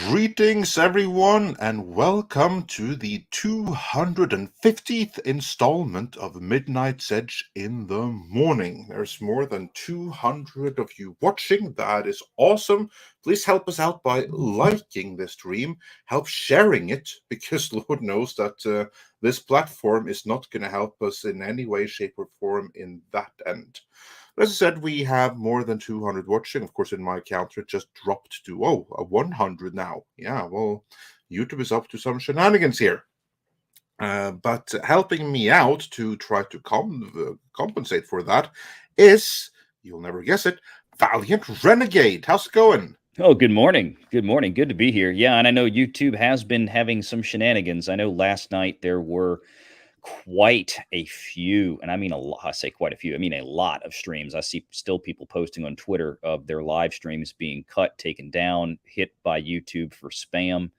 Greetings, everyone, and welcome to the 250th installment of Midnight's Edge in the Morning. There's more than 200 of you watching. That is awesome. Please help us out by liking this stream, help sharing it, because Lord knows that this platform is not going to help us in any way, shape, or form in that end. As I said, we have more than 200 watching. Of course, in my counter, it just dropped to, 100 now. Yeah, well, YouTube is up to some shenanigans here. But helping me out to try to compensate for that is, you'll never guess it, Valiant Renegade. How's it going? Oh, good morning. Good morning. Good to be here. Yeah, and I know YouTube has been having some shenanigans. I know last night there were quite a few, and I mean a lot. I say quite a few. I mean a lot of streams. I see still people posting on Twitter of their live streams being cut, taken down, hit by YouTube for spam.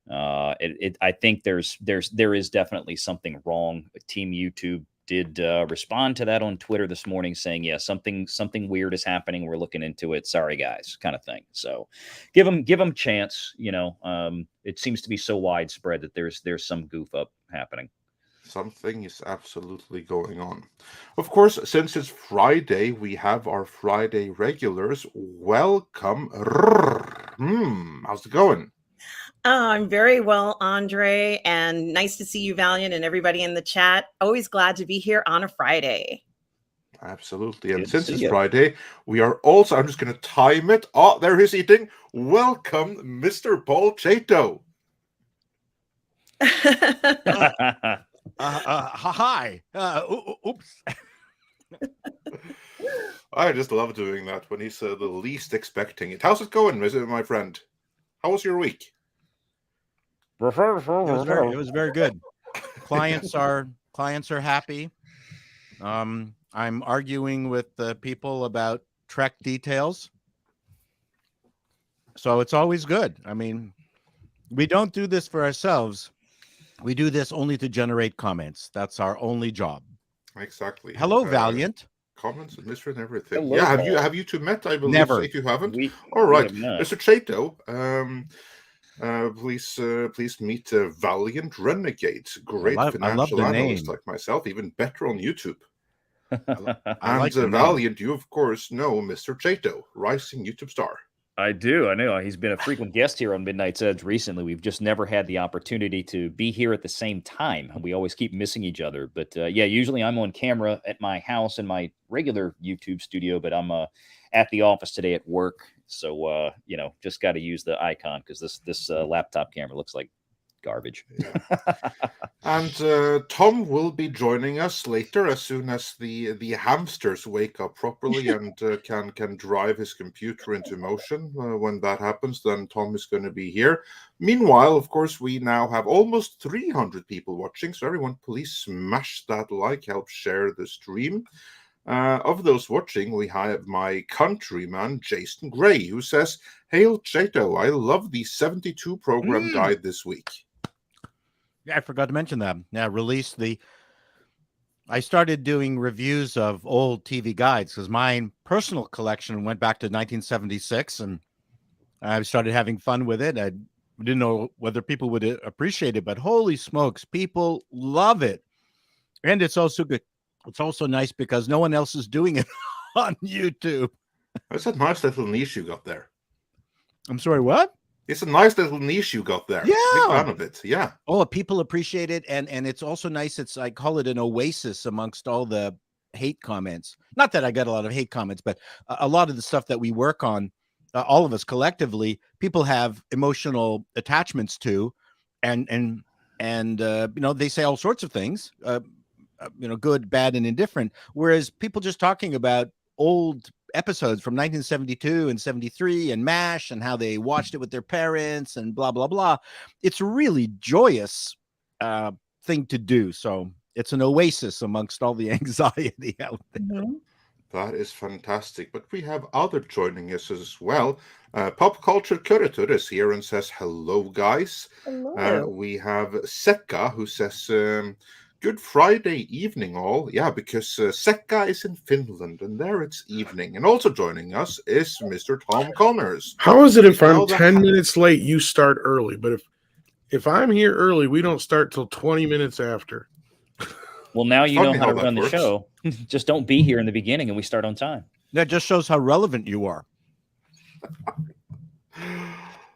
I think there is definitely something wrong. Team YouTube did respond to that on Twitter this morning, saying, "Yeah, something weird is happening. We're looking into it. Sorry, guys," kind of thing. So, give them a chance. You know, it seems to be so widespread that there's some goof up happening. Something is absolutely going on. Of course, since it's Friday, we have our Friday regulars. Welcome. How's it going? I'm very well, Andre, and nice to see you, Valiant, and everybody in the chat. Always glad to be here on a Friday. Absolutely. And since it's Friday, we are also, I'm just going to time it. Oh, there he's eating. Welcome, Mr. Paul Chato. Hi. Oops. I just love doing that when he's the least expecting it. How's it going, my friend? How was your week? It was very good. Clients are happy. I'm arguing with the people about Trek details. So it's always good. I mean, we don't do this for ourselves. We do this only to generate comments. That's our only job. Exactly. Hello, Valiant. Comments and mystery and everything. Hello, yeah, have you two met? I believe. Never. If you haven't, All right, Mr. Chato. Please meet Valiant Renegade. Great financial analyst like myself, even better on YouTube. And Valiant, you of course know Mr. Chato, rising YouTube star. I do. I know. He's been a frequent guest here on Midnight's Edge recently. We've just never had the opportunity to be here at the same time. We always keep missing each other. But yeah, usually I'm on camera at my house in my regular YouTube studio, but I'm at the office today at work. So, you know, just got to use the icon because this laptop camera looks like garbage. Yeah. And Tom will be joining us later as soon as the hamsters wake up properly and can drive his computer into motion. When that happens, then Tom is going to be here. Meanwhile, of course, we now have almost 300 people watching. So everyone, please smash that like, help share the stream. Of those watching, we have my countryman, Jason Gray, who says, "Hail Chato, I love the 72 program guide this week." Yeah, I forgot to mention that. Yeah, I started doing reviews of old TV guides because my personal collection went back to 1976, and I started having fun with it. I didn't know whether people would appreciate it, but holy smokes, people love it. And it's also good. It's also nice because no one else is doing it on YouTube. That's a nice little niche you got there. I'm sorry, what? It's a nice little niche you got there. Yeah. Big fan of it. Yeah. Oh, people appreciate it. And it's also nice. I call it an oasis amongst all the hate comments. Not that I got a lot of hate comments, but a lot of the stuff that we work on, all of us collectively, people have emotional attachments to, and you know, they say all sorts of things, you know, good, bad, and indifferent. Whereas people just talking about old episodes from 1972 and 73 and MASH and how they watched it with their parents and blah, blah, blah. It's a really joyous thing to do. So it's an oasis amongst all the anxiety out there. Mm-hmm. That is fantastic. But we have other joining us as well. Pop Culture Curator is here and says, hello, guys. Hello. We have Sekka, who says, good Friday evening, all. Yeah, because Sekka is in Finland, and there it's evening. And also joining us is Mr. Tom Connors. How is it if Now I'm 10 minutes late, you start early? But if I'm here early, we don't start till 20 minutes after. Well, now you know Funny how to how that run the works. show. Just don't be here in the beginning and we start on time. That just shows how relevant you are.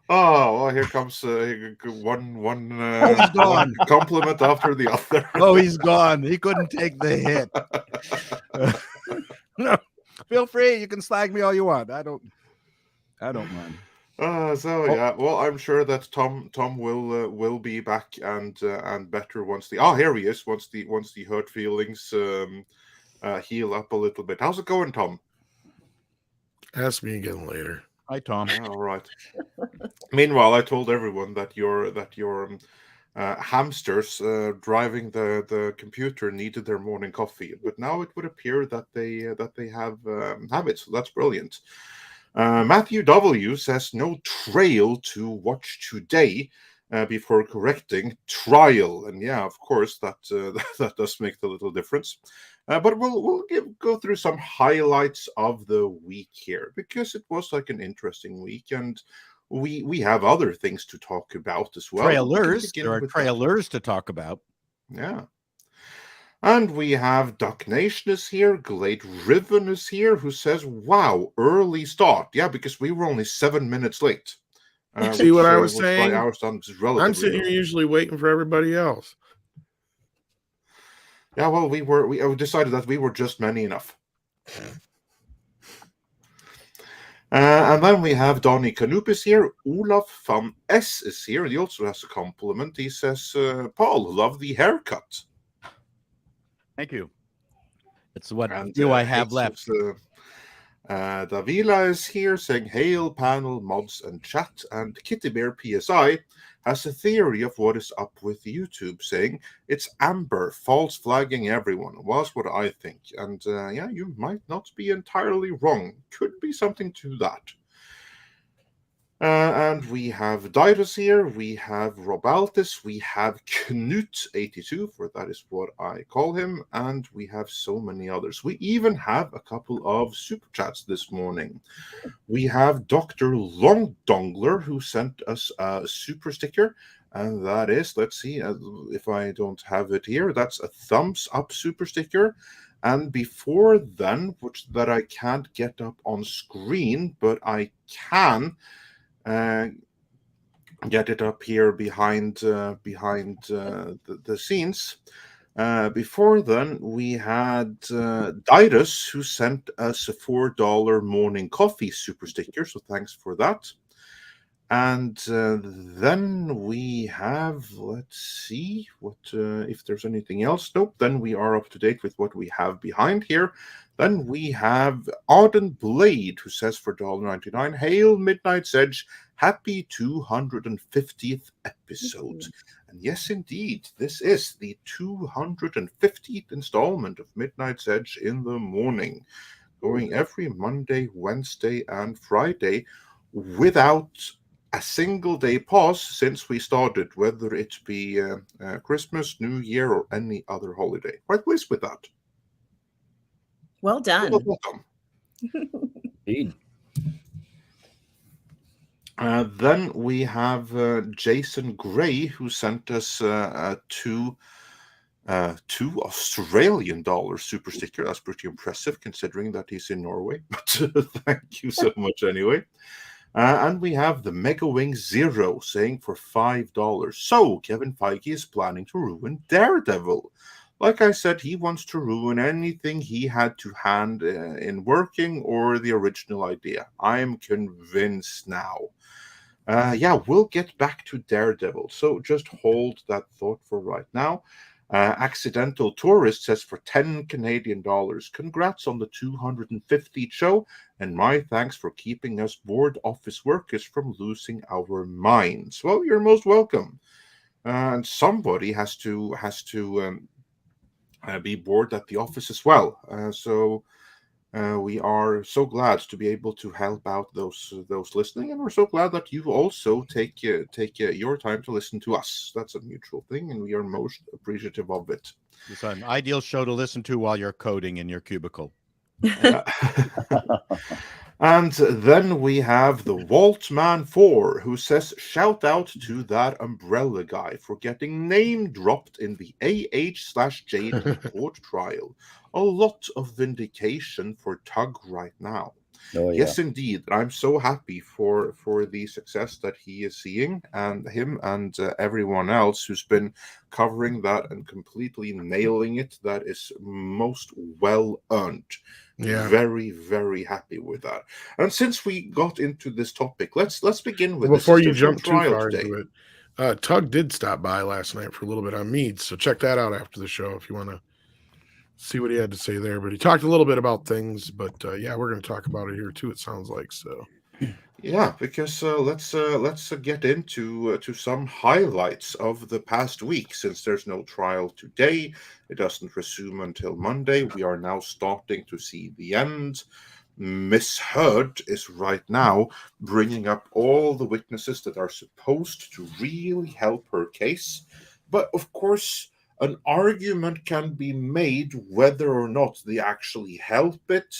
Oh, well, here comes one he's gone. compliment after the other. Oh, he's gone. He couldn't take the hit. No, feel free. You can slag me all you want. I don't mind. Yeah, well, I'm sure that Tom will be back and better once here he is once the hurt feelings heal up a little bit. How's it going, Tom? Ask me again later. Hi, Tom. All right. Meanwhile, I told everyone that your hamsters driving the computer needed their morning coffee, but now it would appear that they have habits. So that's brilliant. Matthew W says no trail to watch today. Before correcting trial, and yeah, of course that that does make the little difference. But we'll go through some highlights of the week here because it was like an interesting week, and we have other things to talk about as well. Trailers. There are trailers to talk about. Yeah. And we have Duck Nation is here, Glade Riven is here, who says, wow, early start. Yeah, because we were only 7 minutes late. See what I was saying? I'm sitting here usually waiting for everybody else. Yeah, well, we decided that we were just many enough. And then we have Donny Canupis here. Olaf van S is here. He also has a compliment. He says, Paul, love the haircut. Thank you. It's what I have left. Davila is here saying, hail, panel, mods, and chat. And Kitty Bear PSI has a theory of what is up with YouTube, saying it's Amber false flagging everyone. Was what I think. And yeah, you might not be entirely wrong. Could be something to that. And we have Didus here, we have Robaltis, we have Knut82, for that is what I call him, and we have so many others. We even have a couple of super chats this morning. We have Dr. Longdongler, who sent us a super sticker, and that is, let's see if I don't have it here, that's a thumbs up super sticker. And before then, which that I can't get up on screen, but I can get it up here behind the scenes. Before then, we had Didus, who sent us a $4 morning coffee super sticker, so thanks for that. And then we have, let's see what if there's anything else. Nope, then we are up to date with what we have behind here. Then we have Arden Blade, who says for $1.99, hail Midnight's Edge, happy 250th episode. And yes, indeed, this is the 250th installment of Midnight's Edge in the morning, going every Monday, Wednesday, and Friday without a single day pause since we started, whether it be Christmas, New Year, or any other holiday. Quite pleased with that. Well done. Welcome. Indeed. Then we have Jason Gray, who sent us two Australian dollar super sticker. That's pretty impressive considering that he's in Norway. But thank you so much anyway. And we have the Mega Wing Zero saying for $5. So Kevin Feige is planning to ruin Daredevil. Like I said, he wants to ruin anything he had to hand in working or the original idea. I'm convinced now. Yeah, we'll get back to Daredevil. So just hold that thought for right now. Accidental Tourist says for 10 Canadian dollars, congrats on the 250th show, and my thanks for keeping us bored office workers from losing our minds. Well, you're most welcome. And somebody has to be bored at the office as well. So We are so glad to be able to help out those listening, and we're so glad that you also take your time to listen to us. That's a mutual thing, and we are most appreciative of it. It's an ideal show to listen to while you're coding in your cubicle. And then we have the Waltman 4, who says, shout out to that umbrella guy for getting name dropped in the AH/Jade court trial. A lot of vindication for Tug right now. Oh, yeah. Yes, indeed. I'm so happy for the success that he is seeing, and him and everyone else who's been covering that and completely nailing it. That is most well earned. Yeah. Very, very happy with that. And since we got into this topic, let's begin with Before this. you There's no jump too trial far today. into it, Tug did stop by last night for a little bit on Mead, so check that out after the show if you want to see what he had to say there. But he talked a little bit about things, but yeah, we're going to talk about it here too, it sounds like. So Yeah, because let's get into to some highlights of the past week. Since there's no trial today, it doesn't resume until Monday. We are now starting to see the end. Miss Heard is right now bringing up all the witnesses that are supposed to really help her case. But of course, an argument can be made whether or not they actually help it,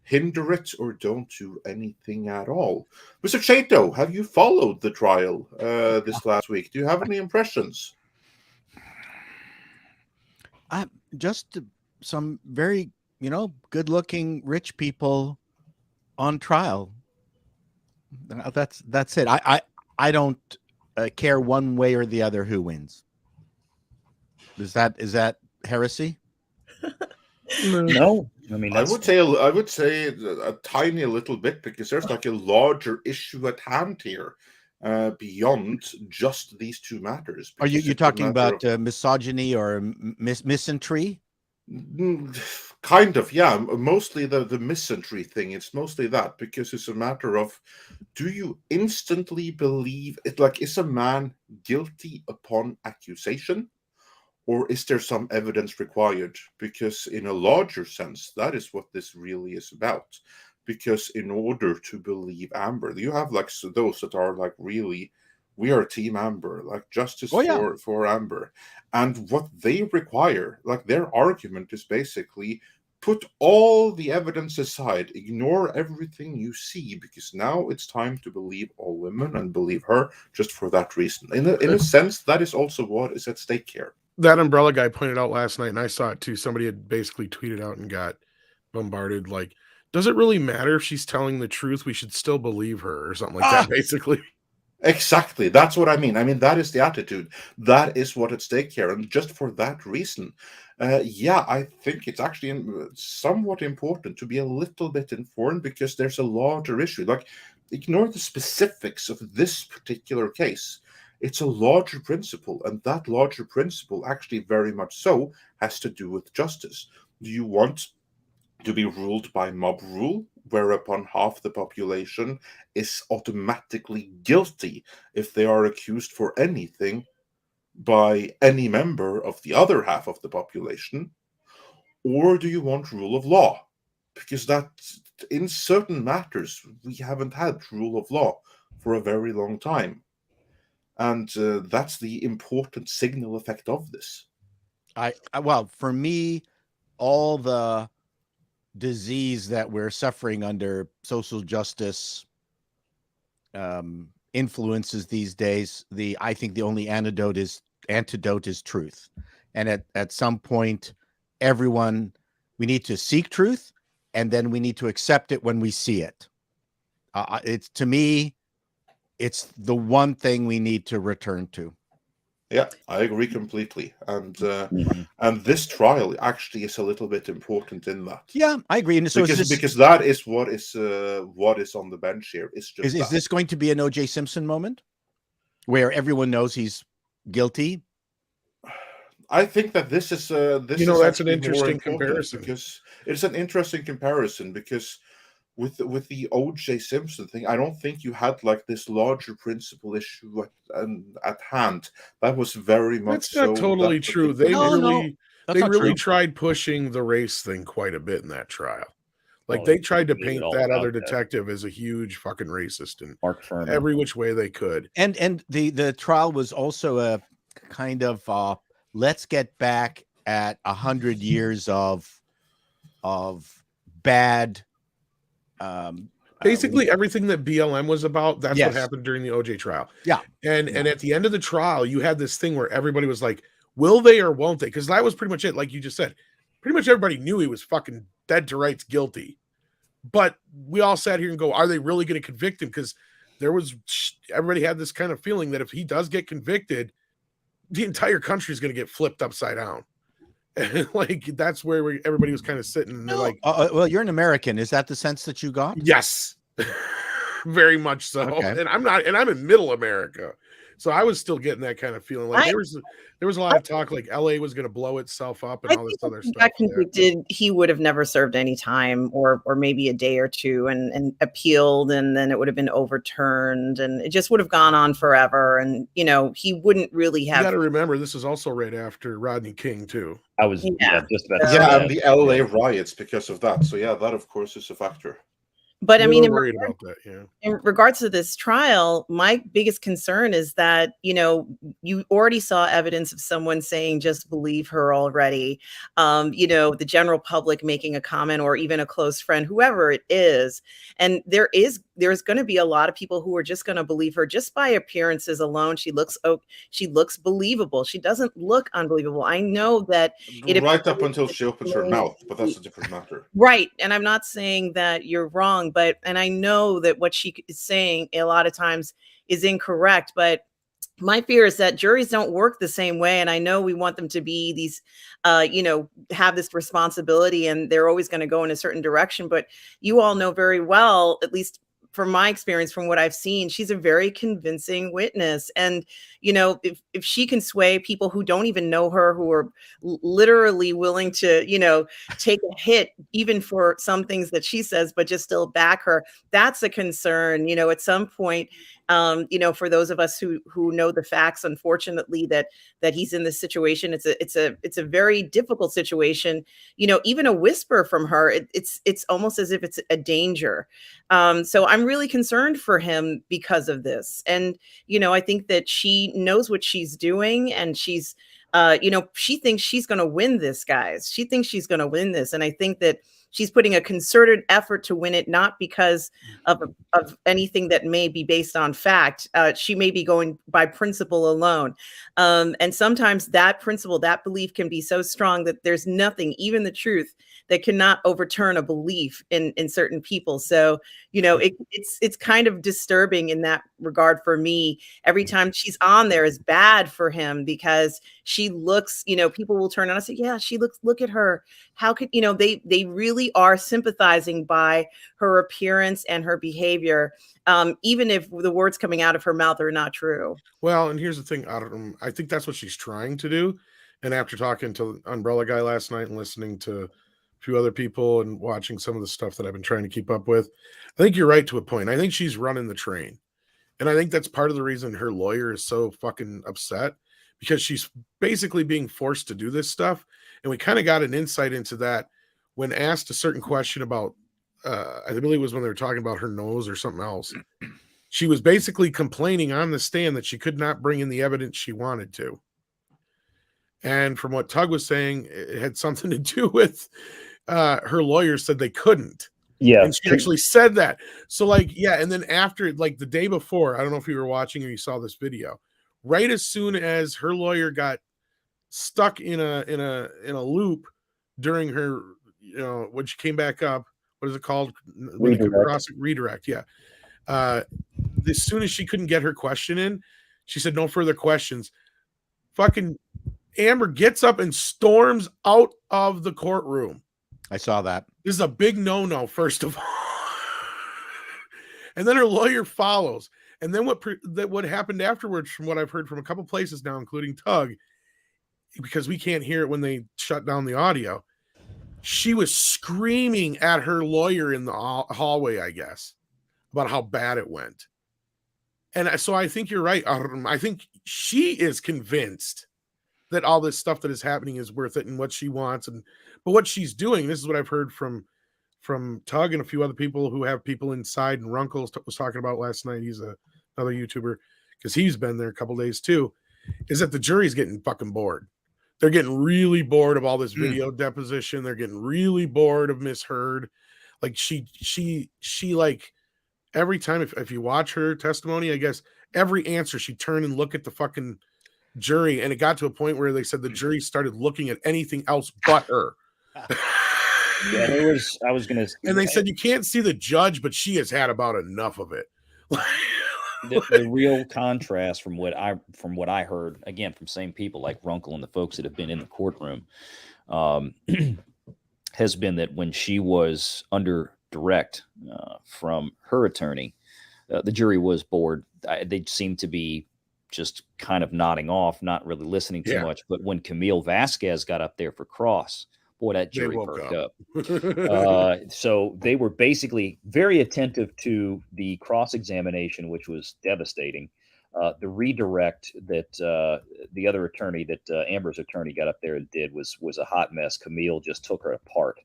hinder it, or don't do anything at all. Mr. Chato, have you followed the trial this last week? Do you have any impressions? Just some very, good-looking rich people on trial. That's it. I don't care one way or the other who wins. Is that heresy? No, I mean, I would say a tiny little bit, because there's like a larger issue at hand here beyond just these two matters. Are you Because talking about misogyny or misandry? Kind of, yeah. Mostly the misandry thing. It's mostly that, because it's a matter of, do you instantly believe it? Like, is a man guilty upon accusation, or is there some evidence required? Because in a larger sense, that is what this really is about. Because in order to believe Amber, you have like those that are like, really, we are Team Amber, like justice for Amber. And what they require, like their argument is basically, put all the evidence aside, ignore everything you see, because now it's time to believe all women and believe her just for that reason. In a sense, that is also what is at stake here. that umbrella guy pointed out last night, and I saw it too. Somebody had basically tweeted out and got bombarded. Like, does it really matter if she's telling the truth? We should still believe her, or something like that, basically. Exactly. That's what I mean. I mean, that is the attitude. That is what at stake here. And just for that reason, yeah, I think it's actually somewhat important to be a little bit informed, because there's a larger issue. Like, ignore the specifics of this particular case. It's a larger principle, and that larger principle, actually very much so, has to do with justice. Do you want to be ruled by mob rule, whereupon half the population is automatically guilty if they are accused for anything by any member of the other half of the population? Or do you want rule of law? Because that, in certain matters, we haven't had rule of law for a very long time. And that's the important signal effect of this. Well, for me, all the disease that we're suffering under social justice influences these days, I think the only antidote is truth. And at some point, we need to seek truth, and then we need to accept it when we see it. It's, to me, it's the one thing we need to return to. Yeah, I agree completely. And and this trial actually is a little bit important in that. Yeah, I agree. And so because that is what is on the bench here. It's just is this going to be an O.J. Simpson moment where everyone knows he's guilty? I think that this is that's an interesting comparison, because it's an interesting comparison, because with the O.J. Simpson thing, I don't think you had like this larger principle issue at hand. That was very much. That's not totally true. They really tried tried pushing the race thing quite a bit in that trial. Like, Oh, they tried to they knew it paint all that about other that. detective as a huge fucking racist in Mark Furman. every which way they could. And the trial was also a kind of let's get back at 100 years of bad Basically everything that BLM was about, that's what Yes. happened during the OJ trial. Yeah. And at the end of the trial, you had this thing where everybody was like, will they or won't they? Because that was pretty much it. Like you just said, pretty much everybody knew he was fucking dead to rights guilty. But we all sat here and go, are they really going to convict him? Because everybody had this kind of feeling that if he does get convicted, the entire country is going to get flipped upside down. And like, that's where everybody was kind of sitting. And they're like, well, you're an American. Is that the sense that you got? yes, very much so. Okay. And I'm in middle America. So I was still getting that kind of feeling. Like there was a lot of talk like LA was going to blow itself up and all this other stuff. Got convicted, he would have never served any time, or maybe a day or two, and appealed, and then it would have been overturned, and it just would have gone on forever. And he wouldn't really have. You got to remember, this is also right after Rodney King too. I was just about to say Yeah, that. and the LA riots because of that. So yeah, that of course is a factor. But I mean, worried about that. Yeah. In regards to this trial, my biggest concern is that, you already saw evidence of someone saying, just believe her already. The general public making a comment, or even a close friend, whoever it is. And there's going to be a lot of people who are just going to believe her just by appearances alone. She looks believable. She doesn't look unbelievable. I know that right up until she opens her mouth, but that's a different matter. Right. And I'm not saying that you're wrong, and I know that what she is saying a lot of times is incorrect, but my fear is that juries don't work the same way. And I know we want them to be these, have this responsibility, and they're always going to go in a certain direction. But you all know very well, at least from my experience, from what I've seen, she's a very convincing witness. And, if she can sway people who don't even know her, who are literally willing to, take a hit, even for some things that she says, but just still back her, that's a concern, at some point. For those of us who know the facts, unfortunately, that he's in this situation, it's a very difficult situation. Even a whisper from her, it's almost as if it's a danger. So I'm really concerned for him because of this. And, I think that she knows what she's doing, and she's, she thinks she's going to win this, guys. She thinks she's going to win this. And I think that she's putting a concerted effort to win it, not because of anything that may be based on fact. She may be going by principle alone. And sometimes that principle, that belief can be so strong that there's nothing, even the truth, that cannot overturn a belief in certain people. So, it's kind of disturbing in that regard for me. Every time she's on there is bad for him, because she looks, people will turn on and say, yeah, look at her. How could, they really are sympathizing by her appearance and her behavior, even if the words coming out of her mouth are not true. Well, and here's the thing. I think that's what she's trying to do. And after talking to Umbrella Guy last night and listening to a few other people and watching some of the stuff that I've been trying to keep up with, I think you're right to a point. I think she's running the train. And I think that's part of the reason her lawyer is so fucking upset, because she's basically being forced to do this stuff. And we kind of got an insight into that when asked a certain question about, I believe it was when they were talking about her nose or something else. She was basically complaining on the stand that she could not bring in the evidence she wanted to. And from what Tug was saying, it had something to do with her lawyer said they couldn't. Yeah. And she actually said that. So like, yeah. And then after, like the day before, I don't know if you were watching or you saw this video, right as soon as her lawyer got stuck in a loop during her, when she came back up, what is it called? Redirect. Yeah. As soon as she couldn't get her question in, she said, no further questions. Fucking Amber gets up and storms out of the courtroom. I saw that. This is a big no-no, first of all. And then her lawyer follows. And then what happened afterwards, from what I've heard from a couple places now, including Tug, because we can't hear it when they shut down the audio, she was screaming at her lawyer in the hallway, I guess, about how bad it went. And so I think you're right. I think she is convinced that all this stuff that is happening is worth it and what she wants. But what she's doing, this is what I've heard from from Tug and a few other people who have people inside, and Runkle was talking about last night. He's another YouTuber, because he's been there a couple days too, is that the jury's getting fucking bored. They're getting really bored of all this video deposition. They're getting really bored of Miss Heard. Like she like every time, if you watch her testimony, I guess every answer she turned and look at the fucking jury, and it got to a point where they said the jury started looking at anything else but her. Yeah, I was gonna, and they said you can't see the judge, but she has had about enough of it. the real contrast from what I heard, again, from same people like Runkle and the folks that have been in the courtroom, has been that when she was under direct from her attorney, the jury was bored. They seemed to be just kind of nodding off, not really listening too much. But when Camille Vasquez got up there for cross, boy, that jury perked up. So they were basically very attentive to the cross-examination, which was devastating. The redirect that the other attorney, that Amber's attorney got up there and did was a hot mess. Camille just took her apart,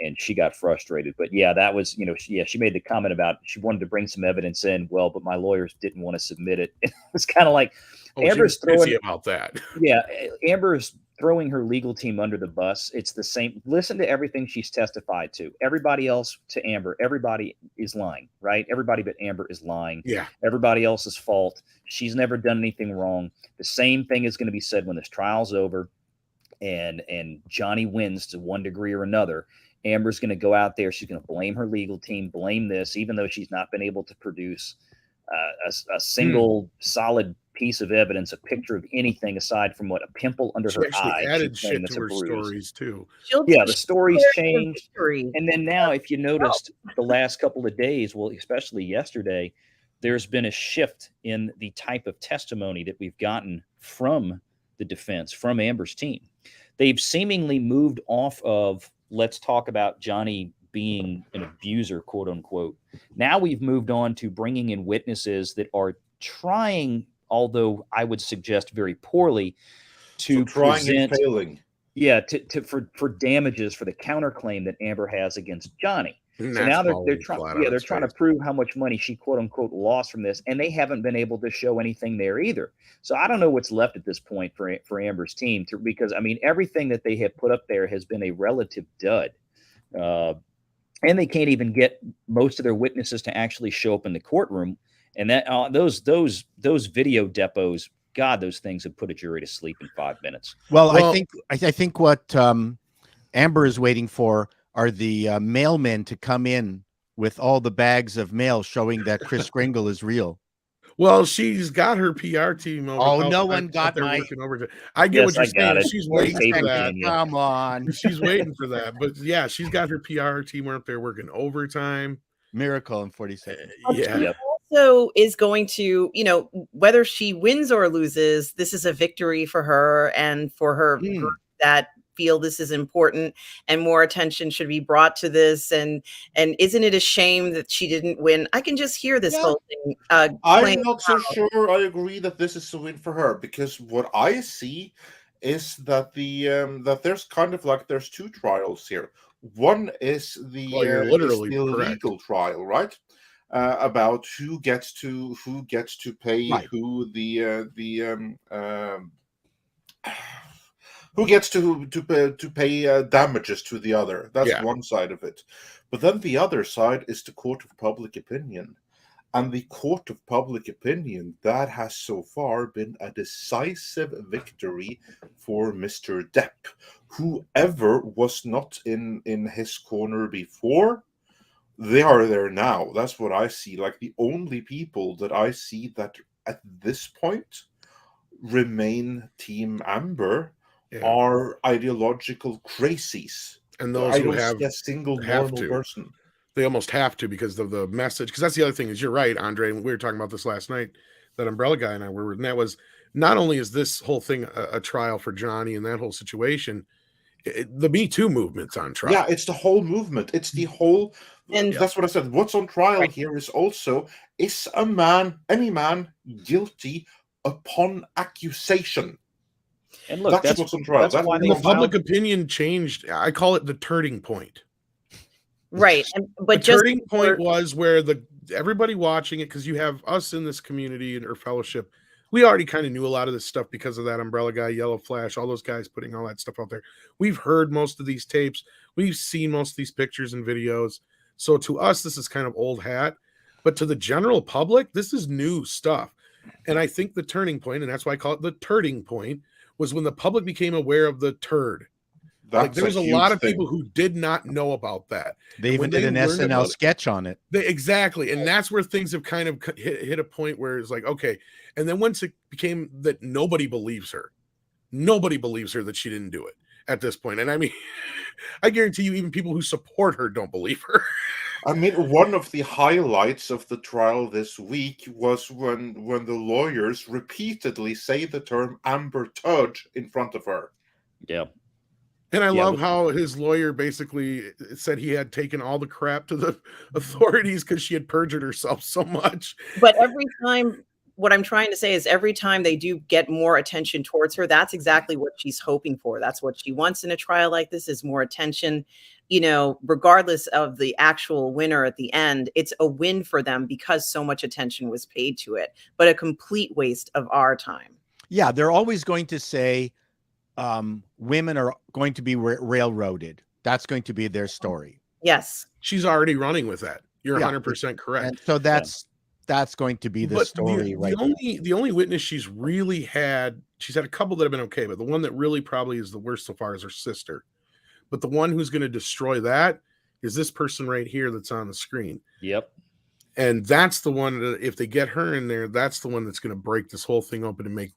and she got frustrated. But yeah, that was, she made the comment about she wanted to bring some evidence in. Well, but my lawyers didn't want to submit it. It was kind of like Amber's throwing about that. Yeah, Amber's throwing her legal team under the bus. It's the same. Listen to everything she's testified to. Everybody else to Amber, everybody is lying, right? Everybody but Amber is lying. Yeah. Everybody else's fault. She's never done anything wrong. The same thing is going to be said when this trial's over and Johnny wins to one degree or another. Amber's going to go out there. She's going to blame her legal team, blame this, even though she's not been able to produce a single solid piece of evidence, a picture of anything aside from what a pimple under her eye. Added shit to her stories too. Yeah, the stories changed. And then now, if you noticed the last couple of days, well, especially yesterday, there's been a shift in the type of testimony that we've gotten from the defense, from Amber's team. They've seemingly moved off of, let's talk about Johnny being an abuser, quote unquote. Now we've moved on to bringing in witnesses that are trying, although I would suggest very poorly, to present, and failing. Yeah, for damages for the counterclaim that Amber has against Johnny. So now they're trying to prove how much money she, quote unquote, lost from this, and they haven't been able to show anything there either. So I don't know what's left at this point for Amber's team, because I mean everything that they have put up there has been a relative dud, and they can't even get most of their witnesses to actually show up in the courtroom. And that those video depots, God, those things have put a jury to sleep in 5 minutes. Well, I think what Amber is waiting for are the mailmen to come in with all the bags of mail showing that Chris Kringle is real. Well, she's got her PR team. No one got my. I get what you're saying. She's waiting for that. Come on, she's waiting for that. But yeah, she's got her PR team up there working overtime. Miracle in 40 seconds. Yeah. Also is going to, whether she wins or loses, this is a victory for her and for her that feel this is important and more attention should be brought to this. And isn't it a shame that she didn't win? I can just hear this whole thing. I'm not so sure I agree that this is a win for her, because what I see is that that there's kind of like there's two trials here. One is the legal trial, right? About who gets to pay who who gets to pay damages to the other. That's one side of it. But then the other side is the court of public opinion. And the court of public opinion, that has so far been a decisive victory for Mr. Depp. Whoever was not in his corner before, they are there now. That's what I see. Like the only people that I see that at this point remain Team Amber are ideological crazies. And those who have a single normal person. They almost have to, because of the message. Because that's the other thing is, you're right, Andre, and we were talking about this last night, that Umbrella guy and I were, and that was, not only is this whole thing a trial for Johnny and that whole situation, the Me Too movement's on trial. Yeah, it's the whole movement. It's the whole, and that's what I said. What's on trial here is also, is any man guilty upon accusation? And look, that's what's on trial. That's why the public opinion changed. I call it the turning point. Right. But the just turning point was where everybody watching it, because you have us in this community or fellowship, we already kind of knew a lot of this stuff because of that Umbrella guy, Yellow Flash, all those guys putting all that stuff out there. We've heard most of these tapes. We've seen most of these pictures and videos. So to us, this is kind of old hat. But to the general public, this is new stuff. And I think the turning point, and that's why I call it the turding point, was when the public became aware of the turd. Like there was a lot of people who did not know about that. They even did an SNL sketch on it. Exactly. And that's where things have kind of hit a point where it's like, okay. And then once it became that nobody believes her that she didn't do it at this point. And I mean, I guarantee you, even people who support her don't believe her. I mean, one of the highlights of the trial this week was when the lawyers repeatedly say the term Amber Todd in front of her. Yeah. And I love how his lawyer basically said he had taken all the crap to the authorities because she had perjured herself so much. But every time, what I'm trying to say is every time they do get more attention towards her, that's exactly what she's hoping for. That's what she wants in a trial like this, is more attention. You know, regardless of the actual winner at the end, it's a win for them because so much attention was paid to it, but a complete waste of our time. Yeah, they're always going to say women are going to be railroaded. That's going to be their story. Yes. She's already running with that. You're 100% correct. And so that's going to be the story, right? The only witness she's really had, she's had a couple that have been okay, but the one that really probably is the worst so far is her sister. But the one who's going to destroy that is this person right here that's on the screen. Yep. And that's the one that if they get her in there, that's the one that's going to break this whole thing open and make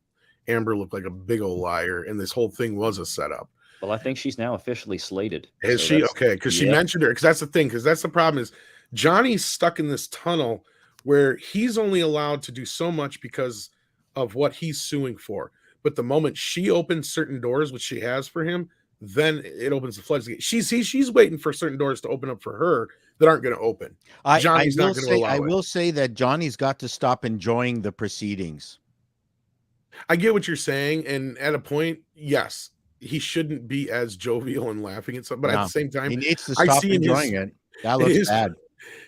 Amber look like a big old liar. And this whole thing was a setup. Well, I think she's now officially slated. Is she? Okay. Because she mentioned her. Because that's the thing. Because that's the problem is Johnny's stuck in this tunnel where he's only allowed to do so much because of what he's suing for. But the moment she opens certain doors, which she has for him, then it opens the floodgates. She's waiting for certain doors to open up for her that aren't going to open. Johnny's not going to allow it. I will say that Johnny's got to stop enjoying the proceedings. I get what you're saying, and at a point, yes, he shouldn't be as jovial and laughing at something. But at the same time, he needs to stop enjoying it. That looks bad.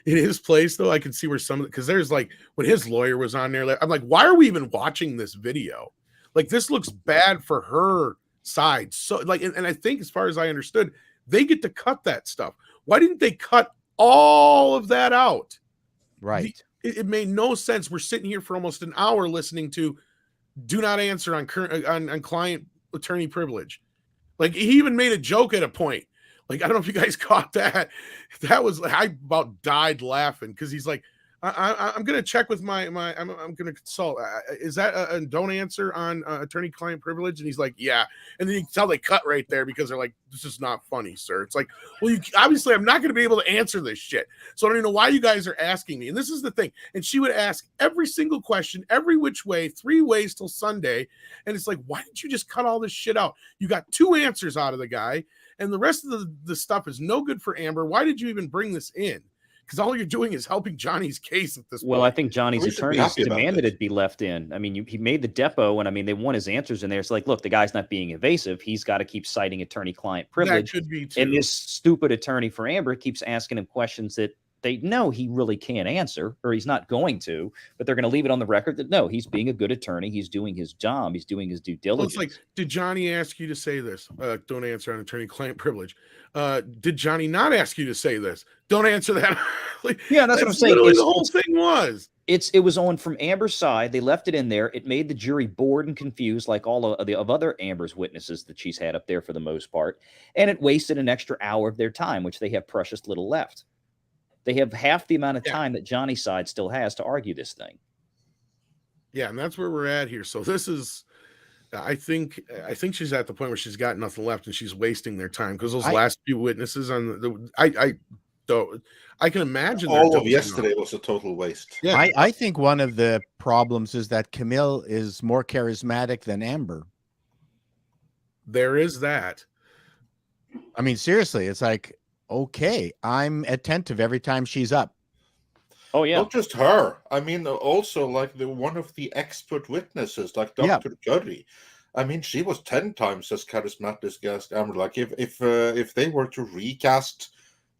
In his place, though, I can see where some of it, because there's like when his lawyer was on there, I'm like, why are we even watching this video? Like, this looks bad for her side. So like, and I think as far as I understood, they get to cut that stuff. Why didn't they cut all of that out? Right. It made no sense. We're sitting here for almost an hour listening to do not answer on current on client attorney privilege. Like, he even made a joke at a point. Like, I don't know if you guys caught that. That was, I about died laughing because he's like, I'm going to check with I'm going to consult. Is that a don't answer on attorney-client privilege? And he's like, yeah. And then you can tell they cut right there because they're like, this is not funny, sir. It's like, well, obviously I'm not going to be able to answer this shit. So I don't even know why you guys are asking me. And this is the thing. And she would ask every single question, every which way, 3 ways till Sunday. And it's like, why didn't you just cut all this shit out? You got 2 answers out of the guy, and the rest of the stuff is no good for Amber. Why did you even bring this in? Because all you're doing is helping Johnny's case at this point. Well, I think Johnny's attorneys demanded it be left in. I mean, he made the depo, and I mean, they want his answers in there. It's like, look, the guy's not being evasive. He's got to keep citing attorney-client privilege. That could be too. And this stupid attorney for Amber keeps asking him questions that they know he really can't answer, or he's not going to, but they're going to leave it on the record that no, he's being a good attorney. He's doing his job. He's doing his due diligence. Well, it's like, did Johnny ask you to say this? Don't answer on attorney-client privilege. Did Johnny not ask you to say this? Don't answer that. Like, yeah, that's what I'm saying. The whole thing was. It was on from Amber's side. They left it in there. It made the jury bored and confused, like all of the other Amber's witnesses that she's had up there for the most part. And it wasted an extra hour of their time, which they have precious little left. They have half the amount of time that Johnny's side still has to argue this thing. Yeah, and that's where we're at here. So this is, I think she's at the point where she's got nothing left and she's wasting their time because those last few witnesses on I can imagine all of yesterday was a total waste. Yeah, I think one of the problems is that Camille is more charismatic than Amber. There is that. I mean, seriously, it's like, okay, I'm attentive every time she's up. Oh yeah, not just her. I mean, also like one of the expert witnesses, like Dr. Curry. I mean, she was 10 times as charismatic as Amber. Like if they were to recast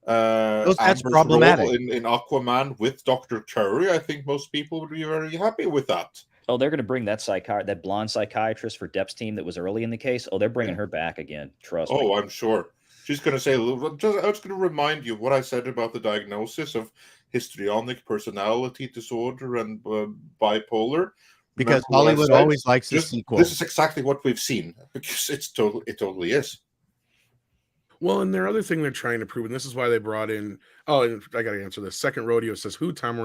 That's Amber's role problematic. in Aquaman with Dr. Curry, I think most people would be very happy with that. Oh, they're going to bring that blonde psychiatrist for Depp's team that was early in the case. Oh, they're bringing her back again. Trust me. Oh, I'm sure. She's going to say, I was going to remind you what I said about the diagnosis of histrionic personality disorder and bipolar. Because Remember what I Hollywood said? always likes the sequel. This is exactly what we've seen, because it totally is. Well, and their other thing they're trying to prove, and this is why they brought in. Oh, and I got to answer this. Second Rodeo says, "Who, Tom?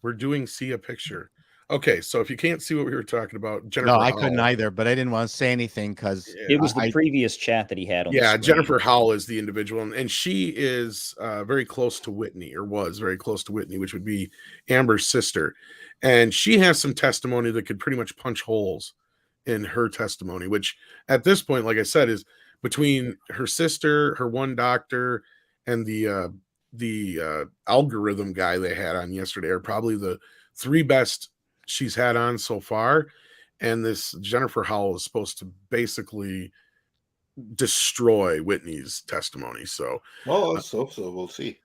We're doing see a picture." Okay, so if you can't see what we were talking about, Jennifer. No, I Howell, couldn't either, but I didn't want to say anything because it was the previous chat that he had on. Yeah, the screen. Jennifer Howell is the individual, and she is very close to Whitney, or was very close to Whitney, which would be Amber's sister. And she has some testimony that could pretty much punch holes in her testimony, which at this point, like I said, is between her sister, her one doctor, and the algorithm guy they had on yesterday are probably the three best she's had on so far. And this Jennifer Howell is supposed to basically destroy Whitney's testimony. So, well, let's hope so. We'll see.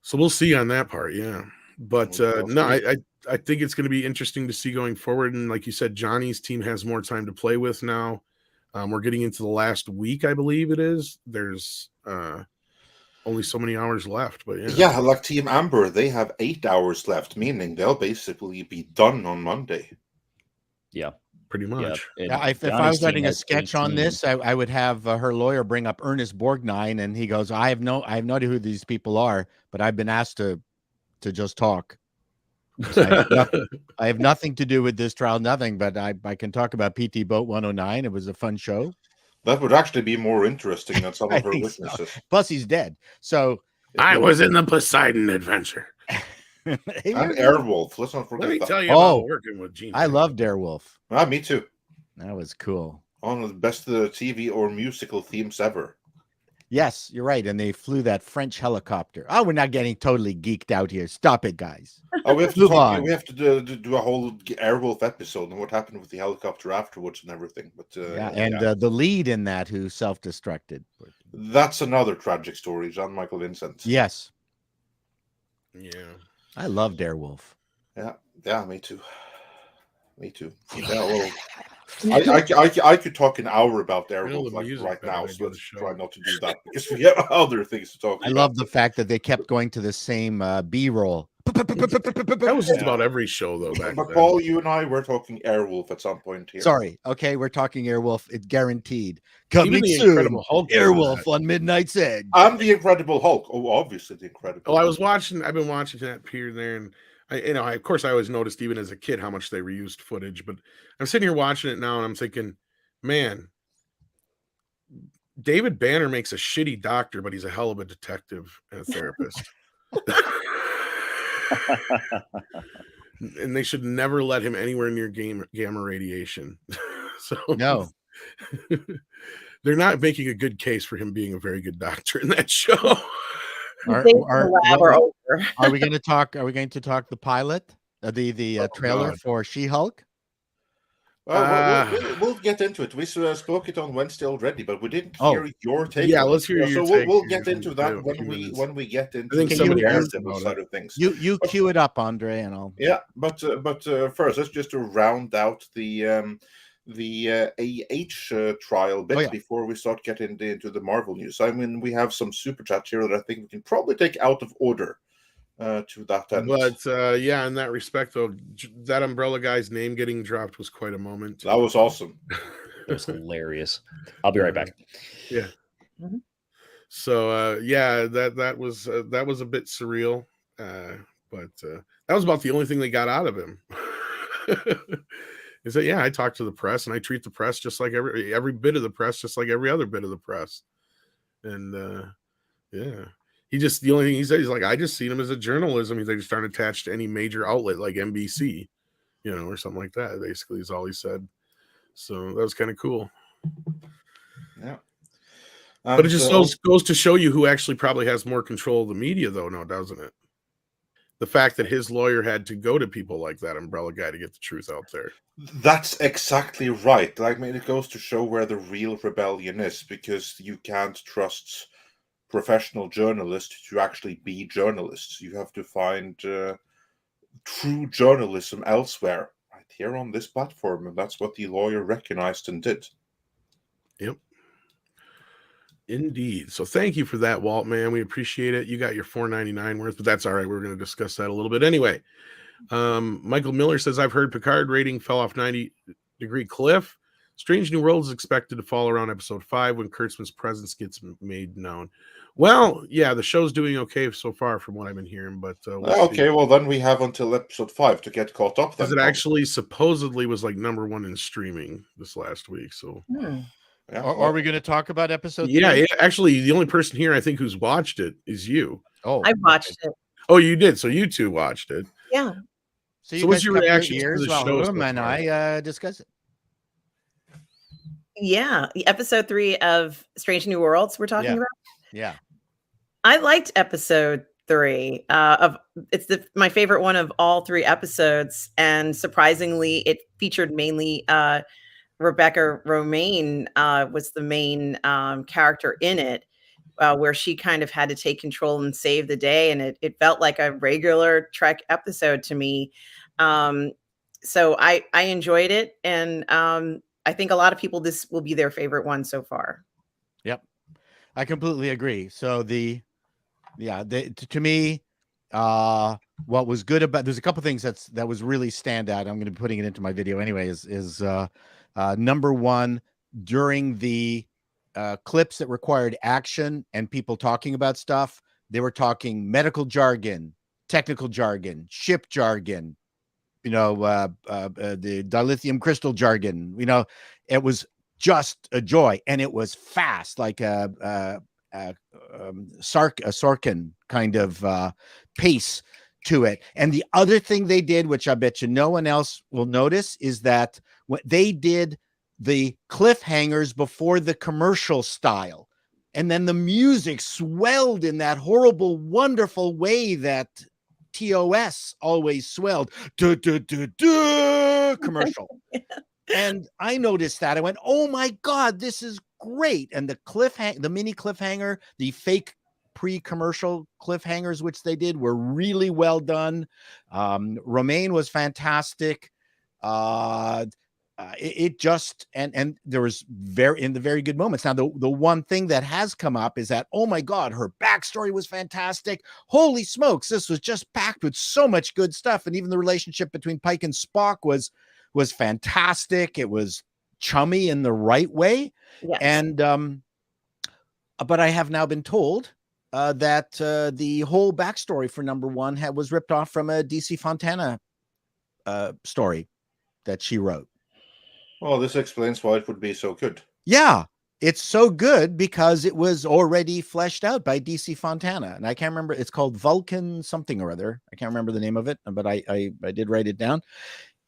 So we'll see on that part, yeah. But no, I think it's going to be interesting to see going forward. And like you said, Johnny's team has more time to play with now. We're getting into the last week, I believe it is. There's only so many hours left, but yeah, like Team Amber, they have 8 hours left, meaning they'll basically be done on Monday. Yeah, pretty much. Yeah, if I was writing a sketch on this, I would have her lawyer bring up Ernest Borgnine, and he goes, I have no idea who these people are, but I've been asked to just talk. I have nothing to do with this trial, nothing, but I can talk about PT Boat 109. It was a fun show. That would actually be more interesting than some of her witnesses. So. Plus, he's dead. So I was in the Poseidon Adventure. And Airwolf. Let's not forget. Let me tell you about working with Gene. I loved Airwolf. Me too. That was cool. One of the best TV or musical themes ever. Yes, you're right. And they flew that French helicopter. Oh, we're not getting totally geeked out here. Stop it, guys. Oh, we have to talk, we have to do a whole Airwolf episode and what happened with the helicopter afterwards and everything. But the lead in that who self-destructed. That's another tragic story, Jean-Michael Vincent. Yes. Yeah. I loved Airwolf. Yeah, me too. Yeah, well, I could talk an hour about Airwolf right now, so let's try not to do that because we have other things to talk about. I love the fact that they kept going to the same B-roll. That was just about every show, though. But Paul, you and I were talking Airwolf at some point here. Sorry. Okay, we're talking Airwolf. It's guaranteed. Coming soon. Incredible Hulk Airwolf on Midnight's Edge. And the Incredible Hulk. Oh, obviously the Incredible Hulk. I've been watching that here and there, and of course, I always noticed even as a kid how much they reused footage. But I'm sitting here watching it now, and I'm thinking, man, David Banner makes a shitty doctor, but he's a hell of a detective and a therapist. And they should never let him anywhere near gamma radiation. So no, they're not making a good case for him being a very good doctor in that show. Are we going to talk? Are we going to talk the pilot, the trailer for She-Hulk? We'll get into it. We spoke it on Wednesday already, but we didn't hear your take. Yeah, let's hear your take. So we'll get into that when we get into the Daredevil side of things. You cue it up, Andre, and I'll. Yeah, but first, let's just to round out the AH trial bit before we start getting into the Marvel news. I mean, we have some super chats here that I think we can probably take out of order to that end. But in that respect, though, that Umbrella guy's name getting dropped was quite a moment. That was awesome. It was hilarious. I'll be right back. Yeah. Mm-hmm. So that was a bit surreal, but that was about the only thing they got out of him. Is that I talk to the press and I treat the press just like every bit of the press, just like every other bit of the press. And the only thing he said, he's like, I just seen him as a journalism. They just aren't attached to any major outlet like NBC, or something like that. Basically, is all he said. So that was kind of cool. Yeah. But it just goes to show you who actually probably has more control of the media, though, now, doesn't it? The fact that his lawyer had to go to people like that Umbrella guy to get the truth out there. That's exactly right. I mean, it goes to show where the real rebellion is, because you can't trust professional journalists to actually be journalists. You have to find true journalism elsewhere, right here on this platform, and that's what the lawyer recognized and did. Yep. Indeed. So thank you for that, Walt, man. We appreciate it. You got your $4.99 worth, but that's all right. We're going to discuss that a little bit anyway. Michael Miller says, I've heard Picard rating fell off 90-degree cliff. Strange New Worlds is expected to fall around episode 5 when Kurtzman's presence gets made known. Well, yeah, the show's doing okay so far from what I've been hearing, but okay, well then we have until episode 5 to get caught up. Because it actually supposedly was like #1 in streaming this last week. So, yeah, Are we going to talk about episode? Yeah, 3? actually, the only person here I think who's watched it is you. Oh, I watched it. Oh, you did. So you two watched it. Yeah. So, you what's guys your covered reaction to years the while show so Irma and far? I discuss it? Yeah. Episode 3 of Strange New Worlds we're talking about. Yeah. I liked episode 3. It's my favorite one of all 3 episodes, and surprisingly, it featured mainly Rebecca Romaine was the main character in it, where she kind of had to take control and save the day, and it felt like a regular Trek episode to me. So I enjoyed it, and I think a lot of people, this will be their favorite one so far. Yep, I completely agree. So to me, what was good about, there's a couple things that was really stand out. I'm going to be putting it into my video anyway. Is number one, during the clips that required action and people talking about stuff, they were talking medical jargon, technical jargon, ship jargon, the dilithium crystal jargon. It was just a joy, and it was fast, like a Sorkin kind of pace to it. And the other thing they did, which I bet you no one else will notice, is that what they did, the cliffhangers before the commercial style, and then the music swelled in that horrible, wonderful way that TOS always swelled. Commercial. And I noticed that. I went, oh my God, this is great. And the mini cliffhanger, the fake pre-commercial cliffhangers, which they did, were really well done. Romaine was fantastic. It just, and there was very good moments. Now, the one thing that has come up is that, oh my God, her backstory was fantastic. Holy smokes, this was just packed with so much good stuff. And even the relationship between Pike and Spock was fantastic. It was chummy in the right way. Yes. And but I have now been told that the whole backstory for #1 was ripped off from a DC Fontana story that she wrote. Well, this explains why it would be so good. Yeah, it's so good because it was already fleshed out by DC Fontana, and I can't remember. It's called Vulcan something or other. I can't remember the name of it, but I did write it down.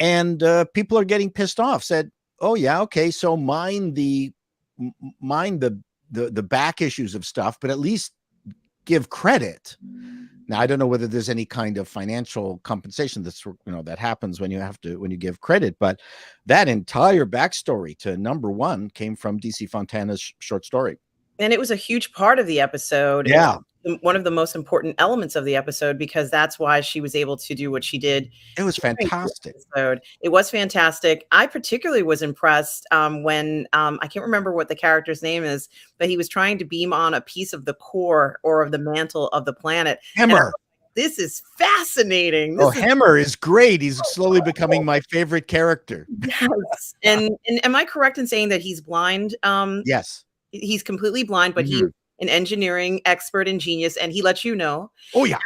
And people are getting pissed off. Said, "Oh yeah, okay, so mind the back issues of stuff, but at least give credit." Now, I don't know whether there's any kind of financial compensation that happens when you give credit, but that entire backstory to #1 came from DC Fontana's short story. And it was a huge part of the episode. Yeah. One of the most important elements of the episode, because that's why she was able to do what she did. It was fantastic. It was fantastic. I particularly was impressed when I can't remember what the character's name is, but he was trying to beam on a piece of the core or of the mantle of the planet. Hemmer. This is fascinating. Hemmer is great. He's slowly becoming my favorite character. Yes. And am I correct in saying that he's blind? Yes. He's completely blind, but he's an engineering expert and genius, and he lets you know. Oh yeah.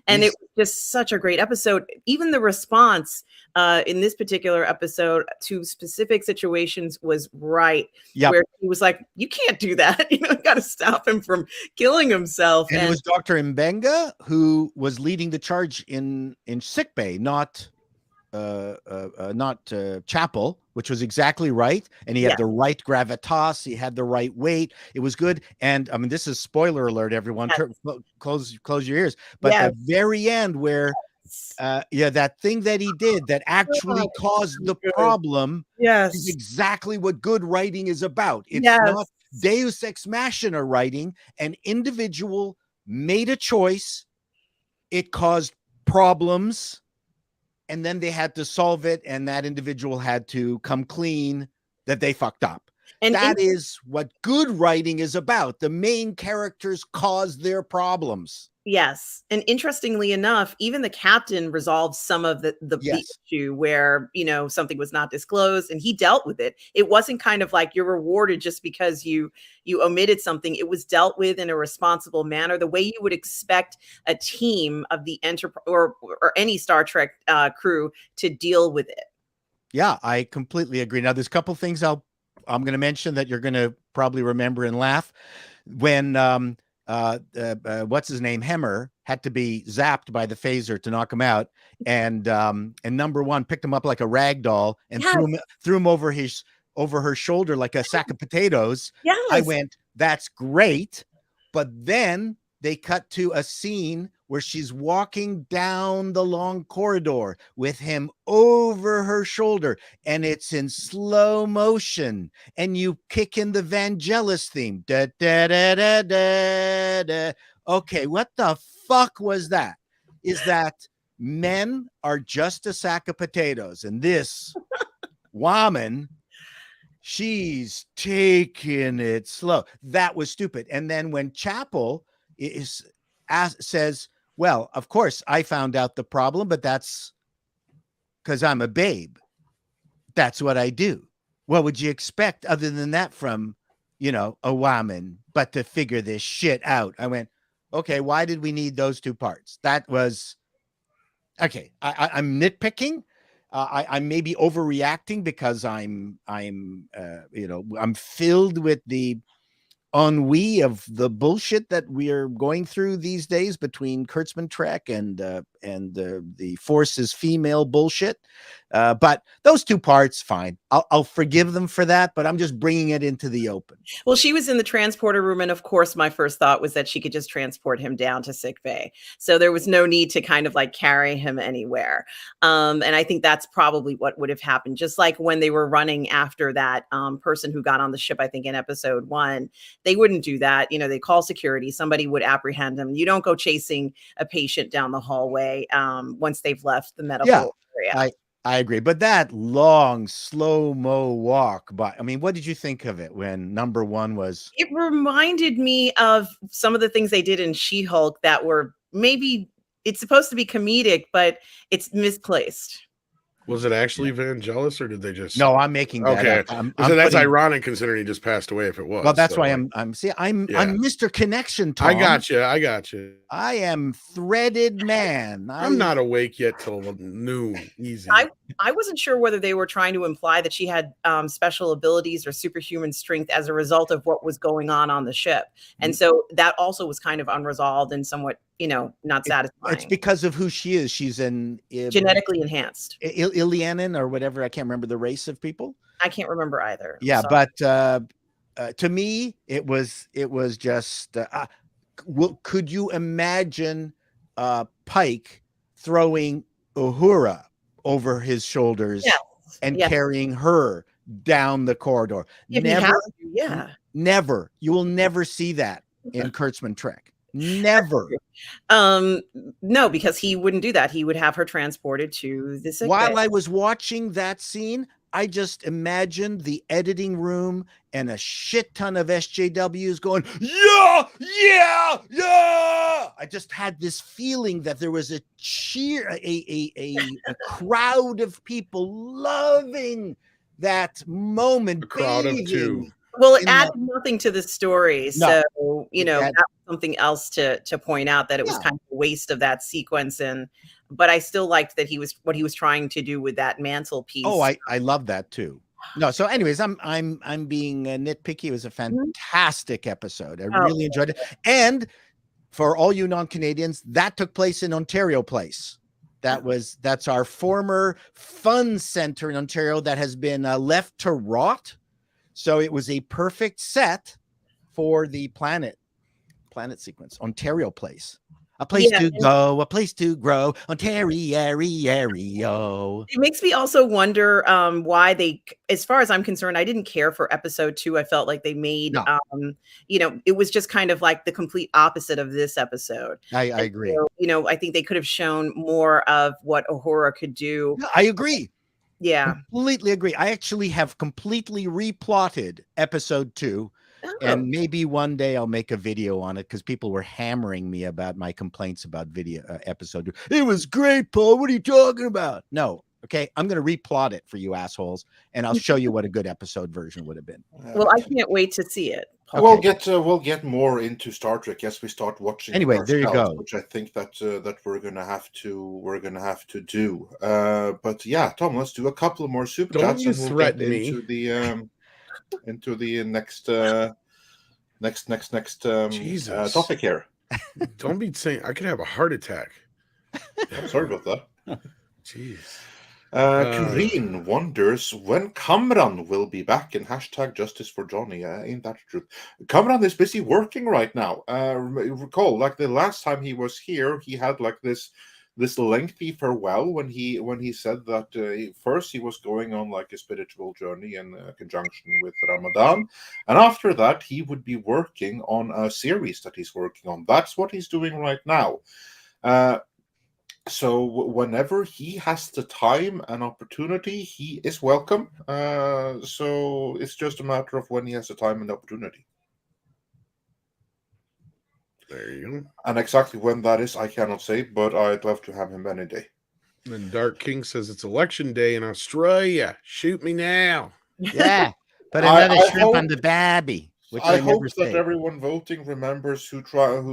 And it was just such a great episode. Even the response in this particular episode to specific situations was right. Yep. Where he was like, you can't do that. Got to stop him from killing himself. And it was Dr. Mbenga who was leading the charge in sickbay, not Chapel, which was exactly right. And he had the right gravitas. He had the right weight. It was good. And I mean, this is spoiler alert, everyone. Close your ears. But the very end where Yeah, that thing that he did that actually caused the problem is Yes. exactly what good writing is about. It's Yes. not Deus Ex Machina writing. An individual made a choice, it caused problems, and then they had to solve it, and that individual had to come clean that they fucked up. And that is what good writing is about. The main characters cause their problems. Yes. And interestingly enough, even the captain resolved some of the Yes. issue where, something was not disclosed and he dealt with it. It wasn't kind of like you're rewarded just because you omitted something. It was dealt with in a responsible manner, the way you would expect a team of the Enterprise or any Star Trek crew to deal with it. Yeah, I completely agree. Now, there's a couple things I'm going to mention that you're going to probably remember and laugh. When what's his name, Hemmer, had to be zapped by the phaser to knock him out, and number one picked him up like a rag doll and threw him over her shoulder like a sack of potatoes. Yes. I went, that's great. But then they cut to a scene where she's walking down the long corridor with him over her shoulder, and it's in slow motion, and you kick in the Vangelis theme. Da, da, da, da, da, da. Okay, what the fuck was that? Is that men are just a sack of potatoes, and this woman, she's taking it slow. That was stupid. And then when Chapel says, well, of course, I found out the problem, but that's because I'm a babe. That's what I do. What would you expect other than that from, a woman, but to figure this shit out? I went, okay, why did we need those two parts? That was, okay, I'm nitpicking. I'm maybe overreacting because I'm filled with the ennui of the bullshit that we are going through these days between Kurtzman Trek and the Force's female bullshit. But those two parts, fine. I'll forgive them for that, but I'm just bringing it into the open. Well, she was in the transporter room, and of course, my first thought was that she could just transport him down to sick bay. So there was no need to kind of like carry him anywhere. And I think that's probably what would have happened. Just like when they were running after that person who got on the ship, I think in episode 1, they wouldn't do that. They call security. Somebody would apprehend them. You don't go chasing a patient down the hallway once they've left the medical area. I agree. But that long, slow-mo walk by, I mean, what did you think of it when number one was? It reminded me of some of the things they did in She-Hulk that were maybe, it's supposed to be comedic, but it's misplaced. Was it actually Vangelis, or did they just? No, I'm making that okay. up. So that's ironic considering he just passed away. If it was, well, that's why I'm Mr. Connection, Tom. I got you. I am threaded man. I'm not awake yet till noon. Easy. I wasn't sure whether they were trying to imply that she had special abilities or superhuman strength as a result of what was going on the ship, and so that also was kind of unresolved and somewhat, not satisfying. It's because of who she is. She's genetically enhanced. Ilianan or whatever. I can't remember the race of people. I can't remember either. Yeah, but to me, it was just. Could you imagine Pike throwing Uhura over his shoulders and carrying her down the corridor? Never. You will never see that in Kurtzman Trek. Never. No, because he wouldn't do that. He would have her transported to the sick bay. While I was watching that scene, I just imagined the editing room and a shit ton of SJWs going, yeah. I just had this feeling that there was a cheer, a crowd of people loving that moment. A crowd of two. Well, it added nothing to the story. No. So, that was something else to point out, that it was kind of a waste of that sequence. But I still liked that what he was trying to do with that mantelpiece. Oh, I love that too. No, so anyways, I'm being nitpicky. It was a fantastic episode. I really enjoyed it. And for all you non-Canadians, that took place in Ontario Place. That's our former fun center in Ontario that has been left to rot. So it was a perfect set for the planet sequence, Ontario Place. A place Yeah, to and go, a place to grow, Ontario. it makes me also wonder why they, as far as I'm concerned, I didn't care for episode 2. I felt like they made, No, it was just kind of like the complete opposite of this episode. I And agree. so, I think they could have shown more of what Uhura could do. No, I agree. Yeah. Completely agree. I actually have completely replotted episode 2. And Oh, maybe one day I'll make a video on it because people were hammering me about my complaints about episode 2. It was great, Paul. What are you talking about? No. Okay. I'm going to replot it for you assholes, and I'll show you what a good episode version would have been. well, I can't wait to see it. We'll Okay. get more into Star Trek as we start watching. Anyway, it there you ourselves, go. which I think that we're gonna have to do. But yeah, Tom, let's do a couple of more super Don't chats you and we'll get threaten me. into the next Jesus. topic here. Don't be saying I could have a heart attack. I'm sorry about that. Jeez. Kareen wonders when Kamran will be back in #Justice for Johnny. Ain't that the truth? Kamran is busy working right now. Recall, like the last time he was here, he had like this lengthy farewell when he said that first he was going on like a spiritual journey in conjunction with Ramadan, and after that he would be working on a series that he's working on. That's what he's doing right now. So whenever he has the time and opportunity, he is welcome. So it's just a matter of when he has the time and opportunity. There you go. And exactly when that is, I cannot say, but I'd love to have him any day. And Dark King says it's election day in Australia. Shoot me now. Yeah. But I another shrimp hope- on the babby. Which I I hope never that say. everyone voting remembers who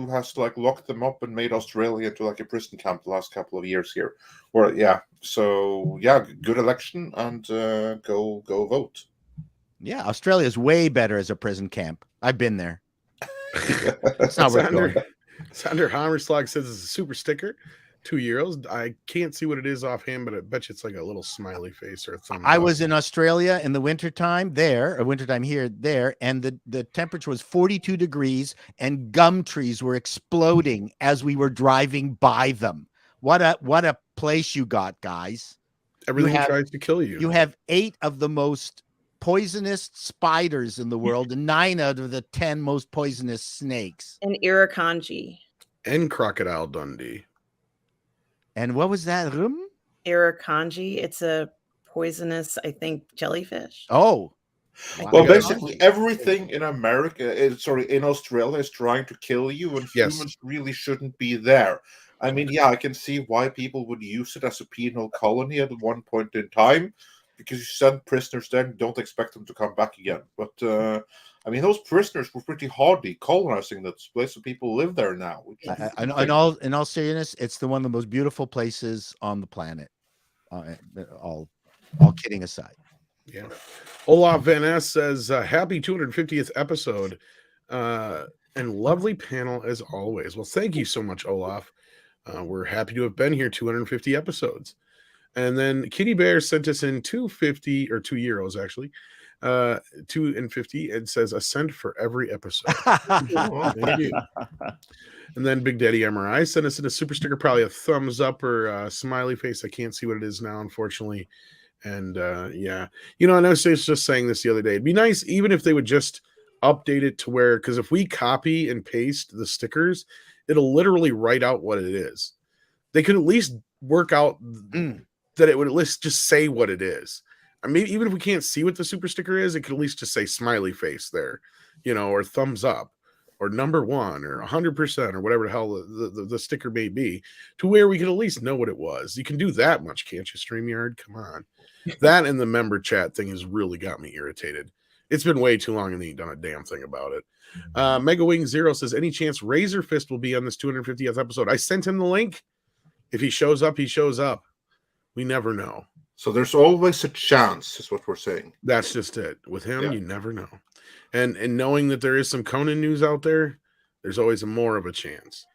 has like locked them up and made Australia into like a prison camp the last couple of years here. Or yeah, so yeah, good election and go vote. Yeah, Australia is way better as a prison camp. I've been there. It's not worth going. Sander Hammerslag says it's a super sticker. €2. I can't see what it is offhand, but I bet you it's like a little smiley face or a thumb. I was in Australia in the wintertime wintertime here, and the temperature was 42 degrees and gum trees were exploding as we were driving by them. What a place you got, guys. Everything tries to kill you. You have 8 of the most poisonous spiders in the world and 9 out of the 10 most poisonous snakes. And Irukandji. And Crocodile Dundee. And what was that? Irukandji. It's a poisonous, I think, jellyfish. Oh. Well, Wow. basically everything in in Australia is trying to kill you, and humans really shouldn't be there. I mean, yeah, I can see why people would use it as a penal colony at one point in time, because you send prisoners there and don't expect them to come back again. But I mean, those prisoners were pretty hardy colonizing that place, so people live there now. In all seriousness, it's one of the most beautiful places on the planet. All kidding aside. Yeah. Olaf Van Ness says, happy 250th episode and lovely panel as always. Well, thank you so much, Olaf. We're happy to have been here 250 episodes. And then Kitty Bear sent us in €2.50 or €2 actually. 2.50 and says a cent for every episode. Thank you. And then Big Daddy MRI sent us in a super sticker, probably a thumbs up or a smiley face. I can't see what it is now, unfortunately. And yeah, and I was just saying this the other day. It'd be nice even if they would just update it to where, because if we copy and paste the stickers, it'll literally write out what it is. They could at least work out that it would at least just say what it is. I mean, even if we can't see what the super sticker is, it could at least just say smiley face there, or thumbs up, or number 1, or 100%, or whatever the hell the sticker may be, to where we can at least know what it was. You can do that much, can't you, StreamYard? Come on. That and the member chat thing has really got me irritated. It's been way too long and they ain't done a damn thing about it. Mega Wing Zero says, any chance Razor Fist will be on this 250th episode? I sent him the link. If he shows up, he shows up. We never know. So there's always a chance, is what we're saying. That's just it. With him, you never know. And knowing that there is some Conan news out there, there's always more of a chance.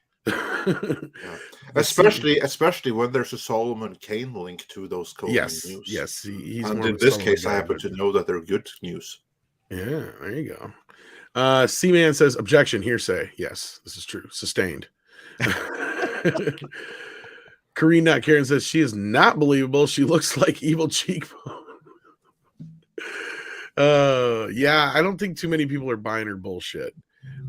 Especially when there's a Solomon Kane link to those Conan news. Yes, he's and more in this case, I happen to know that they're good news. Yeah, there you go. C-Man says, objection, hearsay. Yes, this is true. Sustained. Karina Karen says she is not believable. She looks like evil cheekbone. Yeah, I don't think too many people are buying her bullshit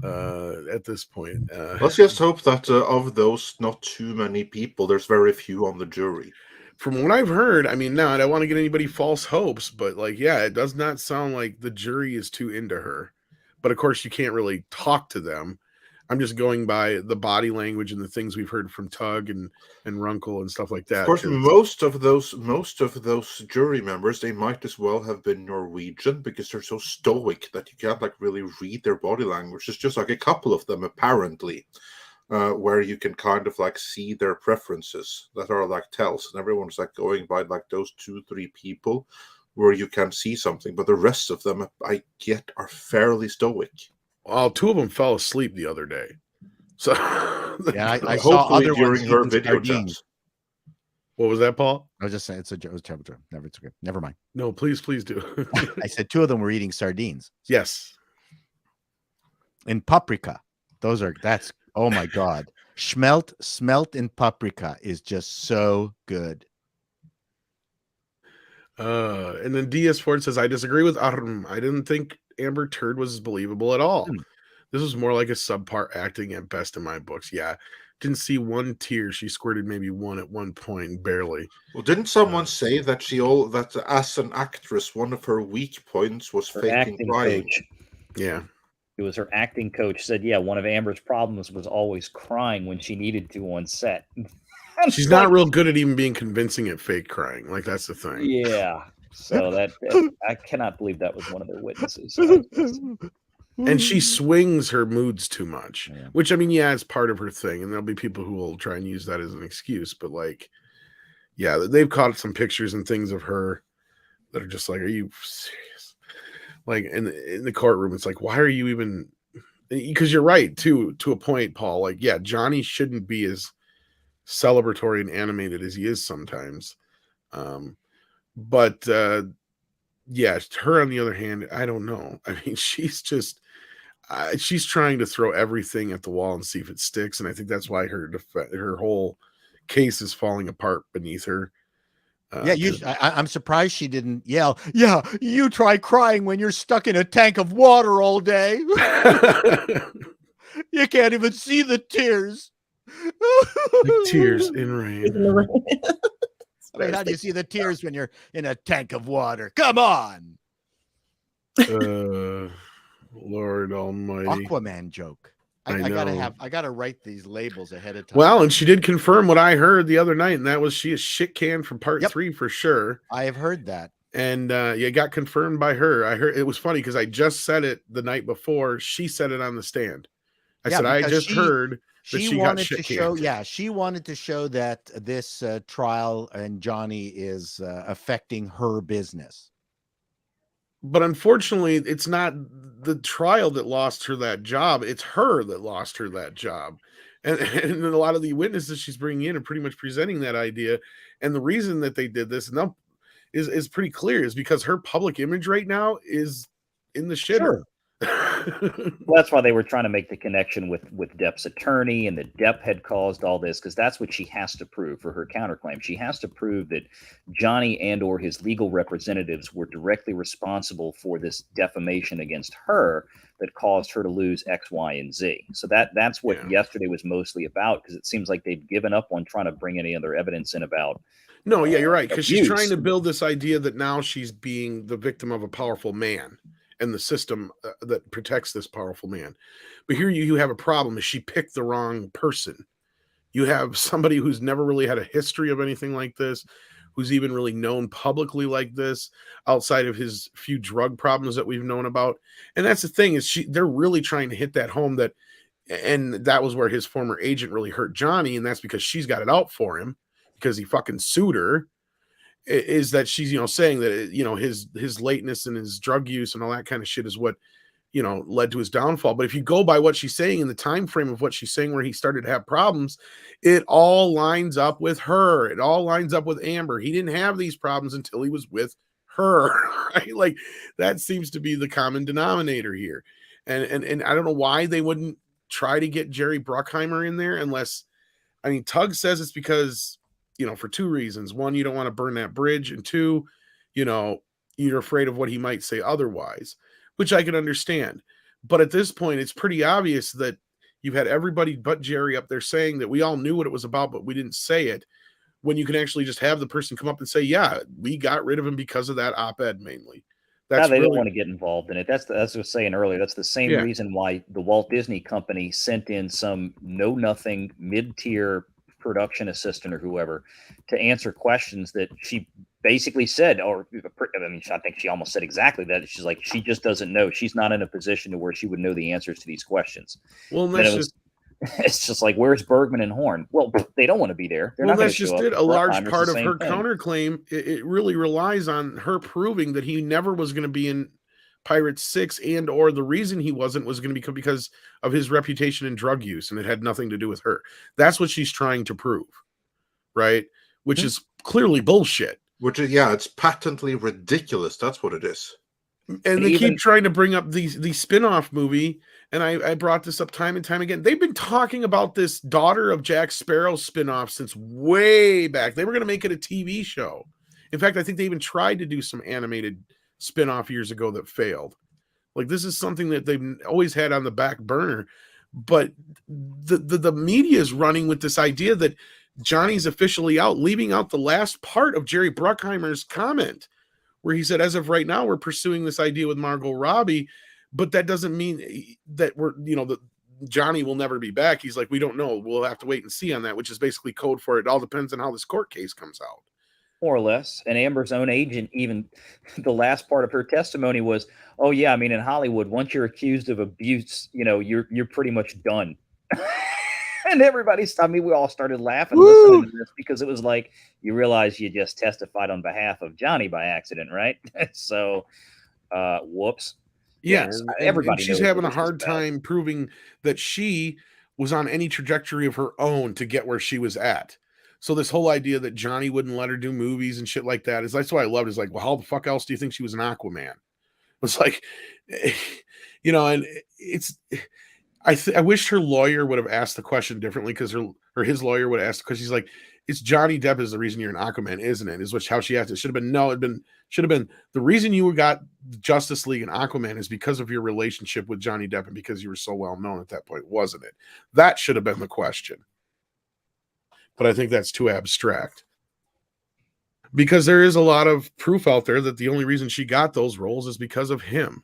at this point. Let's just hope that of those not too many people, there's very few on the jury. From what I've heard, I mean, no, I don't want to get anybody false hopes, but like, yeah, it does not sound like the jury is too into her. But of course, you can't really talk to them. I'm just going by the body language and the things we've heard from Tug and Runkle and stuff like that. Of course, most of those jury members, they might as well have been Norwegian because they're so stoic that you can't like really read their body language. It's just like a couple of them apparently, where you can kind of like see their preferences that are like tells, and everyone's like going by like those 2-3 people where you can see something, but the rest of them I get are fairly stoic. Well, 2 of them fell asleep the other day. So yeah, I saw other during her ones video sardines. chats. What was that, Paul? I was just saying it's a terrible joke. It's okay. Never mind. No, please do. I said 2 of them were eating sardines. Yes. In paprika. That's oh my god. Smelt in paprika is just so good. And then DS Ford says, I disagree with Arm. I didn't think Amber Turd was believable at all. This was more like a subpar acting at best in my books. Yeah. Didn't see one tear. She squirted maybe one at one point, barely. Well, didn't someone say that that as an actress, one of her weak points was Her faking acting crying? coach. Yeah. It was her acting coach said, yeah, one of Amber's problems was always crying when she needed to on set. She's not real good at even being convincing at fake crying. Like, that's the thing. Yeah. So that I cannot believe that was one of their witnesses. And she swings her moods too much, Yeah. which, I mean, yeah, it's part of her thing. And there'll be people who will try and use that as an excuse. But, like, yeah, they've caught some pictures and things of her that are just like, are you serious? Like, in the courtroom, it's like, why are you even... Because you're right, too, to a point, Paul. Like, yeah, Johnny shouldn't be as celebratory and animated as he is sometimes. But yeah, her on the other hand, I don't know. I mean, she's just she's trying to throw everything at the wall and see if it sticks, and I think that's why her whole case is falling apart beneath her. I'm surprised she didn't yell. Yeah, you try crying when you're stuck in a tank of water all day. You can't even see the tears. Like tears in rain. Wait, how do you see the tears when you're in a tank of water? Come on. Lord Almighty. Aquaman joke. I gotta write these labels ahead of time. Well, and she did confirm what I heard the other night, and that was she is shit canned from part 3 for sure. I have heard that. And it got confirmed by her. I heard it was funny because I just said it the night before. She said it on the stand. I said, I just heard that she got shit canned. She wanted to show that this trial and Johnny is affecting her business. But unfortunately, it's not the trial that lost her that job. It's her that lost her that job. And a lot of the witnesses she's bringing in are pretty much presenting that idea. And the reason that they did this is pretty clear, is because her public image right now is in the shitter. Sure. Well, that's why they were trying to make the connection with Depp's attorney, and that Depp had caused all this, because that's what she has to prove for her counterclaim. She has to prove that Johnny and or his legal representatives were directly responsible for this defamation against her that caused her to lose X, Y, and Z. So that's what yesterday was mostly about, because it seems like they've given up on trying to bring any other evidence in about. No, yeah, you're right, because she's trying to build this idea that now she's being the victim of a powerful man and the system that protects this powerful man. But here you have a problem, is she picked the wrong person. You have somebody who's never really had a history of anything like this, who's even really known publicly like this, outside of his few drug problems that we've known about. And that's the thing, is they're really trying to hit that home, and that was where his former agent really hurt Johnny, and that's because she's got it out for him, because he fucking sued her. Is that she's, saying that, his lateness and his drug use and all that kind of shit is what, led to his downfall. But if you go by what she's saying in the time frame of what she's saying, where he started to have problems, it all lines up with her. It all lines up with Amber. He didn't have these problems until he was with her, right? Like, that seems to be the common denominator here. And I don't know why they wouldn't try to get Jerry Bruckheimer in there, unless, I mean, Tug says it's because, for two reasons. One, you don't want to burn that bridge. And two, you're afraid of what he might say otherwise, which I can understand. But at this point, it's pretty obvious that you've had everybody but Jerry up there saying that we all knew what it was about, but we didn't say it, when you can actually just have the person come up and say, yeah, we got rid of him because of that op-ed mainly. That's they don't want to get involved in it. That's what I was saying earlier. That's the same Yeah. reason why the Walt Disney Company sent in some know-nothing mid-tier production assistant or whoever to answer questions that she basically said, or I mean, I think she almost said exactly that. She's like, she just doesn't know. She's not in a position to where she would know the answers to these questions. Well, it's just like, where's Bergman and Horn? Well, they don't want to be there. They're not that's show just up. it. A large Bruckheimer's part the of same her thing. counterclaim, it really relies on her proving that he never was going to be in Pirates 6, and or the reason he was going to be because of his reputation in drug use, and it had nothing to do with her. That's what she's trying to prove, right? Which is clearly bullshit. Which is, yeah, it's patently ridiculous. That's what it is. And they keep trying to bring up the spin-off movie, and I brought this up time and time again. They've been talking about this Daughter of Jack Sparrow spin-off since way back. They were going to make it a TV show. In fact, I think they even tried to do some animated spin-off years ago that failed. Like, this is something that they've always had on the back burner, but the media is running with this idea that Johnny's officially out, leaving out the last part of Jerry Bruckheimer's comment, where he said, as of right now, we're pursuing this idea with Margot Robbie, but that doesn't mean that we're, that Johnny will never be back. He's like, we don't know. We'll have to wait and see on that, which is basically code for it all depends on how this court case comes out. More or less. And Amber's own agent, even the last part of her testimony was, oh yeah, I mean, in Hollywood, once you're accused of abuse, you're pretty much done. And we all started laughing listening to this, because it was like, you realize you just testified on behalf of Johnny by accident, right? So, whoops. Yes, everybody. And she's having a hard time proving that she was on any trajectory of her own to get where she was at. So this whole idea that Johnny wouldn't let her do movies and shit like that that's what I loved. Is like, well, how the fuck else do you think she was an Aquaman? It's like, and it's. I wish her lawyer would have asked the question differently, because his lawyer would have asked, because he's like, it's Johnny Depp is the reason you're an Aquaman, isn't it? Is how she asked it. It should have been should have been the reason you got Justice League and Aquaman is because of your relationship with Johnny Depp and because you were so well known at that point, wasn't it? That should have been the question. But I think that's too abstract, because there is a lot of proof out there that the only reason she got those roles is because of him.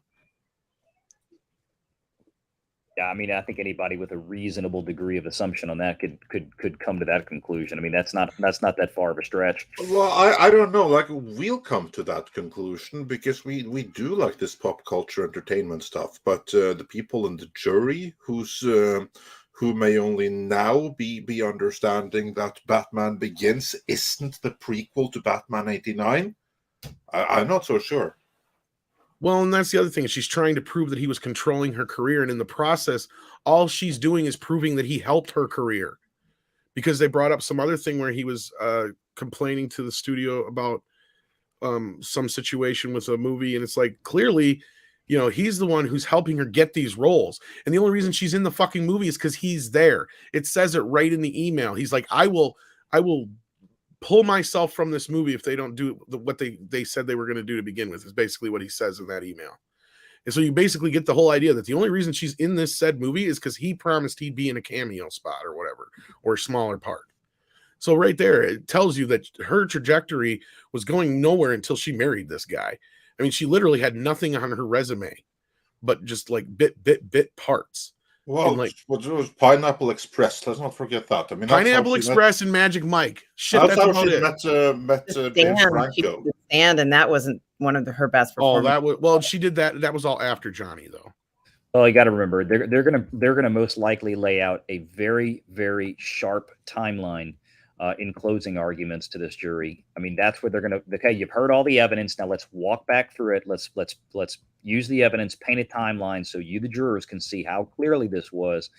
Yeah, I mean, I think anybody with a reasonable degree of assumption on that could come to that conclusion. I mean, that's not that far of a stretch. Well, I don't know. Like, we'll come to that conclusion because we do like this pop culture entertainment stuff. But the people in the jury who may only now be understanding that Batman Begins isn't the prequel to Batman 89, I'm not so sure. Well, and that's the other thing. She's trying to prove that he was controlling her career. And in the process, all she's doing is proving that he helped her career. Because they brought up some other thing where he was complaining to the studio about some situation with a movie. And it's like, clearly, he's the one who's helping her get these roles. And the only reason she's in the fucking movie is because he's there. It says it right in the email. He's like, I will pull myself from this movie if they don't do what they said they were going to do to begin with, is basically what he says in that email. And so you basically get the whole idea that the only reason she's in this said movie is because he promised he'd be in a cameo spot or whatever, or a smaller part. So right there, it tells you that her trajectory was going nowhere until she married this guy. I mean, she literally had nothing on her resume, but just like bit parts. Well, like, what was Pineapple Express? Let's not forget that. I mean, Pineapple Express and Magic Mike. Shit, that's how about she it. met James Franco. And that wasn't one of her best performances. She did that. That was all after Johnny, though. Well, you got to remember, they're gonna most likely lay out a very, very sharp timeline in closing arguments to this jury. I mean, that's where they're gonna. Okay, you've heard all the evidence. Now let's walk back through it. Let's use the evidence, paint a timeline, so you, the jurors, can see how clearly this was.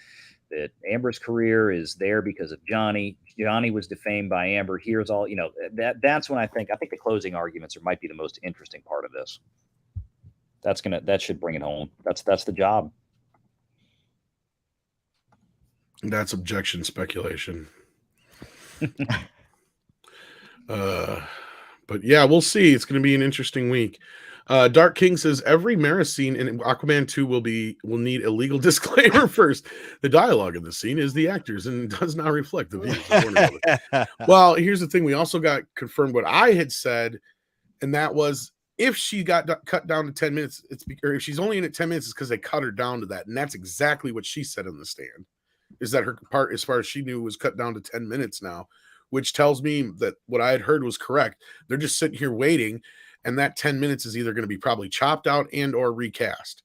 That Amber's career is there because of Johnny. Johnny was defamed by Amber. Here's all, that's when I think the closing arguments might be the most interesting part of this. That should bring it home. That's the job. That's objection speculation. But yeah, we'll see. It's going to be an interesting week. Dark King says every Mara scene in Aquaman 2 will need a legal disclaimer first. The dialogue in the scene is the actors and does not reflect the views of Warner Brothers. Well, here's the thing. We also got confirmed what I had said, and that was if she got cut down to 10 minutes, or if she's only in it 10 minutes, it's because they cut her down to that. And that's exactly what she said in the stand, is that her part, as far as she knew, was cut down to 10 minutes now, which tells me that what I had heard was correct. They're just sitting here waiting, and that 10 minutes is either going to be probably chopped out and or recast.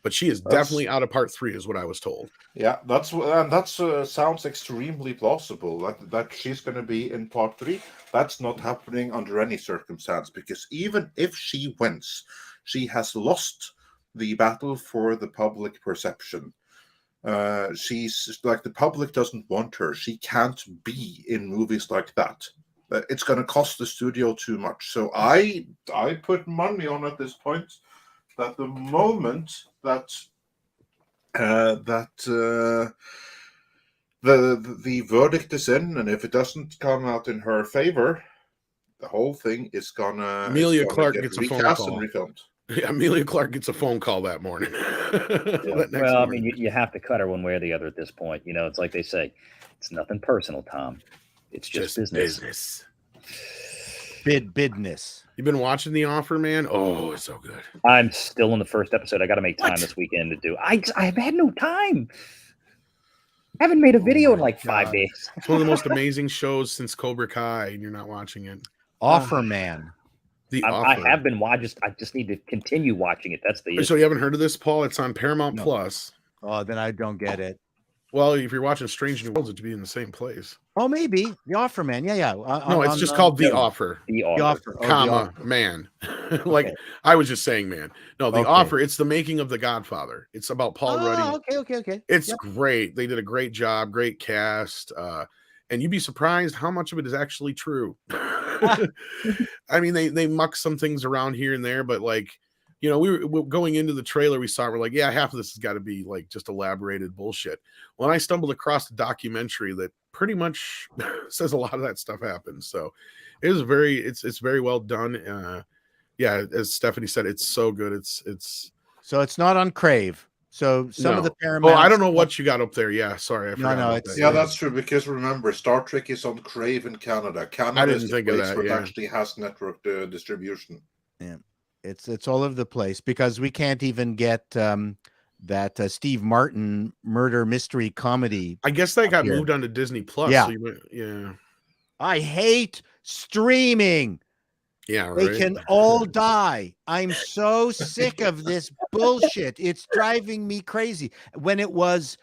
But she is definitely out of part 3, is what I was told. Yeah, that sounds extremely plausible. That she's going to be in part 3. That's not happening under any circumstance, because even if she wins, she has lost the battle for the public perception. She's like, the public doesn't want her. She can't be in movies like that. It's going to cost the studio too much. So I put money on at this point that the moment that the verdict is in, and if it doesn't come out in her favor, the whole thing is gonna Emilia Clarke gets a phone call. And refilmed. Yeah, Emilia Clarke gets a phone call that morning. Well, I mean, you have to cut her one way or the other at this point. You know, it's like they say, it's nothing personal, Tom. It's just business. Bidness. You've been watching The Offer, man? Oh, it's so good. I'm still in the first episode. I got to make time this weekend to do. I've had no time. I haven't made a video in like 5 days. It's one of the most amazing shows since Cobra Kai, and you're not watching it. Offer Man. I have been watching. I just need to continue watching it. That's the issue. So you haven't heard of this, Paul? It's on Paramount Plus. Oh, then I don't get it. Well, if you're watching Strange New Worlds, it would be in the same place. Oh, maybe The Offer Man. Yeah. No, it's just called The Offer. The Offer, comma, man. Like okay. I was just saying, man. No, The Offer. It's the making of The Godfather. It's about Paul Rudd. Okay. It's great. They did a great job. Great cast. And you'd be surprised how much of it is actually true. I mean, they muck some things around here and there, but like, you know, we were going into the trailer, we saw it, we're like, yeah, half of this has got to be like just elaborated bullshit. When I stumbled across a documentary that pretty much says a lot of that stuff happens. So it is it's very well done. Yeah, as Stephanie said, it's so good. It's so it's not on Crave. So some of the Paramount. Oh, I don't know what you got up there. Yeah, sorry, I forgot. That's true, because remember, Star Trek is on Crave in Canada. Canada is the place where it actually has network distribution. Yeah. It's all over the place, because we can't even get that Steve Martin murder mystery comedy. I guess they got moved onto Disney Plus. Yeah. So I hate streaming. Yeah, right. They can all die. I'm so sick of this bullshit. It's driving me crazy. When it was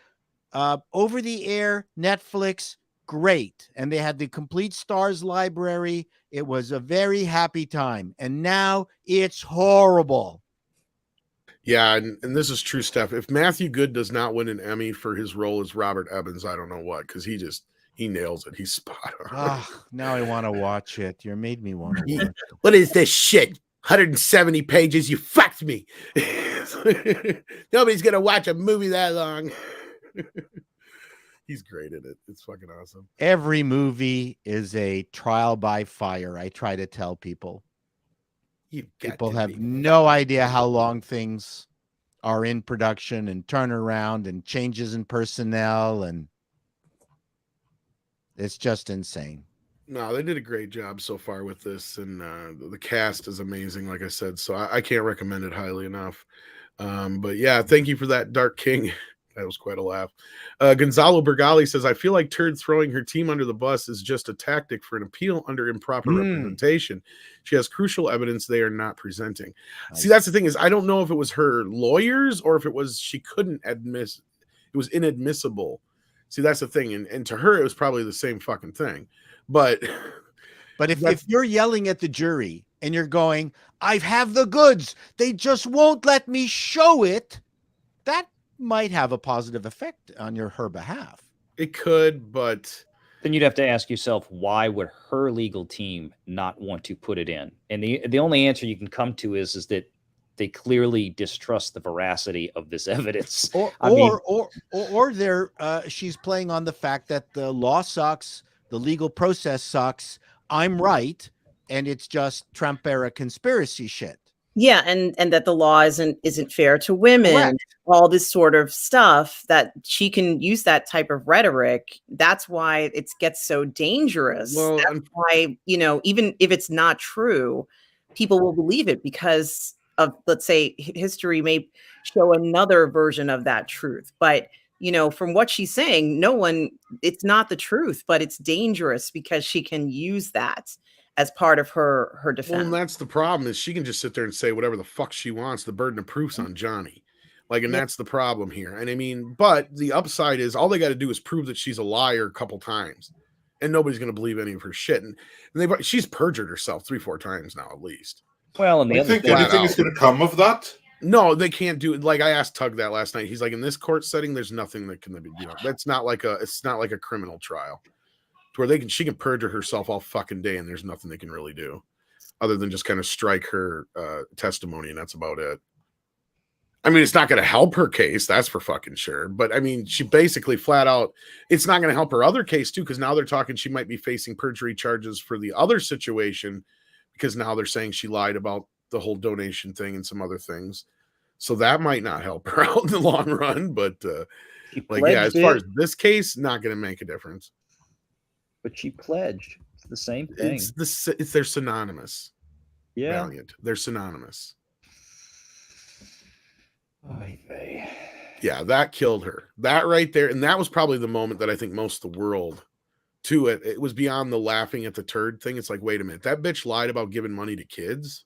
over the air, Netflix, great. And they had the complete Stars library. It was a very happy time. And now it's horrible. Yeah, and this is true stuff. If Matthew Good does not win an Emmy for his role as Robert Evans, I don't know what, because he nails it. He's spot on. Now I want to watch it. You made me want to watch it. What is this shit? 170 pages. You fucked me. Nobody's going to watch a movie that long. He's great at it. It's fucking awesome. Every movie is a trial by fire. I try to tell people. People have no idea how long things are in production and turnaround and changes in personnel, and it's just insane. No, they did a great job so far with this, and the cast is amazing, like I said. So I can't recommend it highly enough. But yeah, thank you for that, Dark King. That was quite a laugh. Gonzalo Bergali says, I feel like Turd throwing her team under the bus is just a tactic for an appeal under improper representation. She has crucial evidence they are not presenting. See, that's the thing, is I don't know if it was her lawyers or if it was she couldn't admit it was inadmissible. See, that's the thing. And to her, it was probably the same fucking thing. But if you're yelling at the jury and you're going, I have the goods, they just won't let me show it, that might have a positive effect on her behalf. It could, but then you'd have to ask yourself, why would her legal team not want to put it in? And the only answer you can come to is that they clearly distrust the veracity of this evidence. Or she's playing on the fact that the law sucks. the legal process sucks, I'm right, and it's just Trump era conspiracy shit. Yeah, and that the law isn't fair to women. Correct. All this sort of stuff, that she can use that type of rhetoric. That's why it gets so dangerous. Well, That's why, even if it's not true, people will believe it because of, let's say, history may show another version of that truth. But from what she's saying, it's not the truth, but it's dangerous because she can use that as part of her defense. Well, and that's the problem, is she can just sit there and say whatever the fuck she wants. The burden of proof's on Johnny. And that's the problem here. And I mean, but the upside is all they got to do is prove that she's a liar a couple times, and nobody's going to believe any of her shit. And she's perjured herself 3-4 times now, at least. Well, and the I other think thing, anything is going to come of that. No, they can't do it. Like, I asked Tug that last night. He's like, in this court setting, there's nothing that can be, it's not like a criminal trial to where she can perjure herself all fucking day and there's nothing they can really do other than just kind of strike her testimony, and that's about it. I mean, it's not going to help her case, that's for fucking sure. But I mean, she basically flat out, it's not going to help her other case too, because now they're talking she might be facing perjury charges for the other situation, because now they're saying she lied about the whole donation thing and some other things. So that might not help her out in the long run. But as far as this case, not going to make a difference. But she pledged. It's the same thing. They're synonymous. Yeah. Valiant. They're synonymous. Oy. Yeah, that killed her. That right there. And that was probably the moment that I think most of the world to it was beyond the laughing at the turd thing. It's like, wait a minute, that bitch lied about giving money to kids.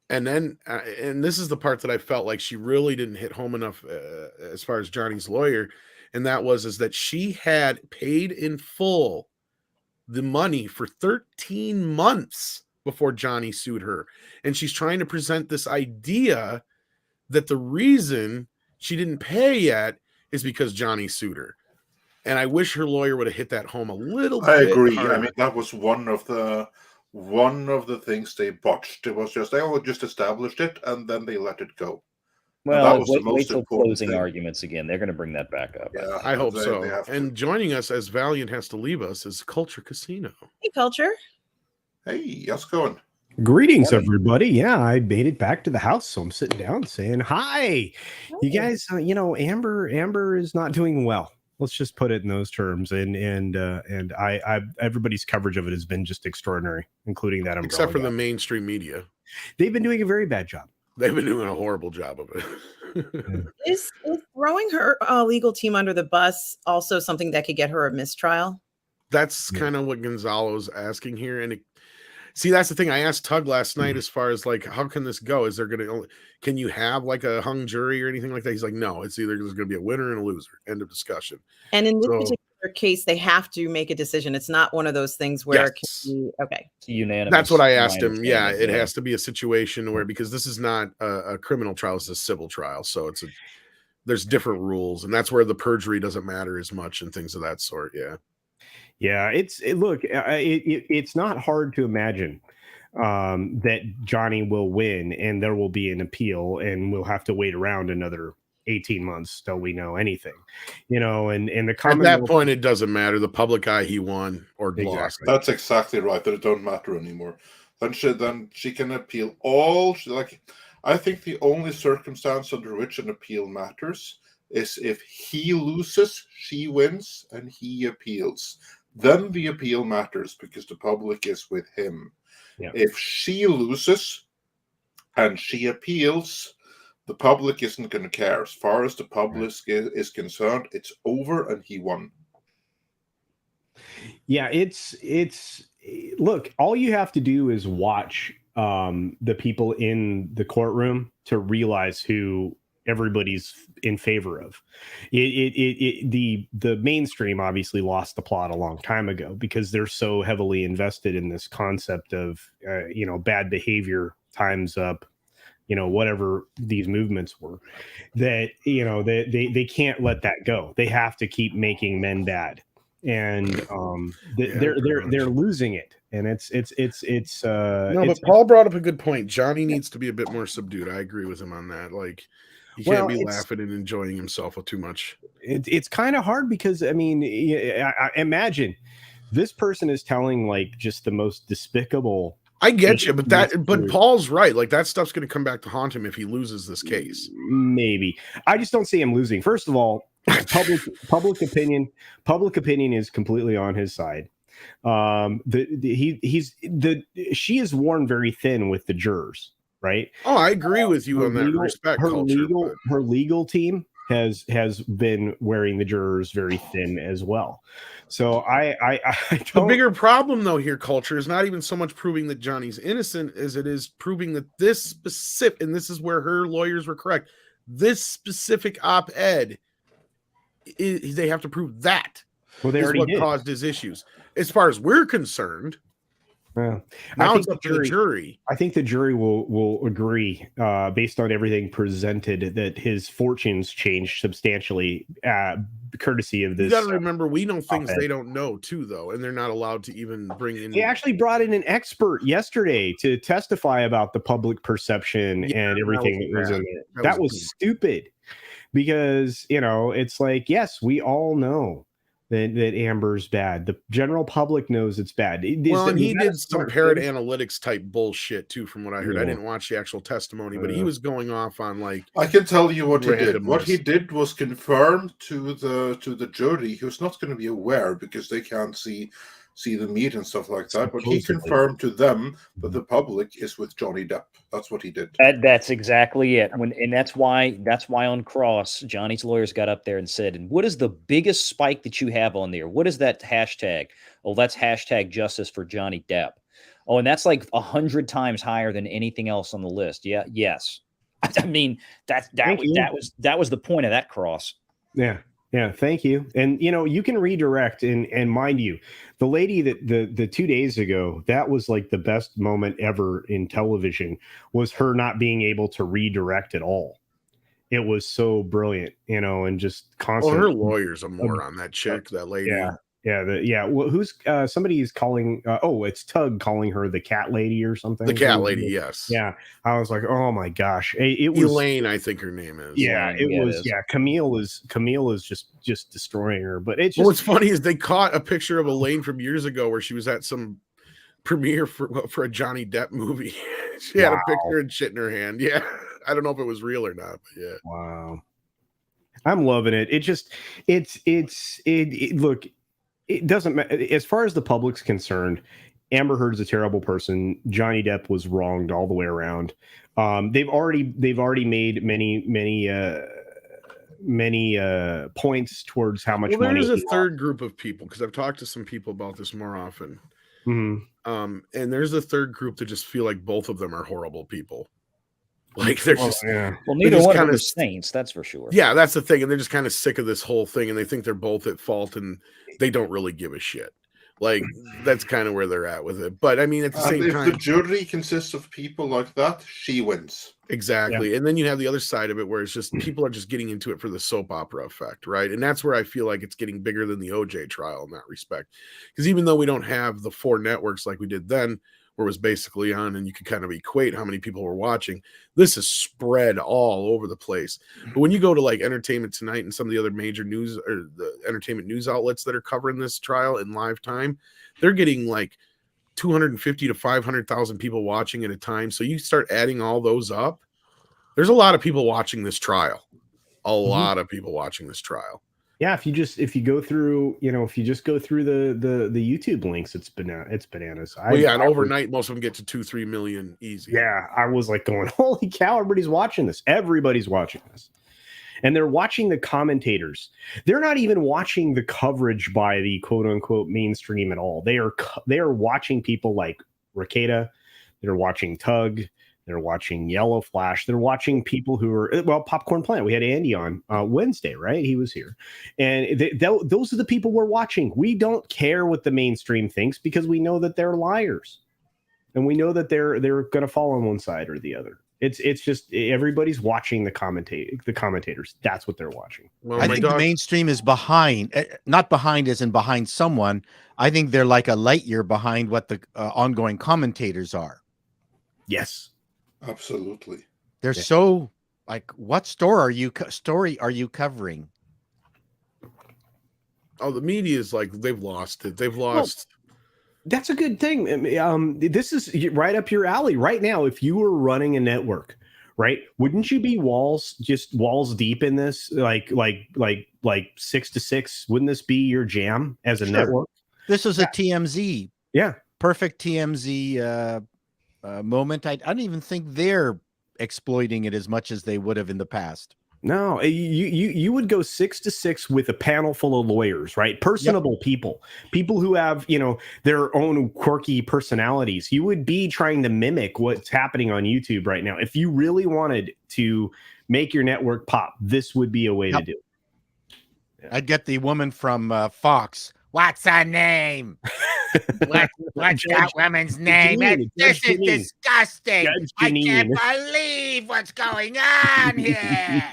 And then, and this is the part that I felt like she really didn't hit home enough as far as Johnny's lawyer. And that is that she had paid in full the money for 13 months before Johnny sued her. And she's trying to present this idea that the reason she didn't pay yet is because Johnny sued her. And I wish her lawyer would have hit that home a little bit. I agree. Harder. I mean, that was one of the things they botched. It was just they just established it and then they let it go. Well, wait till closing arguments again. They're going to bring that back up. Yeah, I hope so. And joining us as Valiant has to leave us is Culture Casino. Hey, Culture. Hey, how's it going? Greetings, everybody. Yeah, I made it back to the house, so I'm sitting down saying hi. You guys, Amber is not doing well. Let's just put it in those terms. And I everybody's coverage of it has been just extraordinary, including that umbrella. Except for the mainstream media. They've been doing a very bad job. They've been doing a horrible job of it. Is throwing her legal team under the bus also something that could get her a mistrial? That's kind of what Gonzalo's asking here. And see, that's the thing. I asked Tug last night as far as like, how can this go? Is there can you have like a hung jury or anything like that? He's like, no, it's either there's going to be a winner and a loser. End of discussion. And in this particular case, they have to make a decision. It's not one of those things where it can be, okay. It's unanimous. That's what I asked him. Yeah, it has to be a situation where, because this is not a criminal trial, it's a civil trial. So there's different rules, and that's where the perjury doesn't matter as much and things of that sort. Yeah. Yeah, it's not hard to imagine that Johnny will win and there will be an appeal and we'll have to wait around another 18 months till we know anything, and the at that point, it doesn't matter. The public eye, he won or lost. That's exactly right. That it don't matter anymore. Then she can appeal I think the only circumstance under which an appeal matters is if he loses, she wins, and he appeals. Then the appeal matters because the public is with him. Yeah. If she loses and she appeals, the public isn't going to care. As far as the public is concerned, it's over and he won. Yeah, it's look, all you have to do is watch the people in the courtroom to realize who everybody's in favor of. The mainstream obviously lost the plot a long time ago because they're so heavily invested in this concept of bad behavior times up whatever these movements were, that they can't let that go. They have to keep making men bad. and they're losing it, and it's no, but Paul brought up a good point. Johnny needs to be a bit more subdued. I agree with him on that. Like, he can't be laughing and enjoying himself too much. It's kind of hard because I mean, I imagine this person is telling like just the most despicable. I get you, but Paul's right. Like, that stuff's going to come back to haunt him if he loses this case. Maybe. I just don't see him losing. First of all, public opinion is completely on his side. She is worn very thin with the jurors, right? Oh, I agree with you on that respect. Her legal team has been wearing the jurors very thin as well. So I the bigger problem though here, culture, is not even so much proving that Johnny's innocent as it is proving that this specific, and this is where her lawyers were correct, this specific op-ed, they have to prove that is what caused his issues. As far as we're concerned, now it's up to the jury. I think the jury will agree, based on everything presented, that his fortunes changed substantially, courtesy of this. You got to remember, we know things they don't know too, though, and they're not allowed to even bring in. They actually brought in an expert yesterday to testify about the public perception and everything that was in there. That was stupid, because it's like, yes, we all know that Amber's bad. The general public knows it's bad. And he did some parrot analytics type bullshit too, from what I heard. Yeah. I didn't watch the actual testimony, but he was going off on like. I can tell you what he did. What he did was confirm to the jury, who's not going to be aware because they can't see the meat and stuff like that. But he confirmed to them that the public is with Johnny Depp. That's what he did. That's exactly it. And that's why on Cross, Johnny's lawyers got up there and said, "And what is the biggest spike that you have on there? What is that hashtag?" Oh, that's hashtag justice for Johnny Depp. Oh, and that's like 100 times higher than anything else on the list. Yeah. Yes. I mean, that was the point of that, Cross. Yeah. Yeah, thank you. And you can redirect, and mind you, the lady that the 2 days ago, that was like the best moment ever in television, was her not being able to redirect at all. It was so brilliant, and just constant. Well, her lawyer's a moron, that chick, that lady. Yeah. Well, who's somebody is calling? It's Tug calling her the cat lady or something. The cat lady, yes. Yeah, I was like, oh my gosh, it was Elaine, I think her name is. Yeah, it was. Yeah, Camille is just destroying her. But it's what's funny is they caught a picture of Elaine from years ago where she was at some premiere for a Johnny Depp movie. She had a picture and shit in her hand. Yeah, I don't know if it was real or not, but yeah. Wow, I'm loving it. Look. It doesn't matter as far as the public's concerned. Amber Heard's a terrible person. Johnny Depp was wronged all the way around. They've already made many points towards how much money. There's a third group of people, because I've talked to some people about this more often. Mm-hmm. And there's a third group that just feel like both of them are horrible people. Like they're neither one of them is saints, that's for sure. Yeah, that's the thing, and they're just kind of sick of this whole thing, and they think they're both at fault, and they don't really give a shit. Like, that's kind of where they're at with it. But I mean, at the same time, if the jury consists of people like that, she wins. Exactly. Yeah. And then you have the other side of it where it's just people are just getting into it for the soap opera effect, right? And that's where I feel like it's getting bigger than the OJ trial in that respect. Because even though we don't have the 4 networks like we did then, where it was basically on and you could kind of equate how many people were watching, this is spread all over the place. But when you go to like Entertainment Tonight and some of the other major news or the entertainment news outlets that are covering this trial in live time, they're getting like 250 to 500,000 people watching at a time. So you start adding all those up, there's a lot of people watching this trial. A lot of people watching this trial. Yeah, if you go through, if you just go through the YouTube links, it's bananas. And overnight, most of them get to 2-3 million easy. Yeah, I was like going, holy cow, everybody's watching this. Everybody's watching this. And they're watching the commentators. They're not even watching the coverage by the quote unquote mainstream at all. They are watching people like Rakeda. They're watching Tug. They're watching Yellow Flash. They're watching people who are, Popcorn Planet. We had Andy on Wednesday, right? He was here. And those are the people we're watching. We don't care what the mainstream thinks because we know that they're liars. And we know that they're going to fall on one side or the other. It's just everybody's watching the commentators. That's what they're watching. Well, I my think the dog, mainstream is behind, not behind as in behind someone. I think they're like a light year behind what the ongoing commentators are. Yes. Absolutely. They're Yeah. so like, what story are you covering? oh, the media is like they've lost it. They've lost. That's a good thing. This is right up your alley right now. If you were running a network, right, wouldn't you be walls deep in this? Like 6 to 6. Wouldn't this be your jam as a Sure. network? This is a TMZ, Yeah. perfect TMZ moment. I don't even think they're exploiting it as much as they would have in the past. No, you would go 6 to 6 with a panel full of lawyers, right? Personable people who have, their own quirky personalities. You would be trying to mimic what's happening on YouTube right now. If you really wanted to make your network pop, this would be a way to do it. I'd get the woman from Fox. What's her name? What's that woman's name? Janine, This Judge is Janine. disgusting. Judge I can't Janine. believe what's going on here.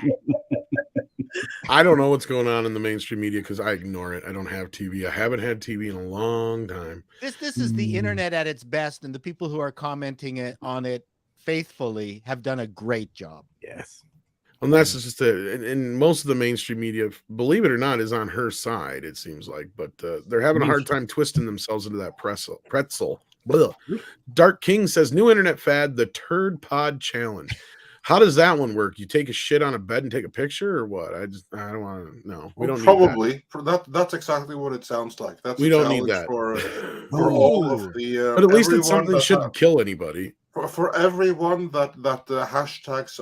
I don't know what's going on in the mainstream media because I ignore it. I don't have TV. I haven't had TV in a long time. This is the internet at its best, and the people who are commenting on it faithfully have done a great job. Yes. Unless it's just and most of the mainstream media, believe it or not, is on her side, it seems like. But they're having a hard time twisting themselves into that pretzel. Blah. Dark King says, new internet fad, the Turd Pod Challenge. How does that one work? You take a shit on a bed and take a picture, or what? I don't want to know. We don't Probably. That's exactly what it sounds like. That's We a don't need challenge that. for all of the. But at least it's everyone something that that shouldn't kill anybody. for everyone that hashtags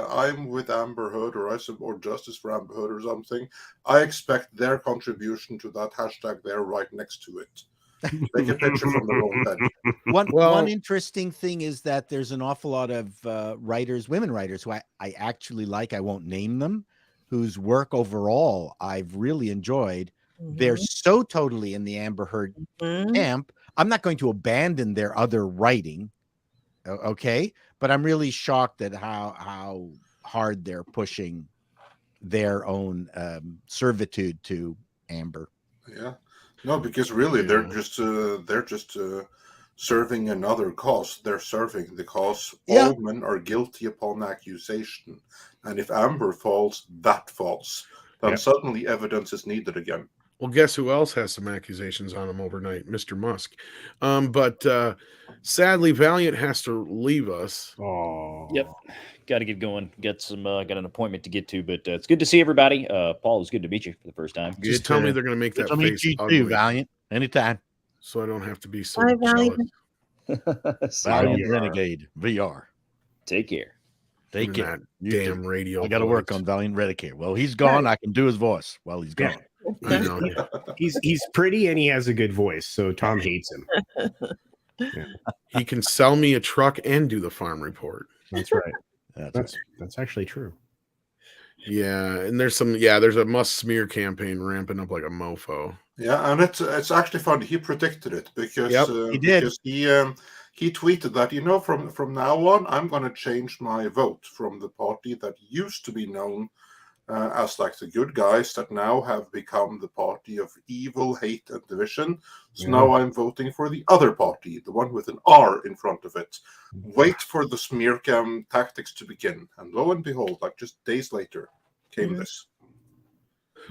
I'm with Amber Heard or Justice for Amber Heard or something, I expect their contribution to that hashtag there right next to it. Take a picture from their own bed. One interesting thing is that there's an awful lot of women writers who I actually like. I won't name them, whose work overall I've really enjoyed. They're so totally in the Amber Heard camp. I'm not going to abandon their other writing. Okay, but I'm really shocked at how hard they're pushing their own servitude to Amber. Yeah, no, because really they're just serving another cause. They're serving the cause all men are guilty upon accusation, and if Amber falls, that falls. Then suddenly evidence is needed again. Well, guess who else has some accusations on him overnight? Mr. Musk. But sadly, Valiant has to leave us. Oh, Yep. Got to get going. Got an appointment to get to, but it's good to see everybody. Paul, it's good to meet you for the first time. Just tell me they're going to make that face ugly, Valiant. Anytime. so I don't have to be so Bye, jealous. Valiant. Valiant Renegade VR. Take care. Take Even care. that damn radio. I got to work on Valiant Renegade. Well, he's gone. I can do his voice while he's gone. I know. he's pretty and he has a good voice, so Tom hates him. He can sell me a truck and do the farm report. That's right. That's actually true. Yeah, and there's a must smear campaign ramping up like a mofo. Yeah, and it's actually funny. He predicted it because he did. Because he tweeted that from now on I'm going to change my vote from the party that used to be known as like the good guys that now have become the party of evil, hate, and division. So now I'm voting for the other party, the one with an R in front of it. Wait for the smear tactics to begin, and lo and behold, like just days later, came this.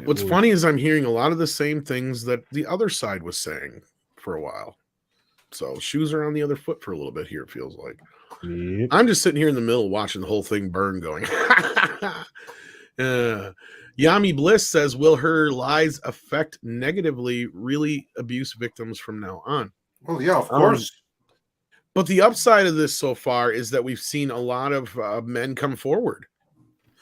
What's funny is I'm hearing a lot of the same things that the other side was saying for a while. So shoes are on the other foot for a little bit here, it feels like. Yep. I'm just sitting here in the middle watching the whole thing burn going. Yami Bliss says, will her lies affect negatively really abuse victims from now on? Well, yeah, of course. But the upside of this so far is that we've seen a lot of men come forward.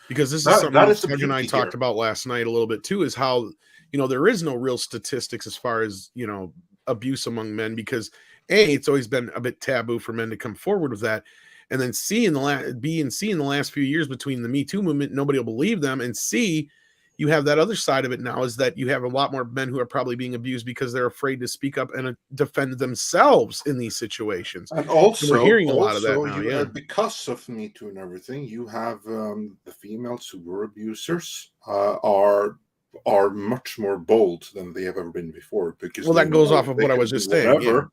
Because this is something that Doug and I talked about last night a little bit too, is how, there is no real statistics as far as, abuse among men, because A, it's always been a bit taboo for men to come forward with that. And then B and C in the last few years between the Me Too movement, nobody will believe them. And C, you have that other side of it now, is that you have a lot more men who are probably being abused because they're afraid to speak up and defend themselves in these situations. And also, we're hearing a lot of that now, yeah. Because of Me Too and everything, you have the females who were abusers are much more bold than they have ever been before. Because that goes off of what I was just saying. Yeah.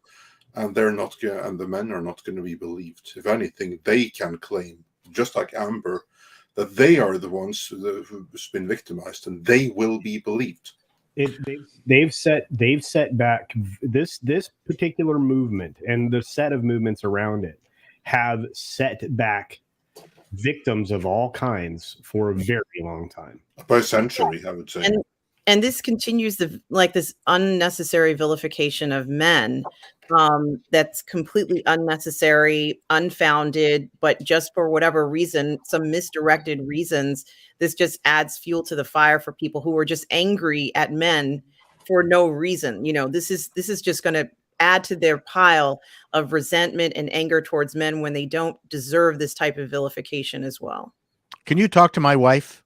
And they're not, and the men are not going to be believed. If anything, they can claim, just like Amber, that they are the ones who's been victimized, and they will be believed. They've set back this particular movement, and the set of movements around it have set back victims of all kinds for a very long time, by a century, I would say. And this continues this unnecessary vilification of men. That's completely unnecessary, unfounded, but just for whatever reason, some misdirected reasons, this just adds fuel to the fire for people who are just angry at men for no reason. This is just going to add to their pile of resentment and anger towards men when they don't deserve this type of vilification as well. Can you talk to my wife?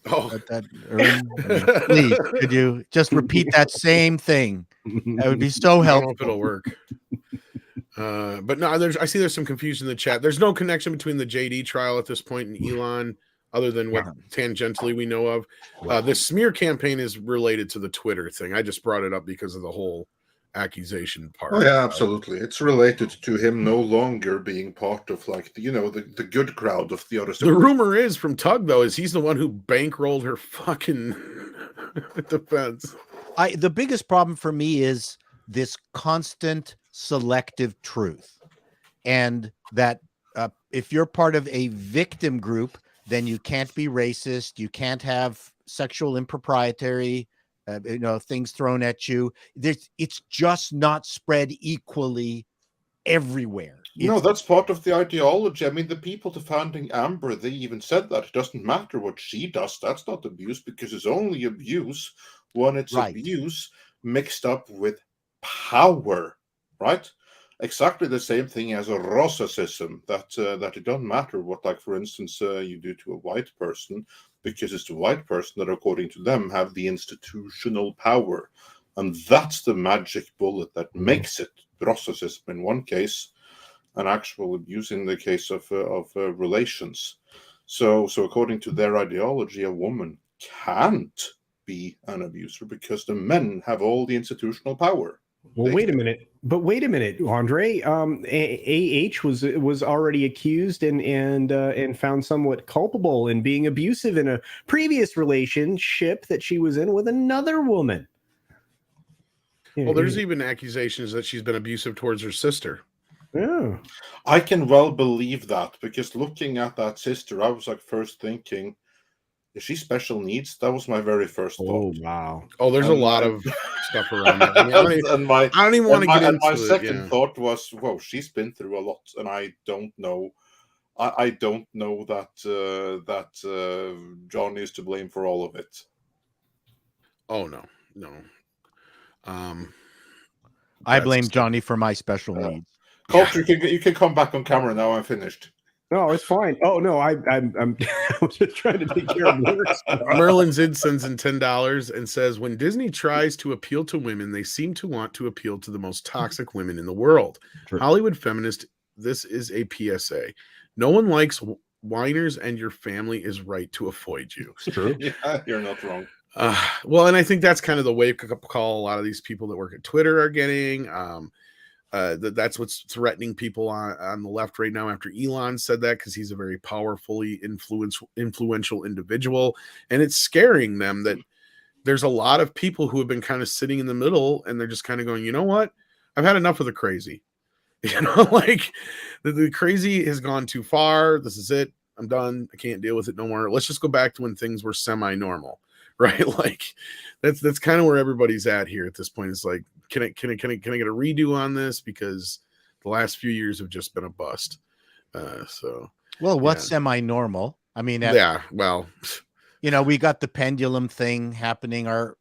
Oh, please, could you just repeat that same thing? That would be so helpful. I don't know if it'll work. But no, I see there's some confusion in the chat. There's no connection between the JD trial at this point and Elon, other than what tangentially we know of. The smear campaign is related to the Twitter thing. I just brought it up because of the whole accusation part. Oh yeah, absolutely. It's related to him no longer being part of the good crowd of the other. The rumor is from Tug though is he's the one who bankrolled her fucking defense. The biggest problem for me is this constant selective truth, and that if you're part of a victim group, then you can't be racist, you can't have sexual impropriety, things thrown at you. It's just not spread equally everywhere. That's part of the ideology. I mean, the people defending Amber, they even said that it doesn't matter what she does. That's not abuse, because it's only abuse when it's abuse mixed up with power, right? Exactly the same thing as a Rossism, that it doesn't matter what, like, for instance, you do to a white person, because it's the white person that, according to them, have the institutional power. And that's the magic bullet that makes it Rossism in one case, and actual abuse in the case of relations. So according to their ideology, a woman can't be an abuser because the men have all the institutional power. Well, wait a minute, Andre. AH was already accused and found somewhat culpable in being abusive in a previous relationship that she was in with another woman. Well, there's even accusations that she's been abusive towards her sister. Yeah, I can well believe that, because looking at that sister, I was first thinking, is she special needs? That was my very first thought. Oh, wow. Oh, there's a lot of stuff around that. I don't even want to get into it. My second thought was, well, she's been through a lot, and I don't know. I don't know that John is to blame for all of it. Oh no. I blame Johnny for my special needs. Coulter, you can come back on camera now. I'm finished. No, it's fine. Oh no, I'm just trying to take care of work. Merlin Zid sends in $10 and says, when Disney tries to appeal to women, they seem to want to appeal to the most toxic women in the world. True. Hollywood feminist, this is a PSA. No one likes whiners, and your family is right to avoid you. It's true. Yeah, you're not wrong. Well, and I think that's kind of the wake-up call a lot of these people that work at Twitter are getting. That's what's threatening people on the left right now after Elon said that, because he's a very powerfully influential individual, and it's scaring them that there's a lot of people who have been kind of sitting in the middle, and they're just kind of going, you know what? I've had enough of the crazy. Like the crazy has gone too far. This is it. I'm done. I can't deal with it no more. Let's just go back to when things were semi-normal, right? Like that's kind of where everybody's at here at this point. It's like, can I get a redo on this? Because the last few years have just been a bust. What's semi-normal? I mean, we got the pendulum thing happening. Are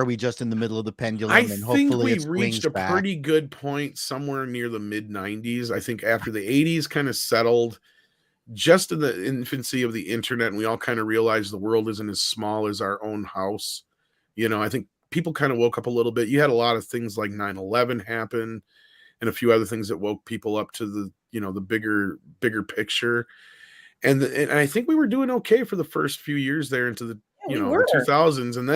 we just in the middle of the pendulum? I think we reached a pretty good point somewhere near the mid 90s. I think after the 80s kind of settled just in the infancy of the internet, and we all kind of realized the world isn't as small as our own house. You know, I think people kind of woke up a little bit. You had a lot of things like 9/11 happen and a few other things that woke people up to the, you know, the bigger picture. And I think we were doing okay for the first few years there into the, Yeah, you we know, were. the 2000s. And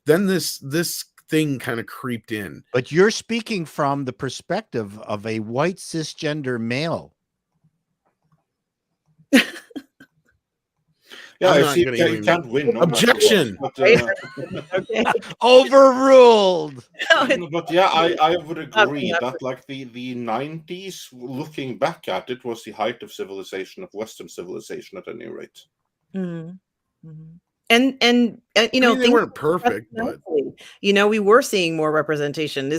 then this thing kind of creeped in. But you're speaking from the perspective of a white cisgender male. Yeah, I'm I not see gonna you even- can't win. no matter Objection! what, Okay. Overruled. but yeah, I would agree Nothing. that like the 90s, looking back at it, was the height of civilization, of Western civilization at any rate. Mhm. Mhm. And you I know, mean, they things weren't perfect, but you know, we were seeing more representation.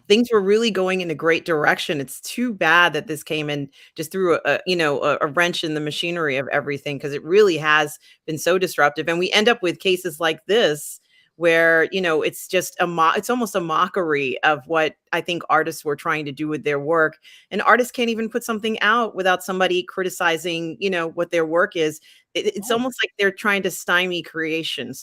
Things were really going in a great direction. It's too bad that this came and just threw a wrench in the machinery of everything, because it really has been so disruptive. And we end up with cases like this where, you know, it's just it's almost a mockery of what I think artists were trying to do with their work. And artists can't even put something out without somebody criticizing, you know, what their work is. It's almost like they're trying to stymie creation,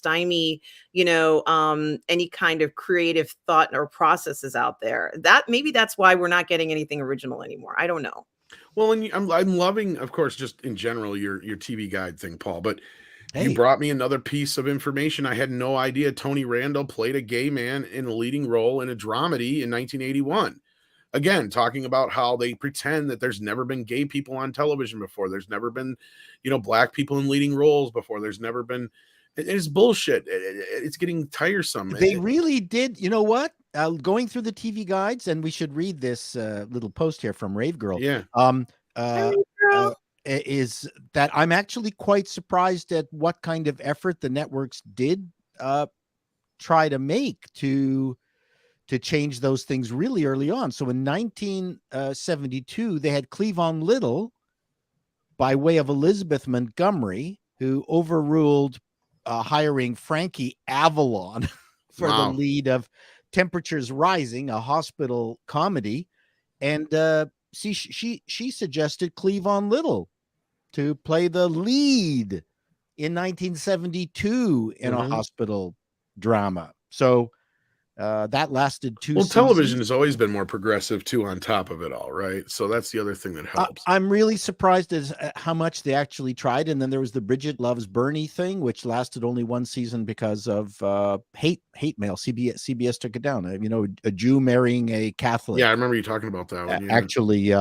you know, any kind of creative thought or processes out there. Maybe that's why we're not getting anything original anymore. I don't know. well, and I'm loving, of course, just in general, your TV guide thing, Paul. But Hey. you brought me another piece of information. I had no idea Tony Randall played a gay man in a leading role in a dramedy in 1981. Again, talking about how they pretend that there's never been gay people on television before. There's never been, you know, black people in leading roles before. There's never been. It's bullshit. It's getting tiresome. They really did. You know what? Going through the TV guides, and we should read this little post here from Rave Girl. Yeah. Is that I'm actually quite surprised at what kind of effort the networks did try to make to change those things really early on. So in 1972, they had Cleavon Little by way of Elizabeth Montgomery, who overruled hiring Frankie Avalon for the lead of Temperatures Rising, a hospital comedy. And she suggested Cleavon Little to play the lead in 1972 in a hospital drama. So that lasted 2 seasons. Television has always been more progressive too, on top of it all, right? So that's the other thing that helps. I'm really surprised at how much they actually tried. And then there was the Bridget Loves Bernie thing, which lasted only 1 season because of hate mail. CBS took it down. You know, a Jew marrying a Catholic. Yeah, I remember you talking about that one. Yeah. Actually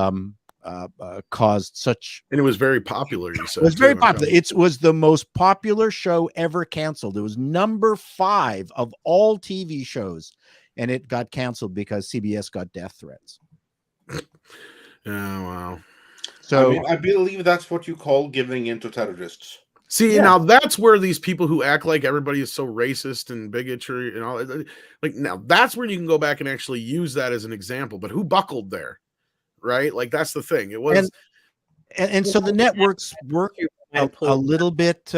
caused such, and it was very popular. You said it was very popular. It was the most popular show ever canceled. It was number 5 of all TV shows, and it got canceled because CBS got death threats. Oh wow! So I believe that's what you call giving in to terrorists. See, now that's where these people who act like everybody is so racist and bigotry and all, like, now that's where you can go back and actually use that as an example. But who buckled there? Right? Like, that's the thing. It was, and so the networks work a little bit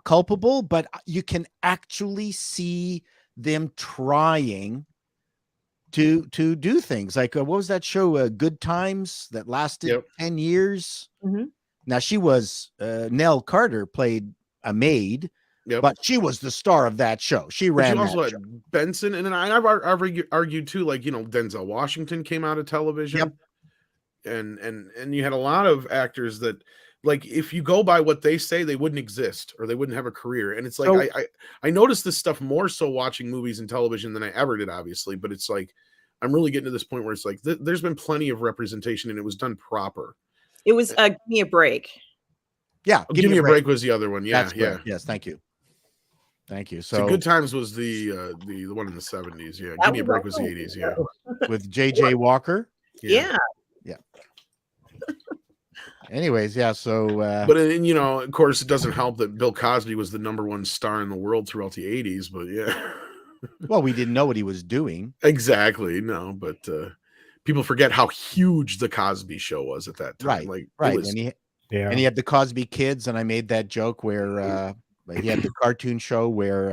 culpable, but you can actually see them trying to do things like what was that show, Good Times, that lasted 10 years. Now she was Nell Carter played a maid. But she was the star of that show. She ran that show. Benson, and I've argued too, like, you know, Denzel Washington came out of television. And you had a lot of actors that, like, if you go by what they say, they wouldn't exist or they wouldn't have a career. And it's like, I noticed this stuff more so watching movies and television than I ever did, obviously. But it's like, I'm really getting to this point where it's like, there's been plenty of representation and it was done proper. It was Give Me a Break. Yeah. Give Me a Break was was the other one. Yeah. Yeah. Yes. Thank you. So Good Times was the one in the 70s. Yeah. Give Me a Break was the 80s. Yeah. With J.J. Walker. Yeah. Anyways, yeah. So, but you know, of course, it doesn't help that Bill Cosby was the #1 star in the world throughout the 80s. But yeah. Well, we didn't know what he was doing. Exactly. No, but people forget how huge the Cosby Show was at that time. Right. And he had the Cosby Kids, and I made that joke where he had the cartoon show where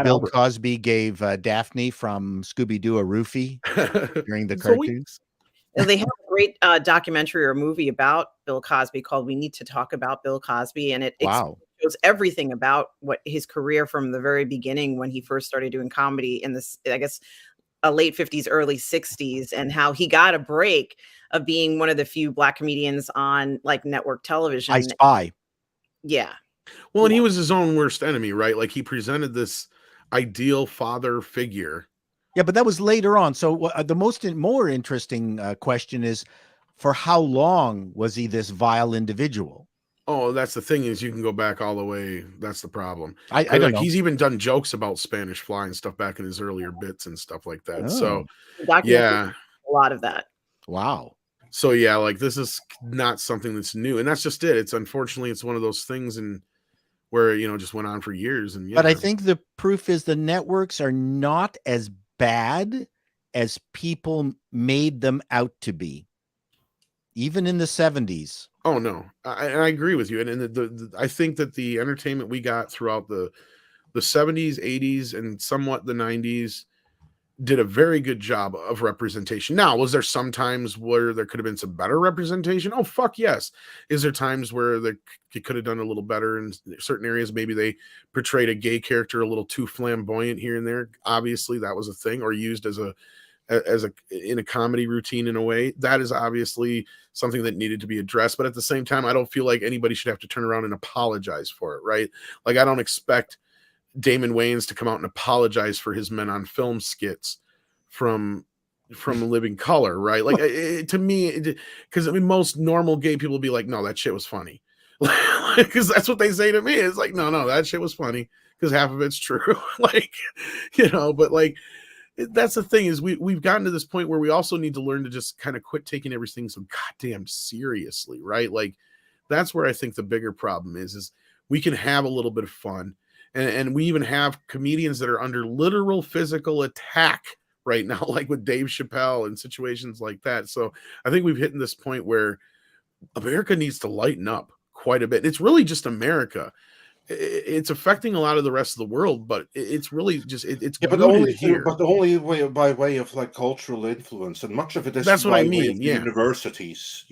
Bill Cosby gave Daphne from Scooby-Doo a roofie during the cartoons. They have a great documentary or movie about Bill Cosby called "We Need to Talk About Bill Cosby," and it Wow. shows everything about what his career from the very beginning when he first started doing comedy in this, I guess, late 50s, early 60s, and how he got a break of being one of the few Black comedians on like network television. I Spy. Yeah. Well, and he was his own worst enemy, right? Like he presented this ideal father figure. Yeah, but that was later on. So the more interesting question is, for how long was he this vile individual? Oh, that's the thing, is you can go back all the way. That's the problem. I don't Like know. he's even done jokes about Spanish fly and stuff back in his earlier bits and stuff like that. Oh. So The documentary yeah, a lot of that. Wow. so yeah, like this is not something that's new, and that's just it. It's unfortunately it's one of those things, and where just went on for years. And But I think the proof is the networks are not as bad as people made them out to be, even in the 70s. Oh no, I agree with you, and the I think that the entertainment we got throughout the 70s, 80s, and somewhat the 90s did a very good job of representation. Now, was there some times where there could have been some better representation? Oh, fuck yes. Is there times where they could have done a little better in certain areas? Maybe they portrayed a gay character a little too flamboyant here and there. Obviously, that was a thing, or used as a in a comedy routine in a way. That is obviously something that needed to be addressed. But at the same time, I don't feel like anybody should have to turn around and apologize for it, right? Like, I don't expect Damon Wayans to come out and apologize for his Men on Film skits from Living Color, right? Like, to me, because I mean, most normal gay people would be like, no, that shit was funny, because that's what they say to me. It's like, no, that shit was funny because half of it's true. Like, but like, that's the thing, is we've gotten to this point where we also need to learn to just kind of quit taking everything so goddamn seriously, right? Like, that's where I think the bigger problem is we can have a little bit of fun. And we even have comedians that are under literal physical attack right now, like with Dave Chappelle and situations like that. So I think we've hit in this point where America needs to lighten up quite a bit. It's really just America. It's affecting a lot of the rest of the world, but it's really just it's but only way by way of like cultural influence, and much of it is that's what I mean. Yeah, universities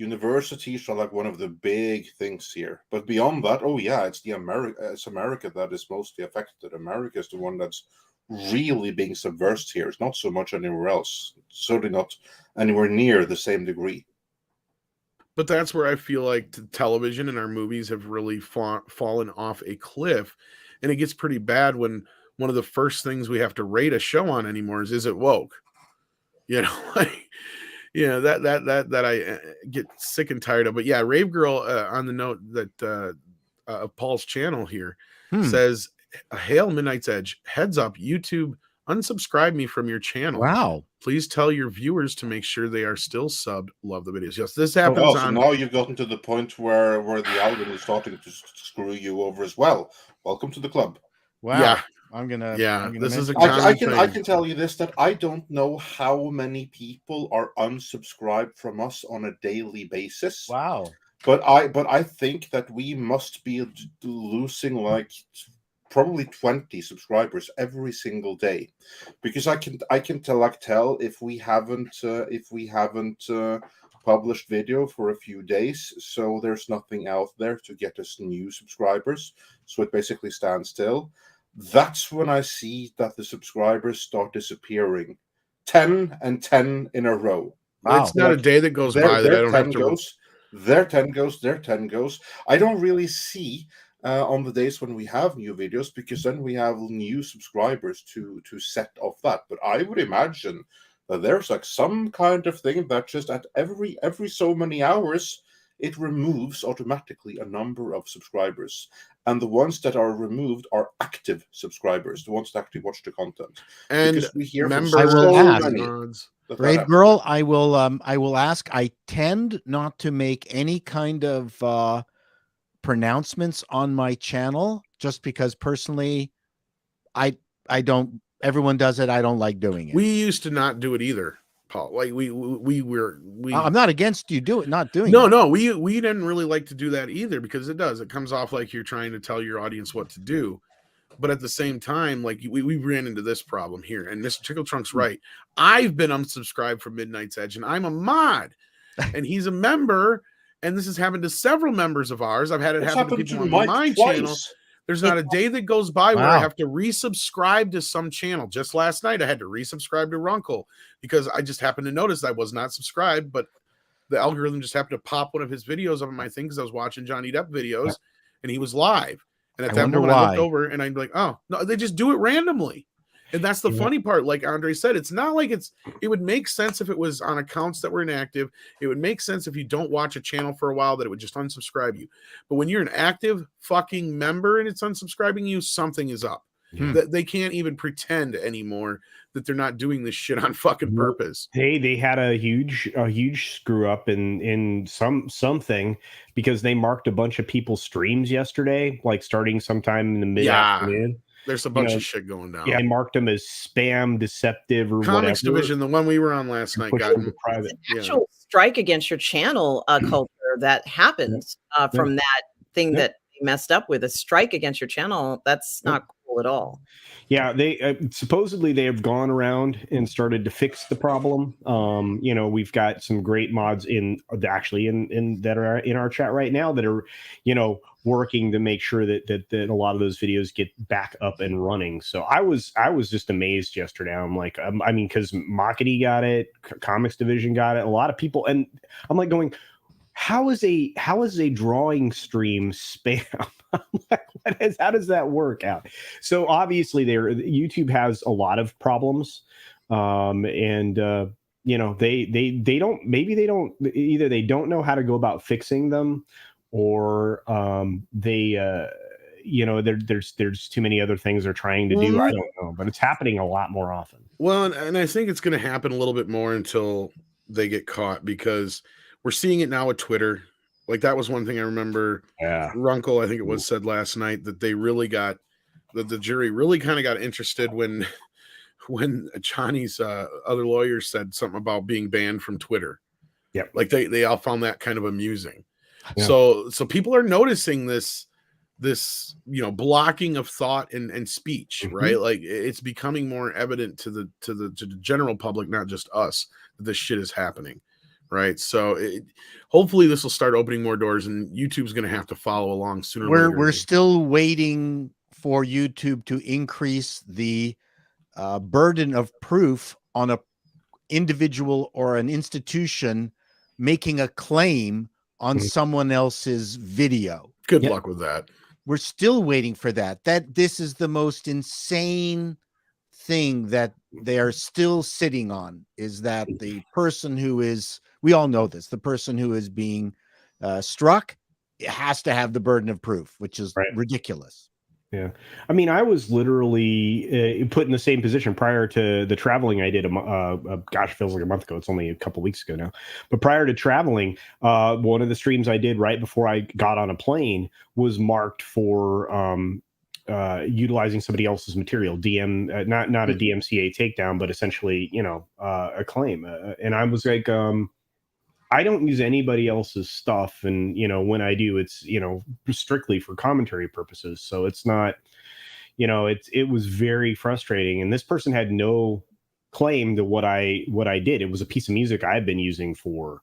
are like one of the big things here. But beyond that, oh yeah, it's America that is mostly affected. America is the one that's really being subversive here. It's not so much anywhere else. Certainly not anywhere near the same degree. But that's where I feel like television and our movies have really fallen off a cliff. And it gets pretty bad when one of the first things we have to rate a show on anymore is it woke? That I get sick and tired of. But yeah, Rave Girl, on the note that of Paul's channel here, says, hail Midnight's Edge, heads up, YouTube, unsubscribe me from your channel. Wow. Please tell your viewers to make sure they are still subbed. Love the videos. Yes, this happens. So now you've gotten to the point where the algorithm is starting to screw you over as well. Welcome to the club. Wow. Yeah. I'm gonna this is a I can tell you this, that I don't know how many people are unsubscribed from us on a daily basis. Wow. But I think that we must be losing like probably 20 subscribers every single day, because I can tell if we haven't published video for a few days, so there's nothing out there to get us new subscribers, so it basically stands still. That's when I see that the subscribers start disappearing, 10 and 10 in a row. Wow. It's not a day that goes by that I don't have to. Their 10 goes. I don't really see on the days when we have new videos, because then we have new subscribers to set off that. But I would imagine that there's like some kind of thing that just at every so many hours it removes automatically a number of subscribers, and the ones that are removed are active subscribers, the ones that actually watch the content. And because we hear members, from so many Brave Girl, I will ask. I tend not to make any kind of pronouncements on my channel, just because personally I don't, everyone does it, I don't like doing it. We used to not do it either, Paul. Like we I'm not against you not doing it. No, we didn't really like to do that either, because it comes off like you're trying to tell your audience what to do. But at the same time, like we ran into this problem here, and Mr. Tickle Trunk's right. I've been unsubscribed from Midnight's Edge, and I'm a mod, and he's a member, and this has happened to several members of ours. I've had it happen to people on my channel. There's not a day that goes by where I have to resubscribe to some channel. Just last night, I had to resubscribe to Runkle because I just happened to notice I was not subscribed, but the algorithm just happened to pop one of his videos up on my thing because I was watching Johnny Depp videos, and he was live. And at that moment, I looked over and I'd be like, oh, no, they just do it randomly. And that's the funny part. Like Andre said, it's not like it would make sense if it was on accounts that were inactive. It would make sense if you don't watch a channel for a while that it would just unsubscribe you. But when you're an active fucking member and it's unsubscribing you, something is up. That they can't even pretend anymore that they're not doing this shit on fucking purpose. They had a huge screw up in something because they marked a bunch of people's streams yesterday, like starting sometime in the mid afternoon. There's a bunch of shit going down. Yeah, I marked them as spam, deceptive, or Comics whatever. Division, the one we were on last night, got private. Actual strike against your channel culture that happened from that thing that they messed up with. A strike against your channel. That's not cool at all. Yeah, they supposedly they have gone around and started to fix the problem. We've got some great mods in that are in our chat right now that are, working to make sure that a lot of those videos get back up and running. So I was just amazed yesterday. I'm like, because Mockety got it, Comics Division got it, a lot of people, and I'm like going, how is a drawing stream spam? How does that work out? So obviously YouTube has a lot of problems. They don't either they don't know how to go about fixing them, or there's too many other things they're trying to do. I don't know, but it's happening a lot more often. Well, and I think it's going to happen a little bit more until they get caught, because we're seeing it now with Twitter. Like, that was one thing I remember. Yeah. Runkle, I think it was, said last night that they really got the jury really kind of got interested when Johnny's other lawyers said something about being banned from Twitter. Yeah. Like they all found that kind of amusing. Yeah. So people are noticing this blocking of thought and speech, right? Like, it's becoming more evident to the general public, not just us, that this shit is happening. Right. So hopefully this will start opening more doors, and YouTube's going to have to follow along sooner or later. We're still waiting for YouTube to increase the burden of proof on a individual or an institution making a claim on someone else's video. Good luck with that. We're still waiting for that. This is the most insane thing that they are still sitting on, is that the person who is, we all know this, the person who is being struck has to have the burden of proof, which is ridiculous. Yeah. I mean, I was literally put in the same position prior to the traveling I did. Gosh, it feels like a month ago. It's only a couple weeks ago now. But prior to traveling, one of the streams I did right before I got on a plane was marked for utilizing somebody else's material, not a DMCA takedown, but essentially, a claim. And I was like, I don't use anybody else's stuff. And, when I do, it's, strictly for commentary purposes. So it's not, it was very frustrating. And this person had no claim to what I did. It was a piece of music I've been using for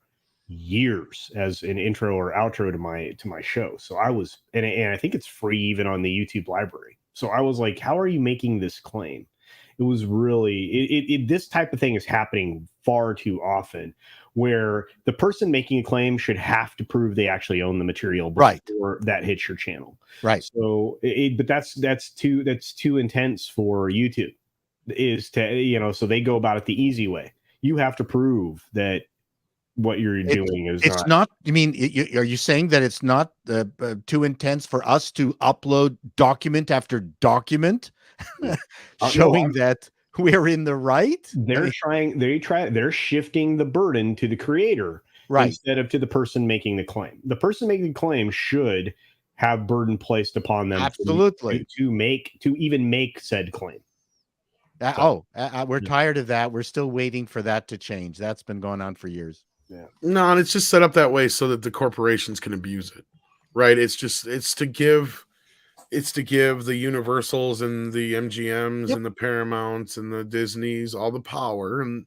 years as an intro or outro to my show. So I was, and I think it's free even on the YouTube library. So I was like, how are you making this claim? It was really, this type of thing is happening far too often, where the person making a claim should have to prove they actually own the material before that hits your channel. Right. So, but that's too intense for YouTube, is to, so they go about it the easy way. You have to prove that what you're doing is not. I mean, are you saying that it's not too intense for us to upload document after document, showing that we're in the right? They're shifting the burden to the creator, instead of to the person making the claim. The person making the claim should have burden placed upon them, absolutely, to even make said claim. We're tired of that. We're still waiting for that to change. That's been going on for years. Yeah. No, and it's just set up that way so that the corporations can abuse it, right? It's to give it's to give the Universals and the MGMs Yep. and the Paramounts and the Disneys all the power. And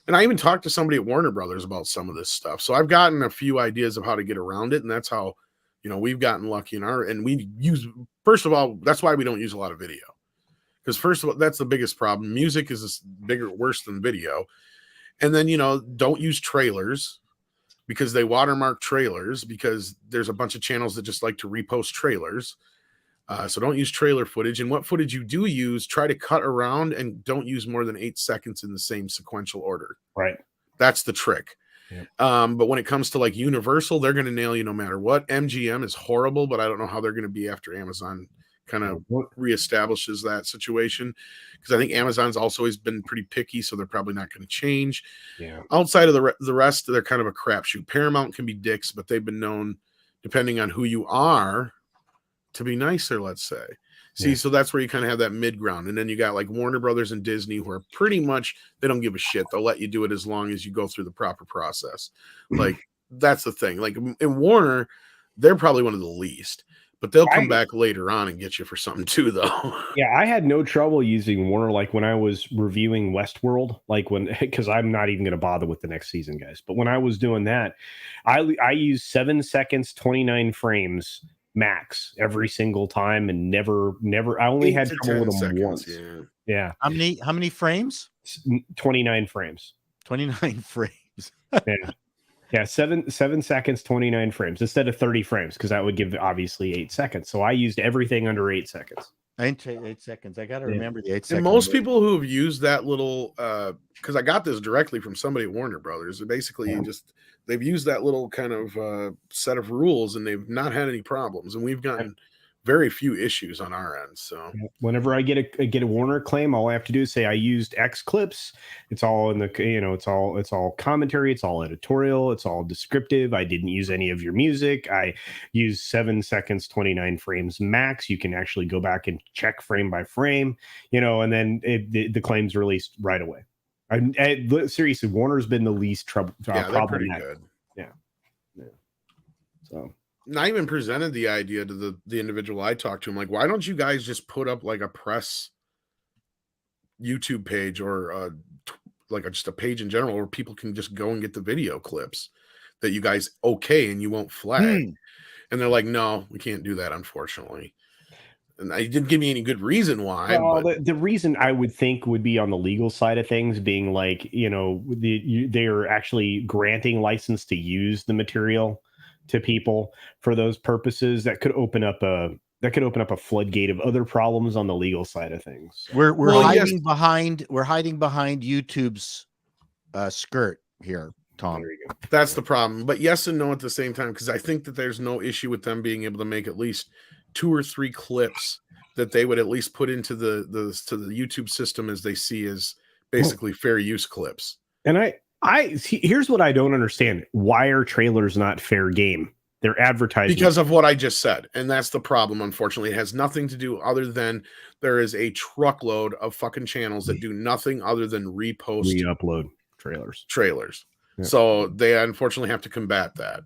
I even talked to somebody at Warner Brothers about some of this stuff. So I've gotten a few ideas of how to get around it. And that's how, we've gotten lucky and we use, first of all, that's why we don't use a lot of video. Because first of all, that's the biggest problem. Music is worse than video. And then, don't use trailers because they watermark trailers because there's a bunch of channels that just like to repost trailers. So don't use trailer footage. And what footage you do use, try to cut around and don't use more than 8 seconds in the same sequential order. Right. That's the trick. Yep. But when it comes to like Universal, they're going to nail you no matter what. MGM is horrible, but I don't know how they're going to be after Amazon kind of reestablishes that situation, because I think Amazon's also always been pretty picky, so they're probably not going to change. Yeah. Outside of the rest, they're kind of a crapshoot. Paramount can be dicks, but they've been known, depending on who you are, to be nicer, let's say. See, so that's where you kind of have that mid ground. And then you got like Warner Brothers and Disney, who are pretty much, they don't give a shit. They'll let you do it as long as you go through the proper process. Like, that's the thing. Like in Warner, they're probably one of the least, but they'll come back later on and get you for something too, though. Yeah, I had no trouble using Warner, like when I was reviewing Westworld, because I'm not even going to bother with the next season, guys. But when I was doing that, I used 7 seconds, 29 frames max every single time, and never I only had trouble with them once. Yeah. How many frames? 29 frames. 29 frames. Yeah, 7 seconds, 29 frames instead of 30 frames, because that would give obviously 8 seconds. So I used everything under 8 seconds. 8 seconds. I got to remember the 8 seconds. And most people who have used that little, because I got this directly from somebody at Warner Brothers, basically they've used that little kind of set of rules and they've not had any problems. And we've gotten very few issues on our end. So whenever I get a Warner claim, all I have to do is say I used X clips. It's all in the, it's all commentary. It's all editorial. It's all descriptive. I didn't use any of your music. I used 7 seconds, 29 frames max. You can actually go back and check frame by frame, and then the claim's released right away. Seriously, Warner's been the least trouble. Yeah, they're pretty good. Yeah. So. And I even presented the idea to the individual I talked to. I'm like, why don't you guys just put up like a press YouTube page or just a page in general where people can just go and get the video clips that you guys and you won't flag. And they're like, no, we can't do that, unfortunately. And I didn't give me any good reason why. Well, the reason I would think would be on the legal side of things, being like, they are actually granting license to use the material to people for those purposes. That could open up a floodgate of other problems on the legal side of things. We're hiding behind YouTube's skirt here, Tom. That's the problem. But yes and no at the same time, because I think that there's no issue with them being able to make at least 2 or 3 clips that they would at least put into the YouTube system as they see as basically fair use clips. And here's what I don't understand. Why are trailers not fair game? They're advertising. Because of what I just said. And that's the problem, unfortunately. It has nothing to do other than there is a truckload of fucking channels that do nothing other than re-upload trailers. Yeah. So they unfortunately have to combat that.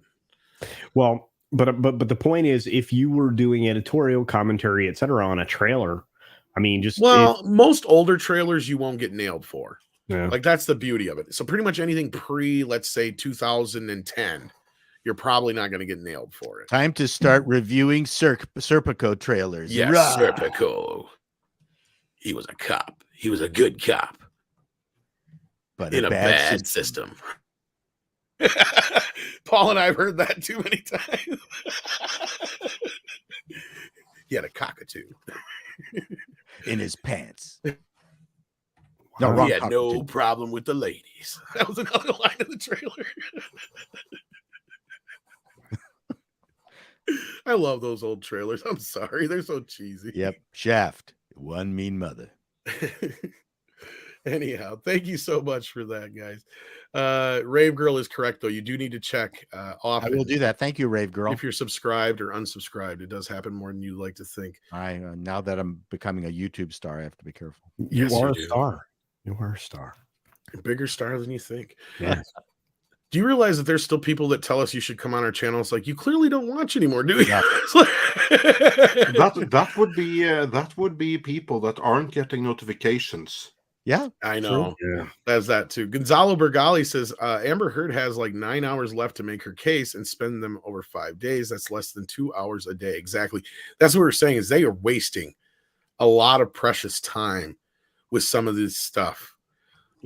Well, but the point is, if you were doing editorial commentary, etc., on a trailer, I mean, most older trailers you won't get nailed for. Yeah. Like, that's the beauty of it. So pretty much anything let's say 2010, you're probably not going to get nailed for it. Time to start reviewing Serpico trailers. Yes, Serpico. He was a cop. He was a good cop. But in a bad system. Paul and I have heard that too many times. He had a cockatoo in his pants. No, he had no problem with the ladies. That was another line of the trailer. I love those old trailers. I'm sorry. They're so cheesy. Yep. Shaft. One mean mother. Anyhow, thank you so much for that, guys. Rave Girl is correct, though. You do need to check off. I will do that. Thank you, Rave Girl. If you're subscribed or unsubscribed, it does happen more than you like to think. Now that I'm becoming a YouTube star, I have to be careful. You are a star. You are a star. A bigger star than you think. Yes. Do you realize that there's still people that tell us you should come on our channel? It's like, you clearly don't watch anymore, do you? Yeah. that would be people that aren't getting notifications. Yeah, I know. Yeah. That's that too. Gonzalo Bergali says Amber Heard has like 9 hours left to make her case and spend them over 5 days. That's less than 2 hours a day. Exactly. That's what we're saying, is they are wasting a lot of precious time with some of this stuff.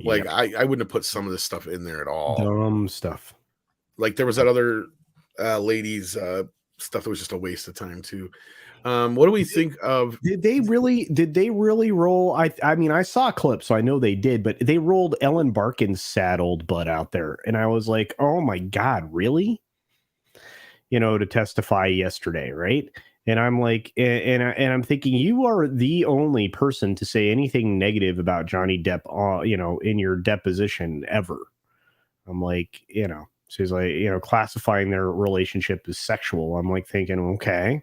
Like, Yep. I wouldn't have put some of this stuff in there at all. Dumb stuff. Like, there was that other ladies stuff that was just a waste of time too. What do we think of? Did they really roll? I mean, I saw a clip, so I know they did, but they rolled Ellen Barkin's sad old butt out there, and I was like, oh my God, really? You know, to testify yesterday, right? And I'm like, and I'm thinking, you are the only person to say anything negative about Johnny Depp, you know, in your deposition ever. I'm like, you know, she's like, you know, classifying their relationship as sexual. I'm like thinking, okay,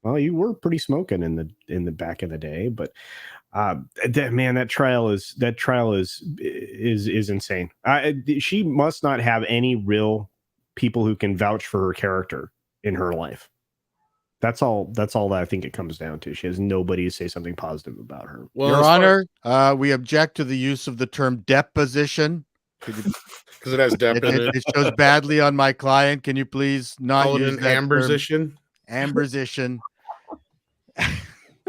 well, you were pretty smoking in the back of the day, but that trial is insane. She must not have any real people who can vouch for her character in her life. That's all that I think it comes down to. She has nobody to say something positive about her. Well, Your Honor, we object to the use of the term deposition because it has Depp in it. It shows badly on my client. Can you please not Call it use an that ambersition? Ambersition.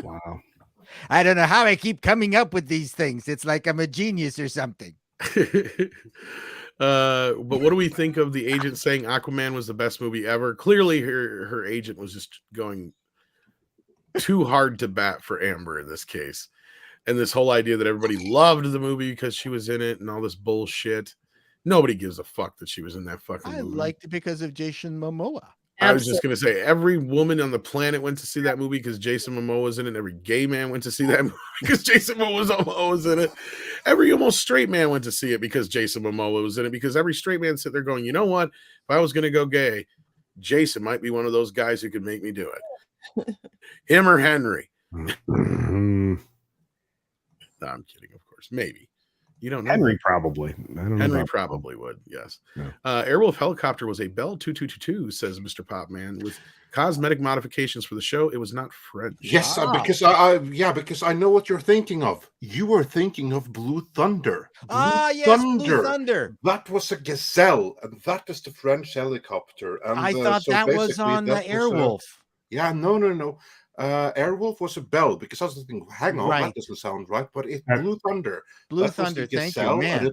Wow. I don't know how I keep coming up with these things. It's like I'm a genius or something. But what do we think of the agent saying Aquaman was the best movie ever? Clearly, her agent was just going too hard to bat for Amber in this case. And this whole idea that everybody loved the movie because she was in it and all this bullshit. Nobody gives a fuck that she was in that fucking movie. I liked it because of Jason Momoa. I was just going to say, every woman on the planet went to see that movie because Jason Momoa was in it. Every gay man went to see that movie because Jason Momoa was in it. Every almost straight man went to see it because Jason Momoa was in it, because every straight man sit there going, you know what? If I was going to go gay, Jason might be one of those guys who could make me do it. Him or Henry. No, I'm kidding, of course. Maybe. You don't know. Henry probably. I don't know. Henry probably would, yes. No. Airwolf helicopter was a Bell 2222, says Mr. Popman, with cosmetic modifications for the show. It was not French. Yes, because I know what you're thinking of. You were thinking of Blue Thunder. Blue Thunder. That was a Gazelle, and that is the French helicopter. And I thought so that was basically on the that was Airwolf. No. Airwolf was a Bell, because I was thinking, hang on, Right. that doesn't sound right, but it's Blue Thunder. Blue That was Thunder, the thank you, Gazelle, man.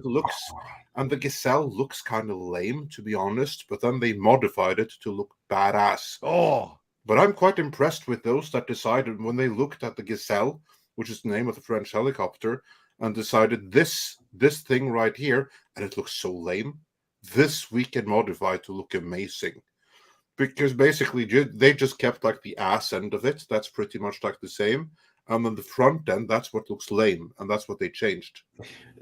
and the Gazelle looks kind of lame, to be honest, but then they modified it to look badass. Oh, But I'm quite impressed with those that decided, when they looked at the Gazelle, which is the name of the French helicopter, and decided this thing right here, and it looks so lame, this we can modify to look amazing. Because basically they just kept like the ass end of it. That's pretty much like the same. And then the front end, that's what looks lame. And that's what they changed.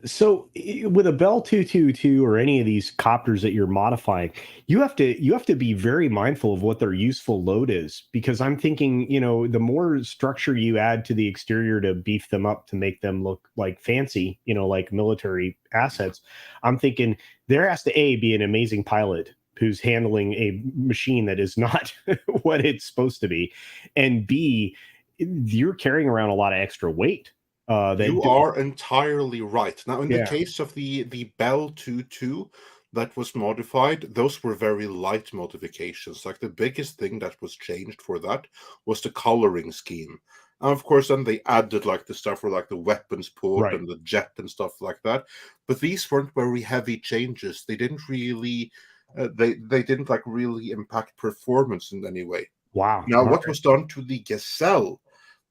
So with a Bell 222 or any of these copters that you're modifying, you have to be very mindful of what their useful load is, because I'm thinking, you know, the more structure you add to the exterior to beef them up to make them look like fancy, you know, like military assets, I'm thinking there has to be an amazing pilot who's handling a machine that is not what it's supposed to be, and B, you're carrying around a lot of extra weight. You are entirely right. Now, in the case of the Bell 22 that was modified, those were very light modifications. Like, the biggest thing that was changed for that was the coloring scheme. And of course, then they added like the stuff for like the weapons port and the jet and stuff like that. But these weren't very heavy changes. They didn't really they didn't like really impact performance in any way. Wow. Now, what was done to the Gazelle?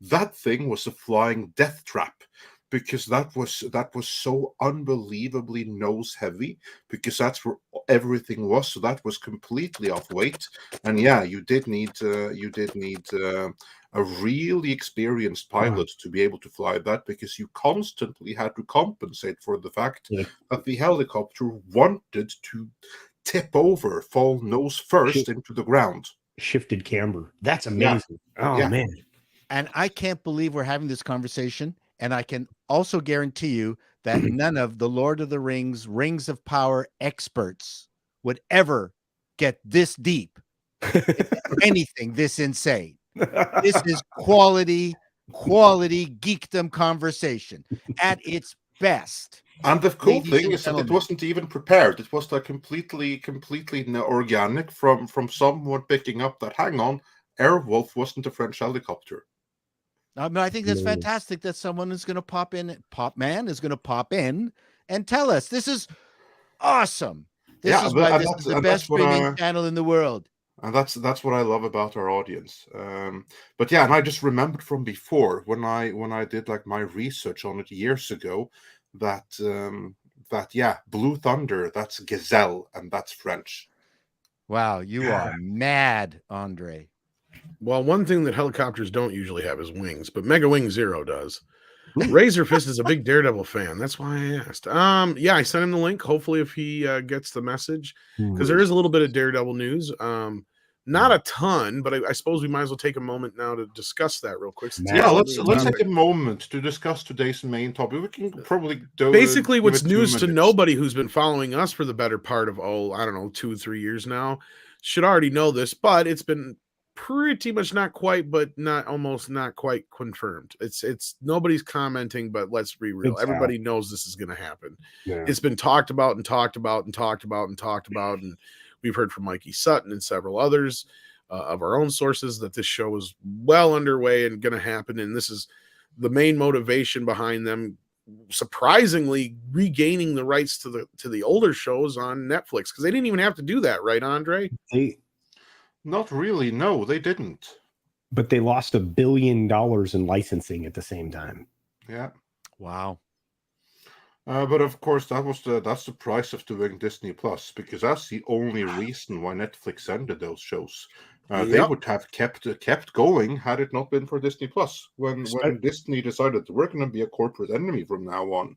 That thing was a flying death trap, because that was so unbelievably nose heavy, because that's where everything was. So that was completely off weight. And yeah, you did need a really experienced pilot to be able to fly that, because you constantly had to compensate for the fact that the helicopter wanted to tip over, fall nose first into the ground. Shifted camber. That's amazing. Man. And I can't believe we're having this conversation. And I can also guarantee you that none of the Lord of the Rings, Rings of Power experts would ever get this deep, anything this insane. This is quality geekdom conversation at its best. And the cool Ladies thing and is that it gentlemen. wasn't even prepared. It was like completely organic from someone picking up that, hang on, Airwolf wasn't a French helicopter. I think that's fantastic that someone is going to pop in, Pop Man is going to pop in and tell us. This is awesome. This is why this is the best streaming channel in the world. And that's what I love about our audience. But yeah, and I just remembered from before when I did like my research on it years ago that Blue Thunder, that's Gazelle, and that's French. Wow, you are mad, Andre. Well, one thing that helicopters don't usually have is wings, but Mega Wing Zero does. Razor Fist is a big Daredevil fan. That's why I asked. Yeah, I sent him the link. Hopefully, if he gets the message, because there is a little bit of Daredevil news. Not a ton, but I suppose we might as well take a moment now to discuss that real quick. Yeah, let's take a moment to discuss today's main topic. We can probably do basically what's news to nobody who's been following us for the better part of 2 or 3 years now should already know this, but it's been pretty much not quite, but not quite confirmed. It's nobody's commenting, but let's be real. Everybody knows this is going to happen. Yeah. It's been talked about and talked about and talked about and talked about, and we've heard from Mikey Sutton and several others of our own sources that this show is well underway and going to happen. And this is the main motivation behind them surprisingly regaining the rights to the older shows on Netflix, because they didn't even have to do that, right, Andre? Not really. No, they didn't. But they lost $1 billion in licensing at the same time. Yeah. Wow. But of course, that's the price of doing Disney Plus, because that's the only reason why Netflix ended those shows. They would have kept going had it not been for Disney Plus. When Disney decided we're going to be a corporate enemy from now on,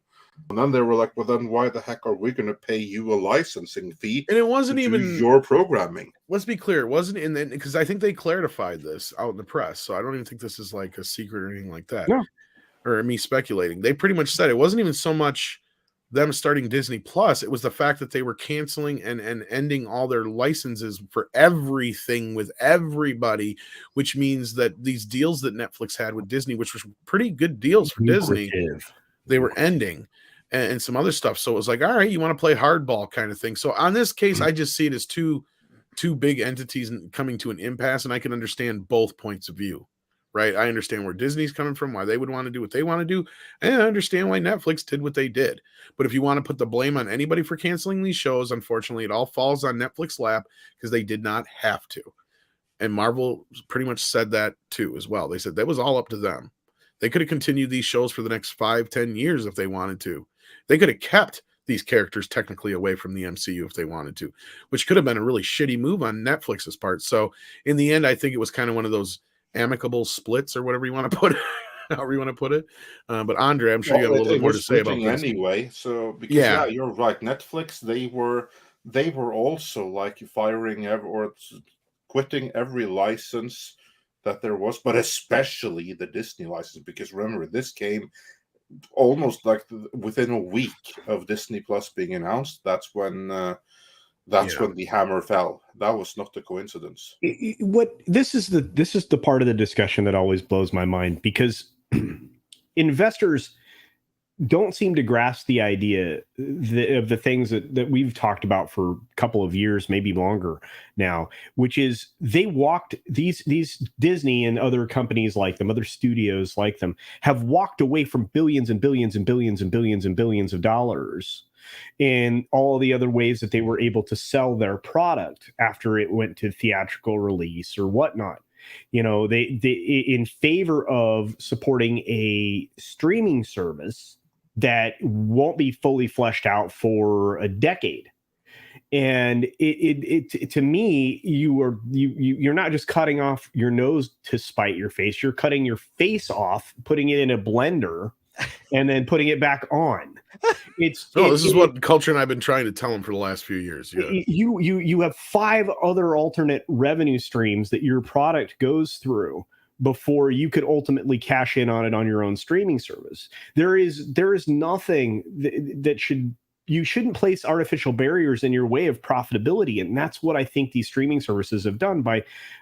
and then they were like, "Well, then why the heck are we going to pay you a licensing fee?" And it wasn't even your programming. Let's be clear, it wasn't in then, because I think they clarified this out in the press, so I don't even think this is like a secret or anything like that. No. Or me speculating. They pretty much said it wasn't even so much them starting Disney Plus, it was the fact that they were canceling and ending all their licenses for everything with everybody, which means that these deals that Netflix had with Disney, which was pretty good deals for Disney, they were ending, and some other stuff. So it was like, all right, you want to play hardball kind of thing. So on this case, I just see it as two big entities coming to an impasse, and I can understand both points of view. Right, I understand where Disney's coming from, why they would want to do what they want to do, and I understand why Netflix did what they did. But if you want to put the blame on anybody for canceling these shows, unfortunately, it all falls on Netflix's lap, because they did not have to. And Marvel pretty much said that too as well. They said that was all up to them. They could have continued these shows for the next 5-10 years if they wanted to. They could have kept these characters technically away from the MCU if they wanted to, which could have been a really shitty move on Netflix's part. So in the end, I think it was kind of one of those amicable splits or whatever you want to put it, however you want to put it. But Andre, I'm sure you have a little bit more to say about this. Anyway, so because you're right. Netflix, they were also like firing or quitting every license that there was, but especially the Disney license, because remember, this came almost like within a week of Disney Plus being announced. That's when when the hammer fell. That was not a coincidence. This is the part of the discussion that always blows my mind, because investors don't seem to grasp the idea of the things that we've talked about for a couple of years, maybe longer now, which is they walked these Disney and other companies like them, other studios like them, have walked away from billions and billions and billions and billions and billions of dollars in all the other ways that they were able to sell their product after it went to theatrical release or whatnot. You know, they in favor of supporting a streaming service that won't be fully fleshed out for a decade. And it to me, you're not just cutting off your nose to spite your face. You're cutting your face off, putting it in a blender, and then putting it back on. This is what Culture and I've been trying to tell them for the last few years. Yeah. You have 5 other alternate revenue streams that your product goes through before you could ultimately cash in on it on your own streaming service. There is nothing that should place artificial barriers in your way of profitability, and that's what I think these streaming services have done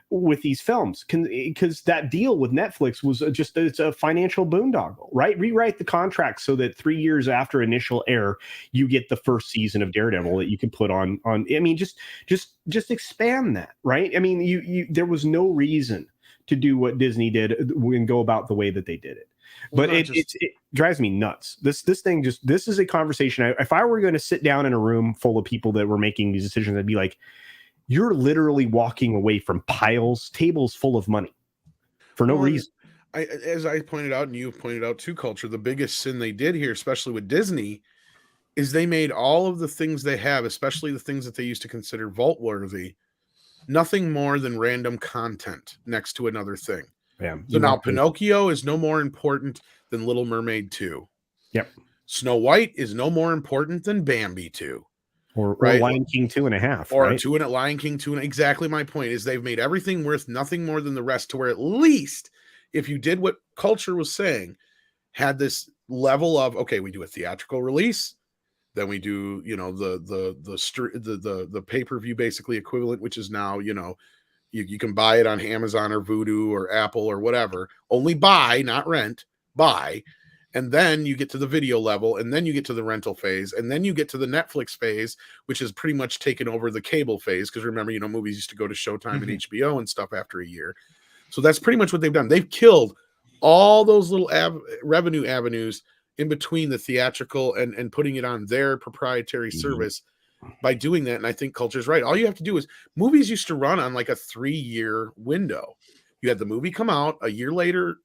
with these films. Because that deal with Netflix was it's a financial boondoggle, right? Rewrite the contract so that 3 years after initial air, you get the first season of Daredevil that you can put on. I mean, just expand that, right? I mean, you there was no reason to do what Disney did and go about the way that they did it. But it drives me nuts. This is a conversation. If I were going to sit down in a room full of people that were making these decisions, I'd be like, you're literally walking away from tables full of money for no reason. As I pointed out, and you've pointed out too, Culture, the biggest sin they did here, especially with Disney, is they made all of the things they have, especially the things that they used to consider vault-worthy, nothing more than random content next to another thing. Yeah. So now Pinocchio is no more important than Little Mermaid 2. Yep. Snow White is no more important than Bambi 2. Or right? Lion King 2.5. Or right? 2 and Lion King 2. Exactly my point is they've made everything worth nothing more than the rest, to where at least if you did what Culture was saying, had this level of, okay, we do a theatrical release, then we do, the pay-per-view basically equivalent, which is now, you can buy it on Amazon or Vudu or Apple or whatever. Only buy, not rent. Buy. And then you get to the video level, and then you get to the rental phase, and then you get to the Netflix phase, which has pretty much taken over the cable phase. Because remember, movies used to go to Showtime and HBO and stuff after a year. So that's pretty much what they've done. They've killed all those little revenue avenues in between the theatrical and putting it on their proprietary service by doing that. And I think Culture's right. All you have to do is, movies used to run on like a 3-year window. You had the movie come out a year later,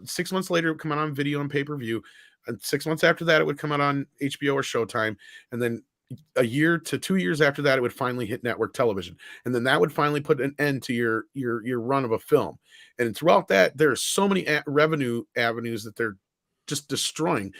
6 months later, it would come out on video and pay-per-view. And 6 months after that, it would come out on HBO or Showtime. And then a year to 2 years after that, it would finally hit network television. And then that would finally put an end to your run of a film. And throughout that, there are so many revenue avenues that they're just destroying.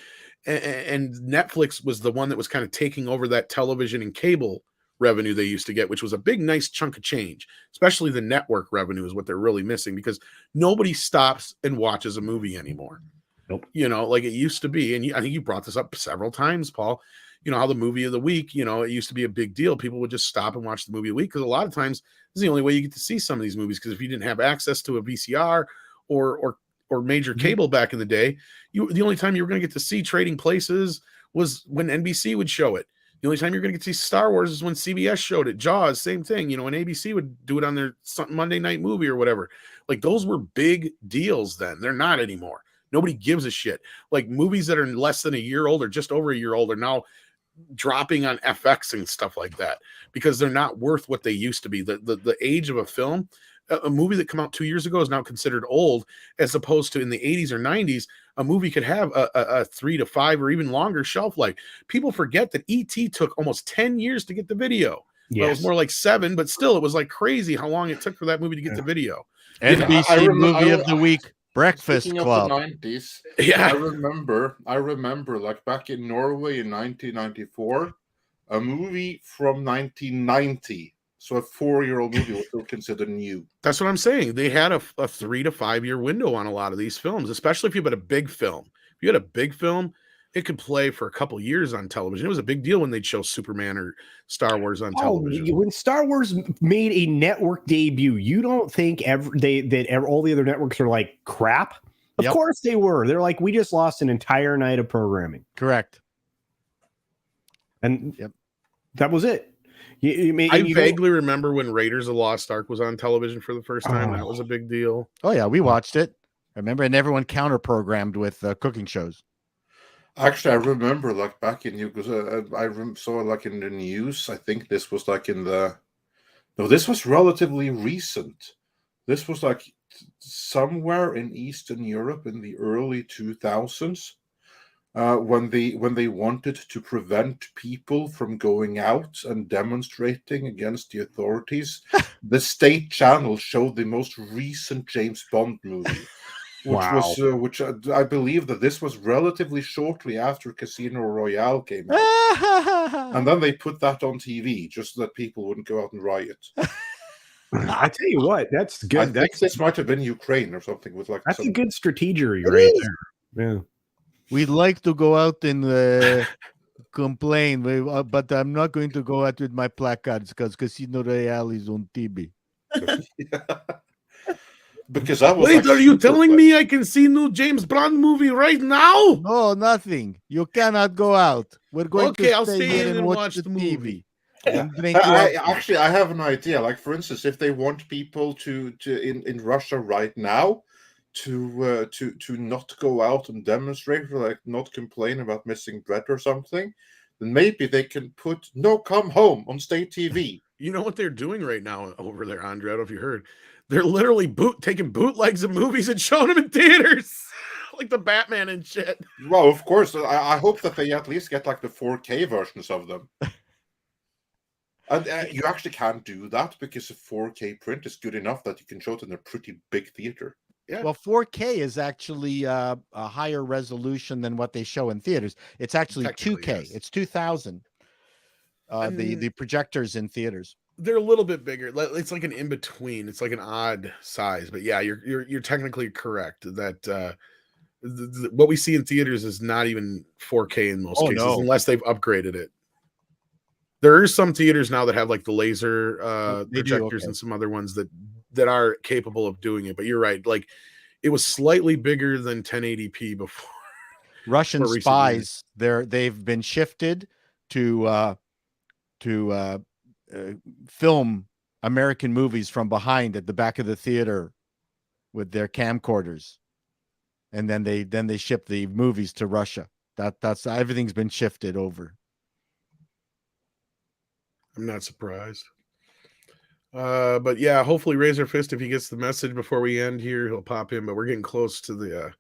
And Netflix was the one that was kind of taking over that television and cable revenue they used to get, which was a big, nice chunk of change. Especially the network revenue is what they're really missing, because nobody stops and watches a movie anymore. Nope. Like it used to be. And I think you brought this up several times, Paul. How the movie of the week, it used to be a big deal. People would just stop and watch the movie of the week, because a lot of times this is the only way you get to see some of these movies. Because if you didn't have access to a VCR or major cable back in the day, the only time you were going to get to see Trading Places was when NBC would show it. The only time you're going to get to see Star Wars is when CBS showed it. Jaws, same thing. And ABC would do it on their Monday night movie or whatever. Like, those were big deals then. They're not anymore. Nobody gives a shit. Like, movies that are less than a year old or just over a year old are now dropping on FX and stuff like that, because they're not worth what they used to be. The age of a film, a movie that came out 2 years ago is now considered old, as opposed to in the 80s or 90s, a movie could have a 3 to 5 or even longer shelf life. People forget that E.T. took almost 10 years to get the video. Yes. Well, it was more like 7, but still, it was like crazy how long it took for that movie to get the video. NBC movie of the week, Breakfast Speaking Club. of the 90s, Yeah. I remember like back in Norway in 1994, a movie from 1990. So a 4-year-old movie was still considered new. That's what I'm saying. They had a 3 to 5 year window on a lot of these films, especially if you had a big film. If you had a big film, it could play for a couple years on television. It was a big deal when they'd show Superman or Star Wars on television. When Star Wars made a network debut, you don't think all the other networks are like crap? Of course they were. They're like, we just lost an entire night of programming. Correct. And that was it. I vaguely remember when Raiders of the Lost Ark was on television for the first time. That was a big deal. Oh, yeah, we watched it. I remember, and everyone counter-programmed with cooking shows. Actually, I remember like back in because saw like in the news. I think this was like this was relatively recent. This was like somewhere in Eastern Europe in the early 2000s. When they wanted to prevent people from going out and demonstrating against the authorities, the state channel showed the most recent James Bond movie, which I believe that this was relatively shortly after Casino Royale came out, and then they put that on TV just so that people wouldn't go out and riot. I tell you what, that's good. I think this might have been Ukraine or something with like. That's a good strategy right there. Yeah. We'd like to go out and complain, but I'm not going to go out with my placards because Casino Royale is on TV. Because I was Wait, like, are you super telling glad. me I can see new James Bond movie right now? No, nothing. You cannot go out. We're going Okay, to I'll stay stay here in and and watch watch the the TV movie. and drink I water. actually I have an idea. Like for instance, if they want people to in Russia right now to not go out and demonstrate, or like not complain about missing bread or something, then maybe they can put "No, come home" on state TV. You know what they're doing right now over there, Andre? I don't know if you heard. They're literally taking bootlegs of movies and showing them in theaters, like the Batman and shit. Well, of course, I hope that they at least get like the 4K versions of them. And you actually can't do that because a 4K print is good enough that you can show it in a pretty big theater. Yeah. Well, 4K is actually a higher resolution than what they show in theaters. It's actually Technically, 2K. yes. It's 2000. The projectors in theaters. They're a little bit bigger. It's like an in between. It's like an odd size, but yeah, you're technically correct that what we see in theaters is not even 4K in most cases, no. unless they've upgraded it. There are some theaters now that have like the laser projectors and some other ones that are capable of doing it. But you're right, like it was slightly bigger than 1080p before. Russian spies, they've been shifted to film American movies from behind at the back of the theater with their camcorders, and then they ship the movies to Russia. That's everything's been shifted over. I'm not surprised. But yeah, hopefully Razor Fist, if he gets the message before we end here, he'll pop in. But we're getting close to the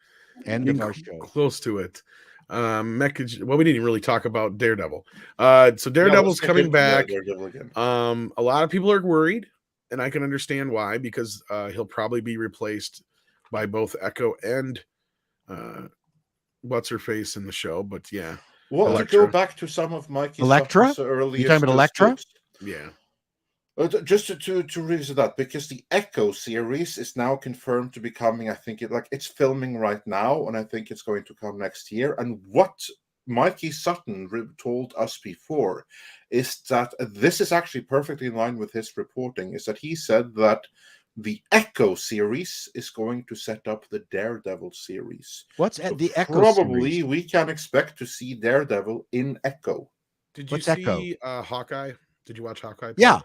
end of our show. Close to it. Well, we didn't really talk about Daredevil. So Daredevil's coming back. Daredevil again. A lot of people are worried, and I can understand why, because he'll probably be replaced by both Echo and what's her face in the show. But yeah. Well, Elektra. to go back to some of Mikey's Elektra? earlier. You talking about Elektra? Yeah. Just to revisit that, because the Echo series is now confirmed to be coming. I think it's filming right now, and I think it's going to come next year. And what Mikey Sutton told us before is that this is actually perfectly in line with his reporting. Is that he said that the Echo series is going to set up the Daredevil series. What's So the Echo probably series? we can expect to see Daredevil in Echo. Did you What's see Echo? Hawkeye? Did you watch Hawkeye? Yeah.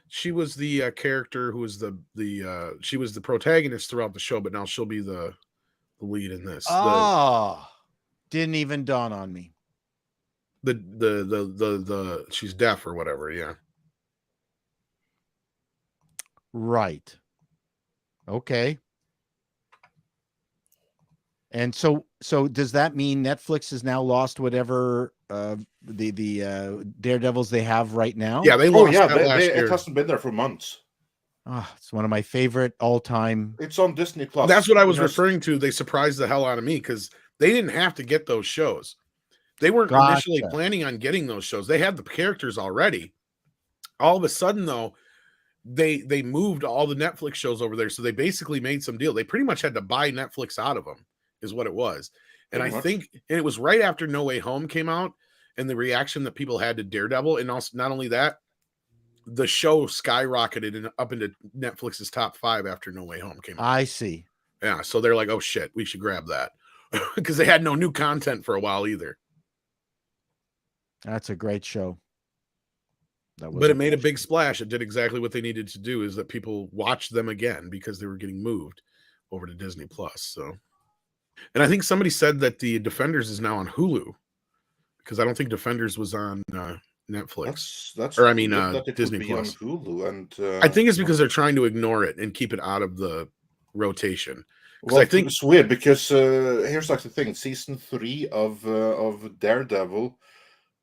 She was the character who was she was the protagonist throughout the show, but now she'll be the lead in this. Didn't even dawn on me. The she's deaf or whatever. Yeah. Right. Okay. And so does that mean Netflix has now lost whatever the Daredevils they have right now? Yeah, they lost that last year. It hasn't been there for months. It's one of my favorite all-time. It's on Disney Plus. That's what I was referring to. They surprised the hell out of me because they didn't have to get those shows. They weren't initially planning on getting those shows. They had the characters already. All of a sudden, though, they moved all the Netflix shows over there. So they basically made some deal. They pretty much had to buy Netflix out of them, is what it was. And and it was right after No Way Home came out and the reaction that people had to Daredevil. And also, not only that, the show skyrocketed up into Netflix's top 5 after No Way Home came out. I see. Yeah. So they're like, oh shit, we should grab that because they had no new content for a while either. That's a great show. But it made a big splash. It did exactly what they needed to do, is that people watched them again because they were getting moved over to Disney Plus. So, and I think somebody said that the Defenders is now on Hulu because I don't think Defenders was on Netflix. Disney Plus. On Hulu, and I think it's because they're trying to ignore it and keep it out of the rotation. Well, I think it's weird because here's like the thing: season 3 of Daredevil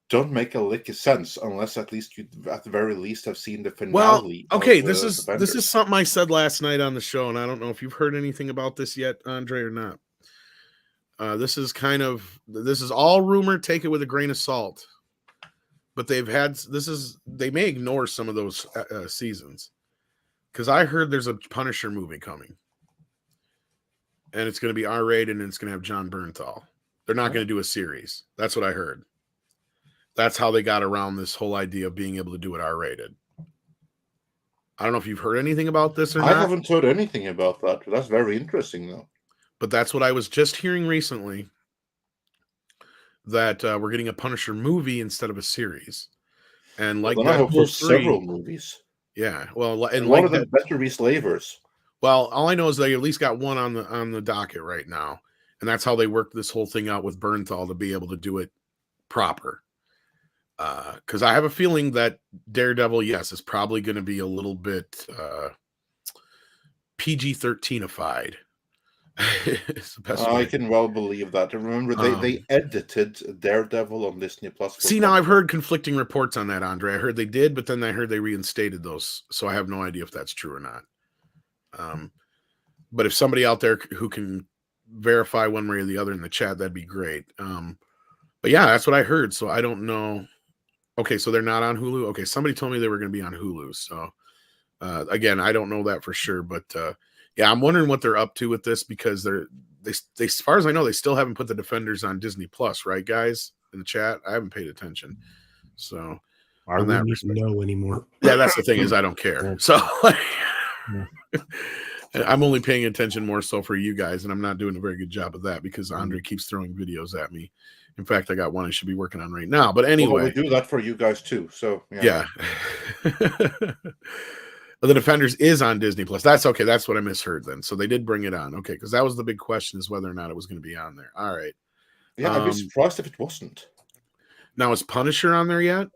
don't make a lick of sense unless at least you, at the very least, have seen the finale. Well, okay, this is something I said last night on the show, and I don't know if you've heard anything about this yet, Andre, or not. This is all rumor. Take it with a grain of salt. But they may ignore some of those seasons, because I heard there's a Punisher movie coming, and it's going to be R-rated, and it's going to have John Bernthal. They're not going to do a series. That's what I heard. That's how they got around this whole idea of being able to do it R-rated. I don't know if you've heard anything about this or not. I haven't heard anything about that. But that's very interesting, though. But that's what I was just hearing recently, that we're getting a Punisher movie instead of a series. And like Then I hope Deadpool there's 3, several movies. yeah, well, And and one like of them that, better be slavers. well, all I know is they at least got one on the docket right now, and that's how they worked this whole thing out with Bernthal to be able to do it proper. Because I have a feeling that Daredevil, yes, is probably going to be a little bit PG-13ified. It's the best I way. can well believe that. Remember, they edited Daredevil on Disney Plus. See, now I've heard conflicting reports on that, Andre. I heard they did, but then I heard they reinstated those, so I have no idea if that's true or not. But if somebody out there who can verify one way or the other in the chat, that'd be great. But yeah, that's what I heard, so I don't know. Okay, so they're not on Hulu. Okay, somebody told me they were going to be on Hulu. So again, I don't know that for sure, but yeah, I'm wondering what they're up to with this, because they as far as I know, they still haven't put the Defenders on Disney Plus, right, guys? In the chat, I haven't paid attention. So I wouldn't even know anymore. Yeah, that's the thing, is I don't care. So I'm only paying attention more so for you guys, and I'm not doing a very good job of that because Andre keeps throwing videos at me. In fact, I got one I should be working on right now. But anyway, we do that for you guys too. So yeah. The Defenders is on Disney Plus. That's okay. That's what I misheard then. So they did bring it on. Okay, because that was the big question, is whether or not it was going to be on there. All right. Yeah, I'd be surprised if it wasn't. Now, is Punisher on there yet?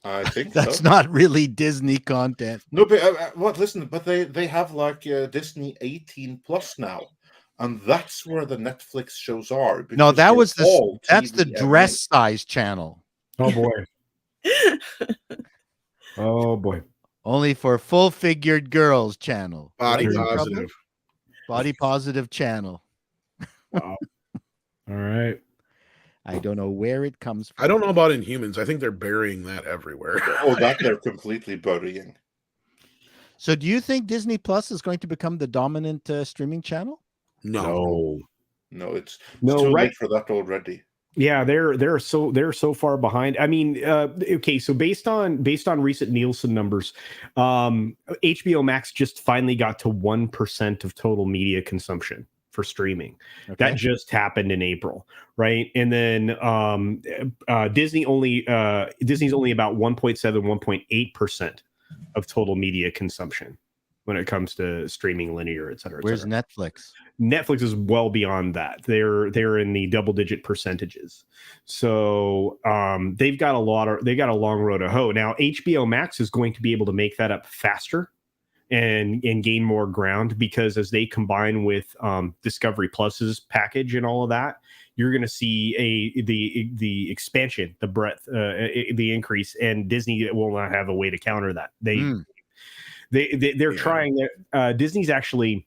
I think that's not really Disney content. No, but what? Listen, but they have like Disney 18 plus now, and that's where the Netflix shows are. No, that was that's the TV dress size channel. Oh boy. Oh boy. Only for full-figured girls channel. Body positive. Body positive channel. Wow. All right. I don't know where it comes from. I don't know about Inhumans. I think they're burying that everywhere. Oh, that they're completely burying. So do you think Disney Plus is going to become the dominant streaming channel? No. It's too late for that already. Yeah, they're so far behind. I mean, okay, so based on recent Nielsen numbers, HBO Max just finally got to 1% of total media consumption for streaming. Okay. That just happened in April, right? And then Disney's only about 1.8% of total media consumption when it comes to streaming, linear, et cetera. Where's Netflix? Netflix is well beyond that. They're in the double-digit percentages. So they've got a long road to hoe. Now HBO Max is going to be able to make that up faster and gain more ground, because as they combine with Discovery Plus's package and all of that, you're going to see the expansion, the breadth, the increase, and Disney will not have a way to counter that. They're trying. Disney's actually.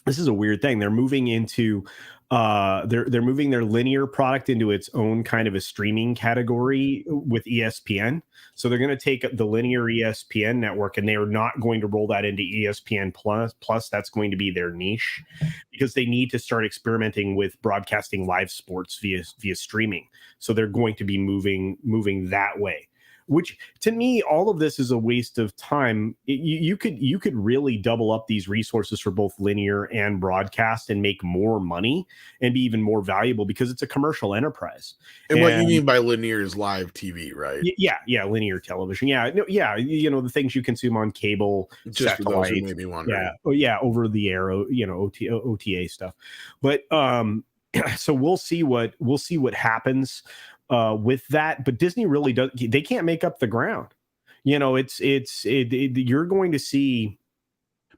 This is a weird thing. They're moving into they're moving their linear product into its own kind of a streaming category with ESPN. So they're going to take the linear ESPN network, and they are not going to roll that into ESPN Plus. That's going to be their niche, because they need to start experimenting with broadcasting live sports via streaming. So they're going to be moving that way. Which, to me, all of this is a waste of time. You could really double up these resources for both linear and broadcast and make more money and be even more valuable, because it's a commercial enterprise. And what you mean by linear is live TV, right? Yeah, linear television. The things you consume on cable, just for those who may be wondering. Over the air, OTA stuff. But so we'll see what happens with that, but Disney really they can't make up the ground. You're going to see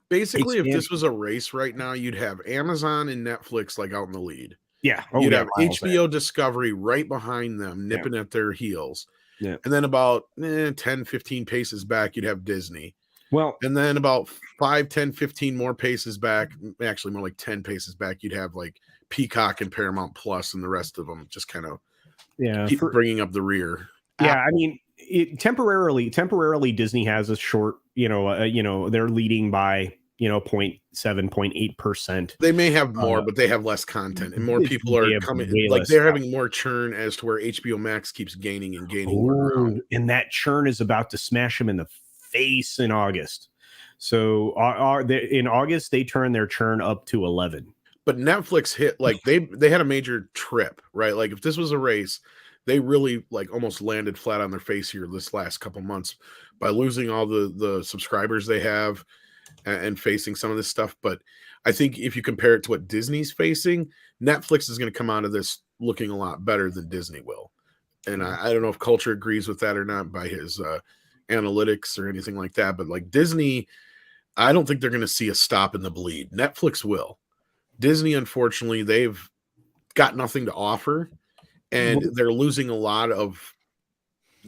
basically, if this was a race right now, you'd have Amazon and Netflix like out in the lead. Yeah. You'd have HBO Discovery right behind them, nipping at their heels. Yeah. And then about 10, 15 paces back, you'd have Disney. Well, and then about 5, 10, 15 more paces back, actually more like 10 paces back, you'd have like Peacock and Paramount Plus, and the rest of them just kind of keep bringing up the rear. Yeah, I mean, temporarily Disney has a short, they're leading by 0.7, 0.8%. They may have more, but they have less content, and more people are coming. Like they're having more churn as to where HBO Max keeps gaining and gaining ground. And that churn is about to smash them in the face in August. So in August, they turn their churn up to 11. But Netflix hit, like they had a major trip, right? Like if this was a race, they really like almost landed flat on their face here this last couple months by losing all the subscribers they have and facing some of this stuff. But I think if you compare it to what Disney's facing, Netflix is going to come out of this looking a lot better than Disney will. And I don't know if Culture agrees with that or not by his analytics or anything like that. But like Disney, I don't think they're going to see a stop in the bleed. Netflix will. Disney, unfortunately, they've got nothing to offer, and they're losing a lot of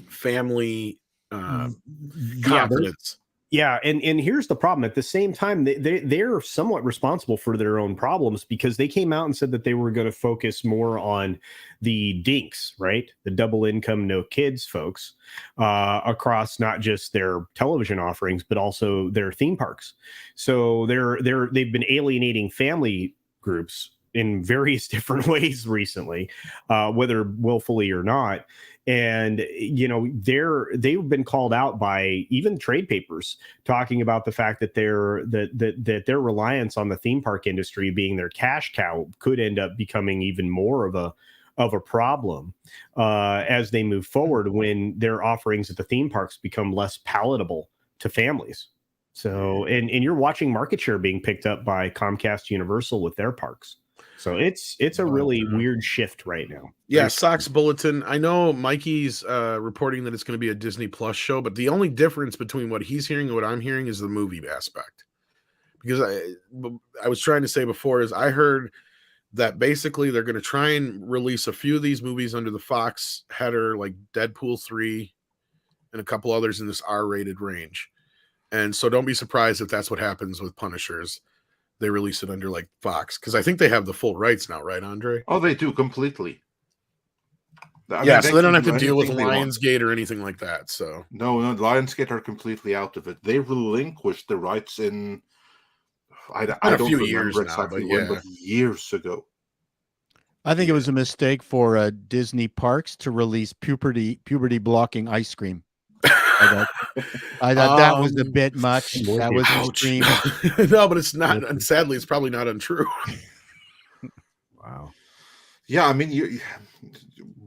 family confidence. Yeah, and here's the problem. At the same time, they're somewhat responsible for their own problems because they came out and said that they were going to focus more on the dinks, right? The double income, no kids folks across not just their television offerings, but also their theme parks. So they've been alienating family groups in various different ways recently, whether willfully or not. And, they've been called out by even trade papers talking about the fact that their reliance on the theme park industry being their cash cow could end up becoming even more of a problem as they move forward when their offerings at the theme parks become less palatable to families. So, and you're watching market share being picked up by Comcast Universal with their parks. So it's a really weird shift right now. Yeah, Sox Bulletin. I know Mikey's reporting that it's going to be a Disney Plus show, but the only difference between what he's hearing and what I'm hearing is the movie aspect. Because I was trying to say before is I heard that basically they're going to try and release a few of these movies under the Fox header, like Deadpool 3 and a couple others in this R-rated range. And so don't be surprised if that's what happens with Punishers. They release it under like Fox because I think they have the full rights now, right, Andre? Oh, they do completely. So they don't have to deal with Lionsgate or anything like that. So no, Lionsgate are completely out of it. They relinquished the rights in I don't remember exactly when, but years ago. I think it was a mistake for Disney Parks to release puberty blocking ice cream. I thought that was a bit much. That was extreme. No, but it's not. And sadly, it's probably not untrue. Wow. Yeah, I mean,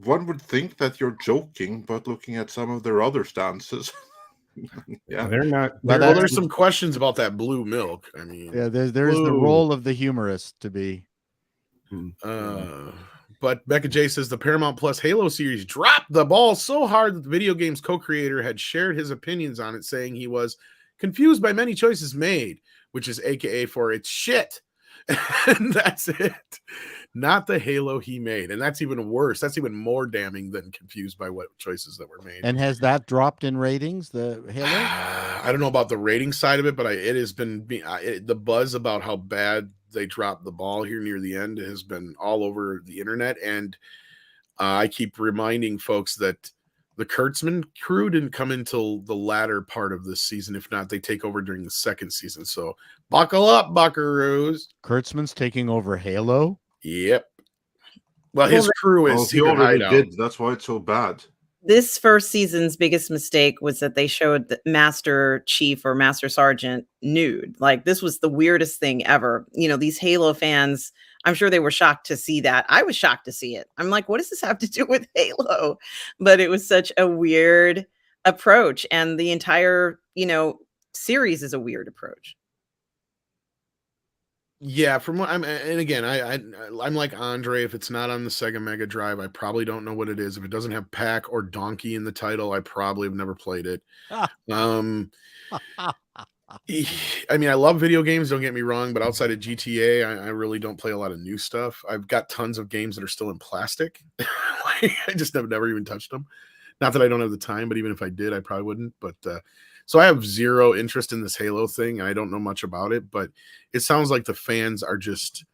one would think that you're joking, but looking at some of their other stances, yeah, they're not. Well, there's some questions about that blue milk. I mean, yeah, there's the role of the humorist to be. But Becca J says the Paramount Plus Halo series dropped the ball so hard that the video game's co-creator had shared his opinions on it, saying he was confused by many choices made, which is AKA for it's shit. And that's it. Not the Halo he made. And that's even worse. That's even more damning than confused by what choices that were made. And has that dropped in ratings, the Halo? I don't know about the rating side of it, but it has been the buzz about how bad they dropped the ball here near the end has been all over the internet. And I keep reminding folks that the Kurtzman crew didn't come until the latter part of this season. If not, they take over during the second season. So buckle up, buckaroos. Kurtzman's taking over Halo? Yep. Well, his crew is he already did. That's why it's so bad. This first season's biggest mistake was that they showed the Master Chief or Master Sergeant nude. Like, this was the weirdest thing ever. These Halo fans, I'm sure they were shocked to see that. I was shocked to see it. I'm like, what does this have to do with Halo? But it was such a weird approach. And the entire, series is a weird approach. Yeah, from what I'm like Andre. If it's not on the Sega Mega Drive, I probably don't know what it is. If it doesn't have Pack or Donkey in the title, I probably have never played it. I mean, I love video games, don't get me wrong, but outside of GTA, I really don't play a lot of new stuff. I've got tons of games that are still in plastic. I just never even touched them. Not that I don't have the time, but even if I did, I probably wouldn't. But so I have zero interest in this Halo thing. I don't know much about it, but it sounds like the fans are just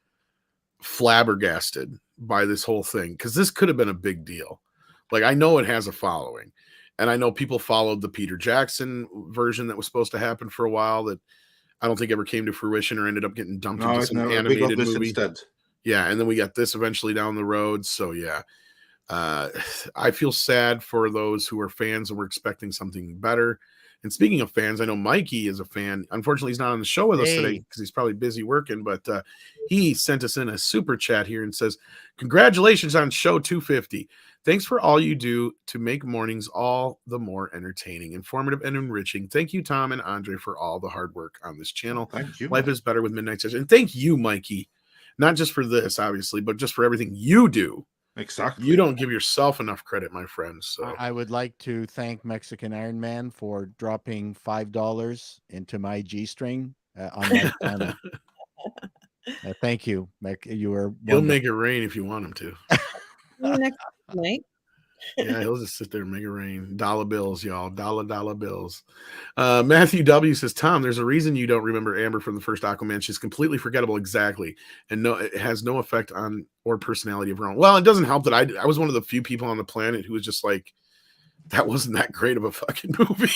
flabbergasted by this whole thing because this could have been a big deal. Like, I know it has a following, and I know people followed the Peter Jackson version that was supposed to happen for a while that I don't think ever came to fruition or ended up getting dumped No, into some no, we got animated this movie. instead. Yeah, and then we got this eventually down the road. So yeah, I feel sad for those who are fans and were expecting something better. And speaking of fans, I know Mikey is a fan. Unfortunately, he's not on the show with us today because he's probably busy working. But he sent us in a super chat here and says, "Congratulations on show 250. Thanks for all you do to make mornings all the more entertaining, informative, and enriching. Thank you, Tom and Andre, for all the hard work on this channel. Thank you. Life is better with Midnight Session." And thank you, Mikey, not just for this, obviously, but just for everything you do. Exactly. You don't give yourself enough credit, my friend. So I would like to thank Mexican Iron Man for dropping $5 into my G-string on my channel. Thank you, Mec. You were he'll wonderful. make it rain if you want him to. Next night. Yeah, he'll just sit there and make it rain. Dollar bills, y'all. Dollar bills. Matthew W says, "Tom, there's a reason you don't remember Amber from the first Aquaman. She's completely forgettable, exactly, and no, it has no effect on or personality of her own." Well, it doesn't help that I was one of the few people on the planet who was just like, that wasn't that great of a fucking movie.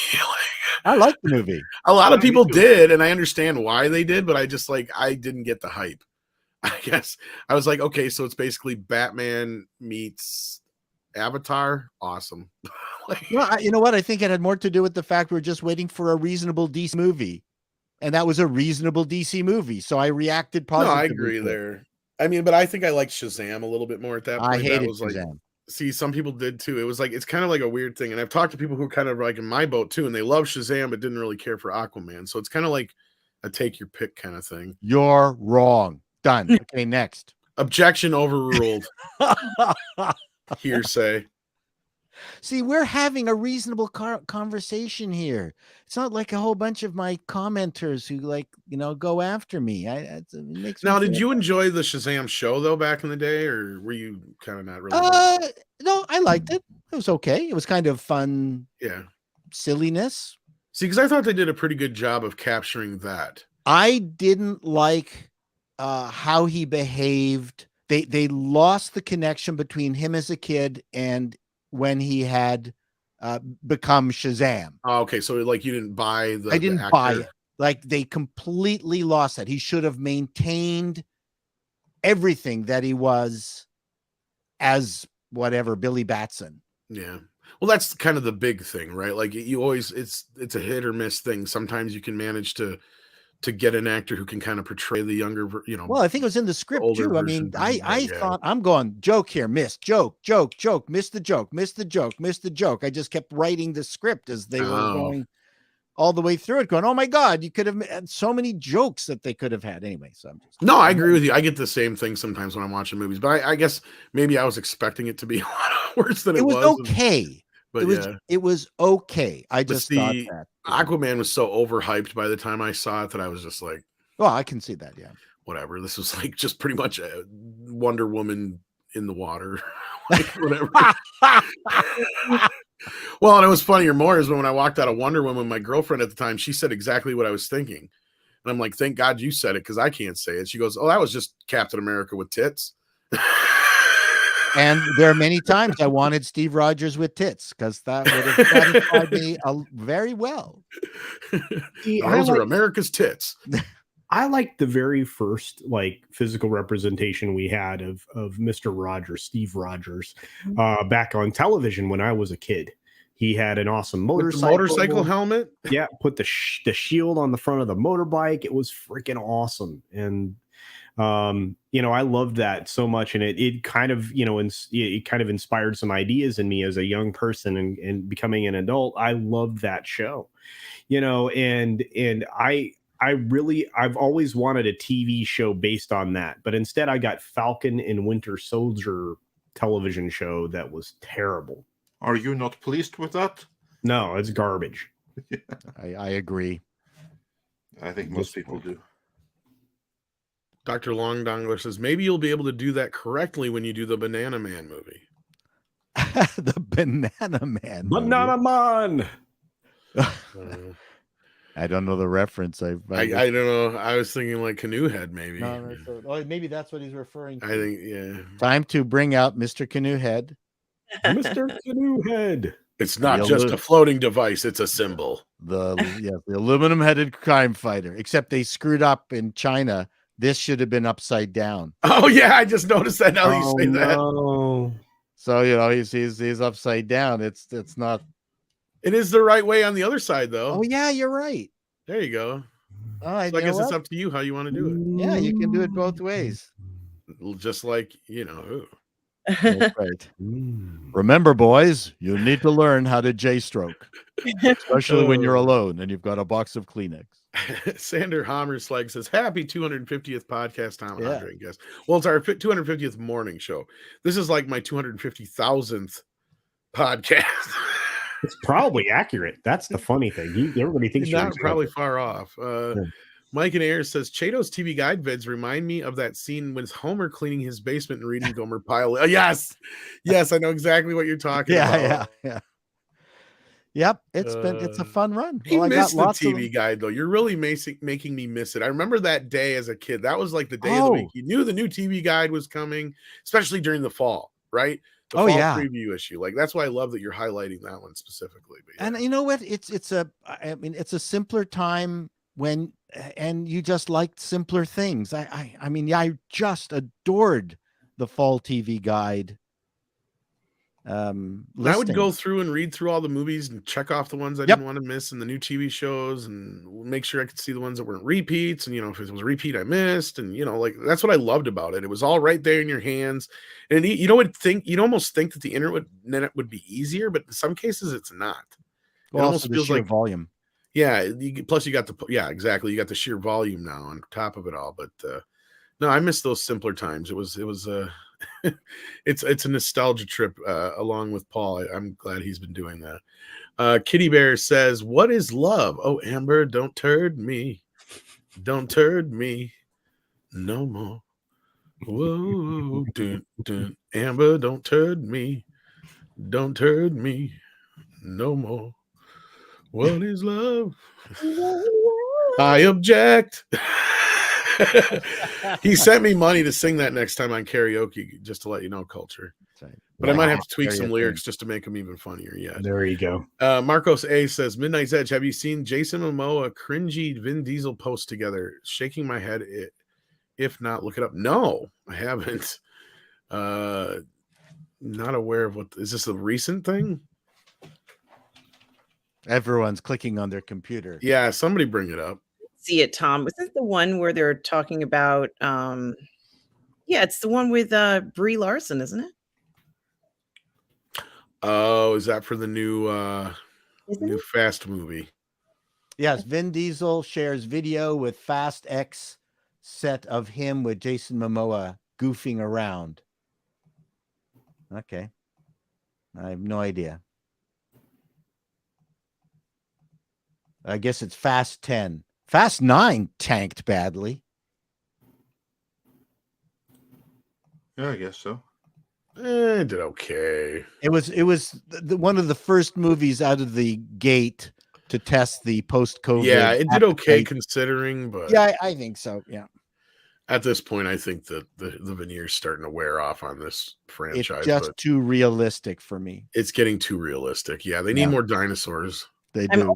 I like the movie. A lot of people did, and I understand why they did, but I just I didn't get the hype. I guess I was like, okay, so it's basically Batman meets Avatar. Awesome. Well, you know what? I think it had more to do with the fact we're just waiting for a reasonable DC movie, and that was a reasonable DC movie. So I reacted positively. No, I agree there. I mean, but I think I liked Shazam a little bit more at that point. I hated that was Shazam. See, some people did too. It was it's kind of like a weird thing. And I've talked to people who are kind of like in my boat too, and they love Shazam, but didn't really care for Aquaman. So it's kind of like a take your pick kind of thing. You're wrong. Done. Okay, next. Objection overruled. Hearsay. See, we're having a reasonable conversation here. It's not like a whole bunch of my commenters who go after me. It makes me Did you enjoy the Shazam show though back in the day, or were you kind of not really? No, I liked it. It was okay. It was kind of fun. Yeah. Silliness. See, because I thought they did a pretty good job of capturing that. I didn't like how he behaved. They lost the connection between him as a kid and when he had become Shazam. Oh, okay, so you didn't buy the. I didn't buy it. They completely lost that. He should have maintained everything that he was as whatever Billy Batson. Yeah. Well, that's kind of the big thing, right? You always, it's a hit or miss thing. Sometimes you can manage to get an actor who can kind of portray the younger, Well, I think it was in the script too. I mean, I thought I'm going joke here, missed joke, missed the joke. I just kept writing the script as they were going all the way through it, going, oh my God, you could have had so many jokes that they could have had anyway. So No, I agree with you. I get the same thing sometimes when I'm watching movies, but I guess maybe I was expecting it to be a lot worse than it was. Okay. But it was okay. I just thought that Aquaman was so overhyped by the time I saw it that I was just like, well, I can see that. Yeah. Whatever. This was just pretty much a Wonder Woman in the water. Whatever. Well, and it was funnier more is when I walked out of Wonder Woman, my girlfriend at the time, she said exactly what I was thinking. And I'm like, thank God you said it because I can't say it. She goes, oh, that was just Captain America with tits. And there are many times I wanted Steve Rogers with tits because that would have satisfied me very well. Those are America's tits. I like the very first physical representation we had of Mr. Rogers, Steve Rogers, back on television when I was a kid. He had an awesome motorcycle helmet. Yeah, put the shield on the front of the motorbike. It was freaking awesome, and I loved that so much, and it kind of it kind of inspired some ideas in me as a young person and becoming an adult. I loved that show, and I've always wanted a TV show based on that, but instead I got Falcon and Winter Soldier television show that was terrible. Are you not pleased with that? No, it's garbage. Yeah. I agree. I think most people do. Dr. Long Dongler says, maybe you'll be able to do that correctly when you do the Banana Man movie. The Banana Man. Banana Man. I don't know the reference. I don't know. I was thinking like Canoe Head, maybe. No, maybe that's what he's referring to. I think, yeah. Time to bring out Mr. Canoe Head. Mr. Canoe Head. It's not The just alu- a floating device; it's a symbol. The aluminum-headed crime fighter. Except they screwed up in China. This should have been upside down. Oh yeah, I just noticed that now you say that. No. So he's upside down. It's not. It is the right way on the other side, though. Oh yeah, you're right. There you go. All right, So I guess it's up to you how you want to do it. Yeah, you can do it both ways. Just like who. That's right. Remember, boys, you need to learn how to J-stroke, especially when you're alone and you've got a box of Kleenex. Sander Hammerslag says, "Happy 250th podcast, Tom, Yeah. Andre, and guest." Well, it's our 250th morning show. This is like my 250,000th podcast. It's probably accurate. That's the funny thing. Everybody thinks you're Not probably far off. Mike and Ayers says, Chato's TV guide vids remind me of that scene with Homer cleaning his basement and reading Gomer Pyle. Yes, I know exactly what you're talking about. Yeah. Yep, it's a fun run. He missed the TV guide though. You're really making me miss it. I remember that day as a kid. That was like the day of the week. You knew the new TV guide was coming, especially during the fall, right? The fall preview issue. Like that's why I love that you're highlighting that one specifically. But And you know what? It's a simpler time and you just liked simpler things. I just adored the fall TV guide. I would go through and read through all the movies and check off the ones I didn't want to miss and the new TV shows and make sure I could see the ones that weren't repeats. And, if it was a repeat I missed. And, like that's what I loved about it. It was all right there in your hands. And you'd almost think that the internet would be easier, but in some cases it's not. Well, it almost feels like volume. Yeah. Plus you got exactly. You got the sheer volume now on top of it all. But no, I miss those simpler times. It was it's a nostalgia trip along with Paul. I'm glad he's been doing that. Kitty Bear says, "What is love? Oh, Amber, don't turd me no more. Whoa, dun, dun. Amber, don't turd me no more. What is love? I object." He sent me money to sing that next time on karaoke, just to let you know, Culture. Right. But I might have to tweak some lyrics just to make them even funnier. Yeah. There you go. Marcos A says, Midnight's Edge. Have you seen Jason Momoa cringy Vin Diesel post together? Shaking my head. If not, look it up. No, I haven't. Not aware of what is this a recent thing? Everyone's clicking on their computer. Yeah, somebody bring it up. See it, Tom. Was this the one where they're talking about it's the one with Brie Larson, isn't it? Oh, is that for the new Fast movie? Yes, Vin Diesel shares video with Fast X set of him with Jason Momoa goofing around. Okay. I have no idea. I guess it's Fast 10. Fast 9 tanked badly. Yeah, I guess so. It did okay. It was one of the first movies out of the gate to test the post-COVID. Yeah, it did okay considering, but yeah, I think so. Yeah. At this point, I think that the veneer's starting to wear off on this franchise. It's just too realistic for me. It's getting too realistic. Yeah, they need more dinosaurs. They do.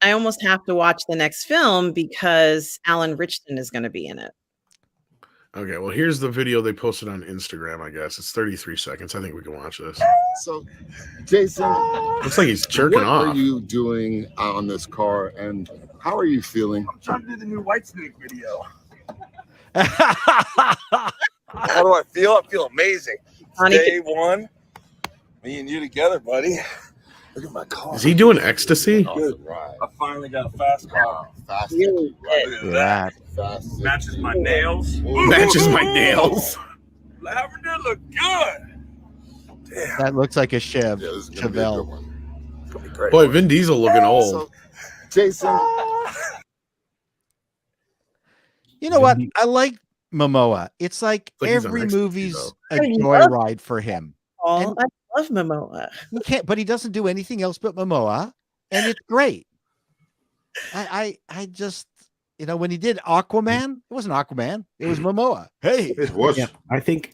I almost have to watch the next film because Alan Richardson is going to be in it. Okay, well, here's the video they posted on Instagram, I guess. It's 33 seconds. I think we can watch this. So, Jason, looks like he's jerking off. What are you doing on this car, and how are you feeling? I'm trying to do the new Whitesnake video. How do I feel? I feel amazing. Honey, Day one, me and you together, buddy. Look at my car. Is he doing ecstasy? Good ride. I finally got a fast car. Fast. Really Right, look at that. Fast. Matches my nails. Matches my nails. Lavender look good. Damn. That looks like a Chev. Yeah, this is gonna be a good Chevelle. one. It's gonna be great. Boy, Vin Diesel looking old. So, Jason, You know what? I like Momoa. It's like Like he's on every ecstasy, movie's though. a joyride for him. Paul, I love Momoa. He can't, but he doesn't do anything else but Momoa, and it's great. I just You know, when he did Aquaman, it wasn't Aquaman. It was Momoa. Hey, It was. Yeah, I think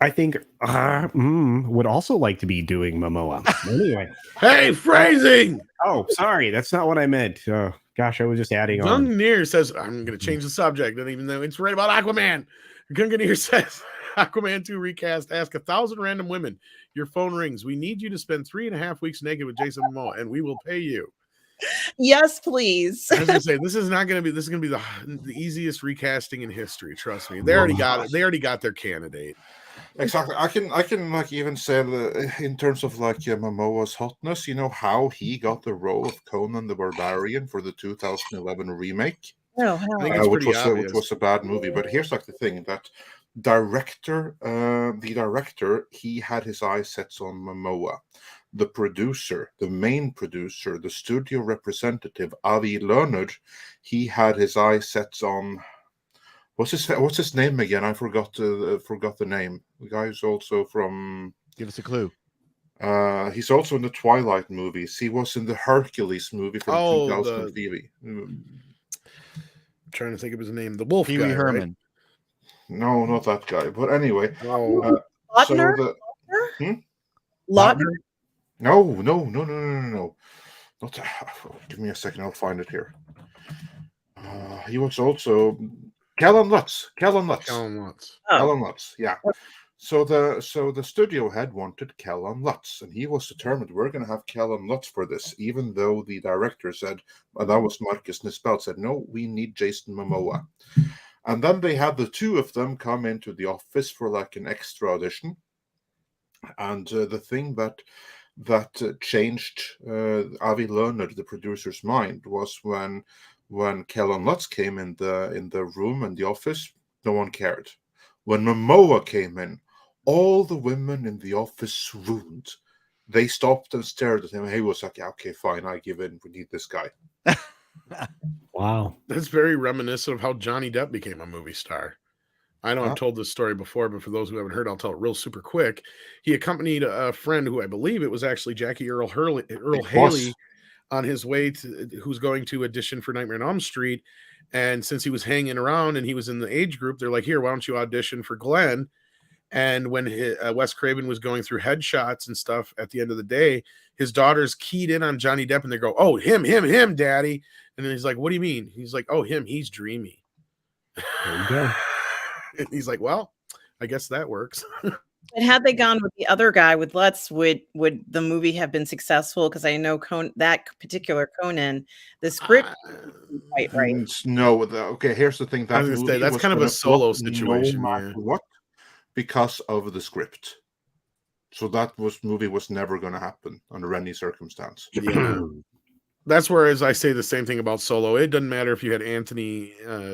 would also like to be doing Momoa. Anyway. Hey, phrasing. Oh, sorry, that's not what I meant. Gosh, I was just adding on. Gunganir says, I'm going to change the subject, and even though it's right about Aquaman. Gunganir says, Aquaman 2 recast, ask 1,000 random women. Your phone rings. We need you to spend 3.5 weeks naked with Jason Momoa, and we will pay you. Yes, please. I was going to say, this is going to be the easiest recasting in history. Trust me. They already got it. They already got their candidate. Exactly. I can like even say in terms of like Momoa's hotness, you know how he got the role of Conan the Barbarian for the 2011 remake, Oh, hell. I think it's which pretty which was a bad movie. But here's like the thing that the director, he had his eyes set on Momoa. The producer, the main producer, the studio representative, Avi Lerner, he had his eyes set on. What's his name again? I forgot the name. The guy who's also from. give us a clue. He's also in the Twilight movies. He was in the Hercules movie from 2003. I'm trying to think of his name. The Wolf Pee guy, Wee Herman. Right? No, not that guy. But anyway, Oh, Lautner? Lautner? No. Not. Give me a second. I'll find it here. He was also Callan Lutz. Callan Lutz. Oh. Callan Lutz. Yeah. So the studio head wanted Callan Lutz, and he was determined we're going to have Callan Lutz for this, even though the director said, that was Marcus Nispel, said, no, we need Jason Momoa. And then they had the two of them come into the office for like an extra audition. And the thing that changed Avi Lerner, the producer's mind, was when Callan Lutz came in the room in the office, no one cared. When Momoa came in, all the women in the office swooned. They stopped and stared at him. He was like, okay, fine, I give in. We need this guy. Wow. That's very reminiscent of how Johnny Depp became a movie star. I know I've told this story before, but for those who haven't heard, I'll tell it real super quick. He accompanied a friend who I believe it was actually Jackie Earl Haley on his way to, who's going to audition for Nightmare on Elm Street. And since he was hanging around and he was in the age group, they're like, here, why don't you audition for Glenn? And when Wes Craven was going through headshots and stuff at the end of the day, his daughters keyed in on Johnny Depp and they go, oh, him, daddy. And then he's like, what do you mean? He's like, oh, him, he's dreamy. There you go. And he's like, well, I guess that works. And had they gone with the other guy with Lutz, would the movie have been successful? Because I know that particular Conan, the script right. No, okay. Here's the thing. I was gonna say, that's kind of a solo situation, no matter what, because of the script. So that movie was never going to happen under any circumstance. Yeah. That's where, as I say the same thing about Solo. It doesn't matter if you had Anthony,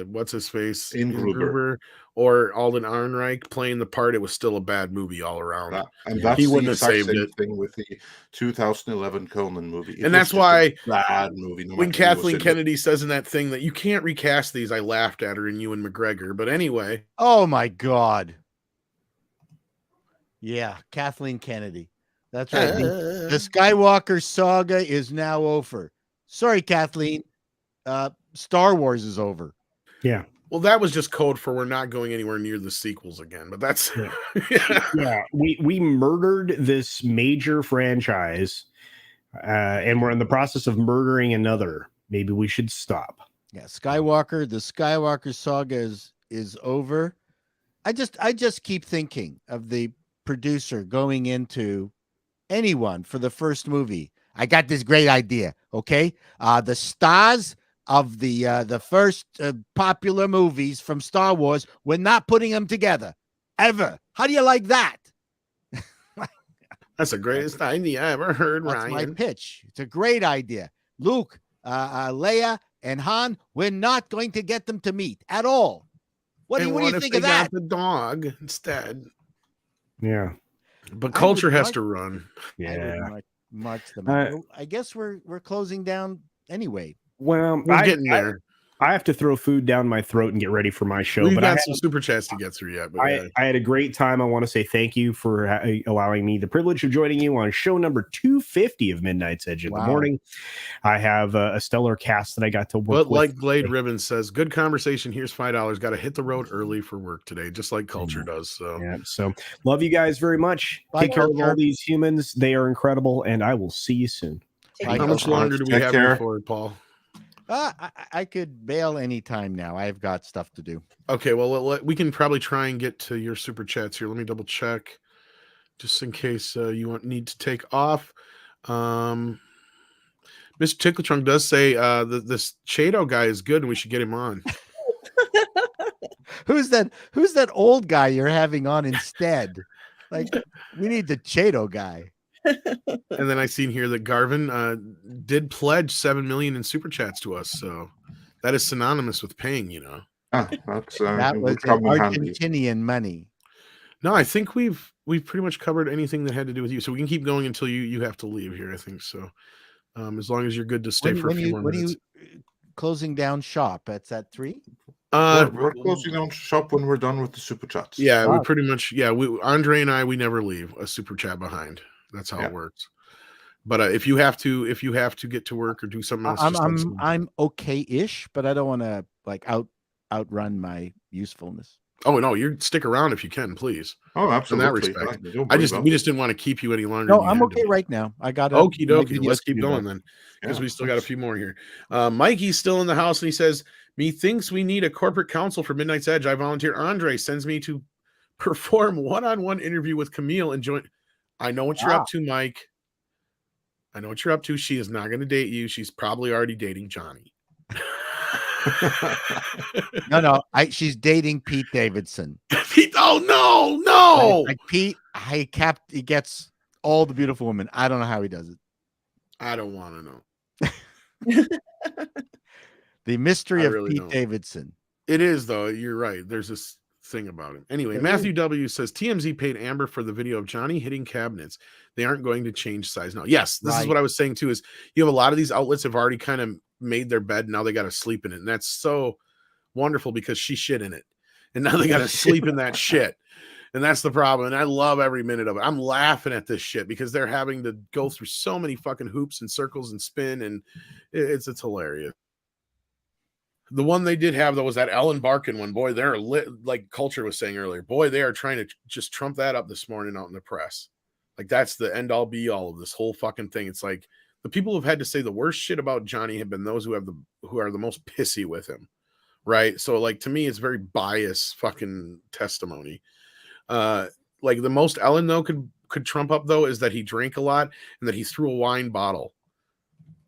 what's his face, Gruber, or Alden Ehrenreich playing the part. It was still a bad movie all around. And that's he wouldn't have saved it. Thing with the 2011 Conan movie, and that's why bad movie. No when Kathleen Kennedy says in that thing that you can't recast these, I laughed at her and Ewan McGregor. But anyway, oh my God, yeah, Kathleen Kennedy. That's right. The Skywalker saga is now over. Sorry, Kathleen. Star Wars is over. Yeah. Well, that was just code for we're not going anywhere near the sequels again. But that's yeah. We murdered this major franchise, and we're in the process of murdering another. Maybe we should stop. Yeah, Skywalker. The Skywalker saga is over. I just keep thinking of the producer going into anyone for the first movie. I got this great idea. Okay, the stars of the first popular movies from Star Wars, we're not putting them together ever. How do you like that? That's the greatest idea I ever heard. That's Ryan. my pitch. It's a great idea. Luke, Leia, and Han, we're not going to get them to meet at all. What do you think of that? The dog instead. Yeah. But culture has to run. Yeah. March them. I guess we're closing down anyway. Well, we're getting there. I have to throw food down my throat and get ready for my show. We've but got some super chats to get through yet. But I had a great time. I want to say thank you for allowing me the privilege of joining you on show number 250 of Midnight's Edge in the morning. I have a stellar cast that I got to work with. But like Glade Ribbon says, good conversation. Here's $5. Got to hit the road early for work today, just like Culture does. So yeah, so love you guys very much. Bye, Take care of Culture. all these humans. They are incredible, and I will see you soon. how much longer do we have before, Paul? I could bail anytime now. I've got stuff to do. Okay, well, we can probably try and get to your super chats here. Let me double check, just in case you need to take off. Mr. Tickletrunk does say this Chato guy is good and we should get him on. Who's that old guy you're having on instead? Like, we need the Chato guy. And then I seen here that Garvin did pledge 7 million in super chats to us, so that is synonymous with paying, you know. That's That was Argentinian money. No, I think we've pretty much covered anything that had to do with you, so we can keep going until you have to leave here. I think so. As long as you're good to stay for a few more minutes. When are you closing down shop? That's at 3. We're closing down shop when we're done with the super chats. Yeah, we pretty much. Yeah, Andre and I, we never leave a super chat behind. That's how it works. But if you have to get to work or do something else, I'm okay-ish, but I don't want to like outrun my usefulness. Oh no, you stick around if you can, please. Oh, absolutely. In that respect, we just didn't want to keep you any longer. No, I'm okay right now. I got okie dokie. Let's keep going then, because we still got a few more here. Mikey's still in the house, and he says, "Me thinks we need a corporate counsel for Midnight's Edge. I volunteer. Andre sends me to perform one-on-one interview with Camille and join." I know what you're up to, Mike. I know what you're up to. She is not going to date you. She's probably already dating Johnny. No. She's dating Pete Davidson. Pete, oh no. Like Pete, he gets all the beautiful women. I don't know how he does it. I don't want to know. The mystery of Pete Davidson. It is, though. You're right. There's this thing about him. Anyway, Matthew W says TMZ paid Amber for the video of Johnny hitting cabinets. They aren't going to change size now. Yes, this is what I was saying too, is you have a lot of these outlets have already kind of made their bed. Now they got to sleep in it. And that's so wonderful because she shit in it. And now they got to sleep in that shit. And that's the problem. And I love every minute of it. I'm laughing at this shit because they're having to go through so many fucking hoops and circles and spin. And it's hilarious. The one they did have, though, was that Ellen Barkin one. Boy, they're lit, like Culture was saying earlier. Boy, they are trying to just trump that up this morning out in the press. Like, that's the end-all, be-all of this whole fucking thing. It's like the people who've had to say the worst shit about Johnny have been those who are the most pissy with him, right? So, like, to me, it's very biased fucking testimony. Like, the most Ellen, though, could trump up, though, is that he drank a lot and that he threw a wine bottle.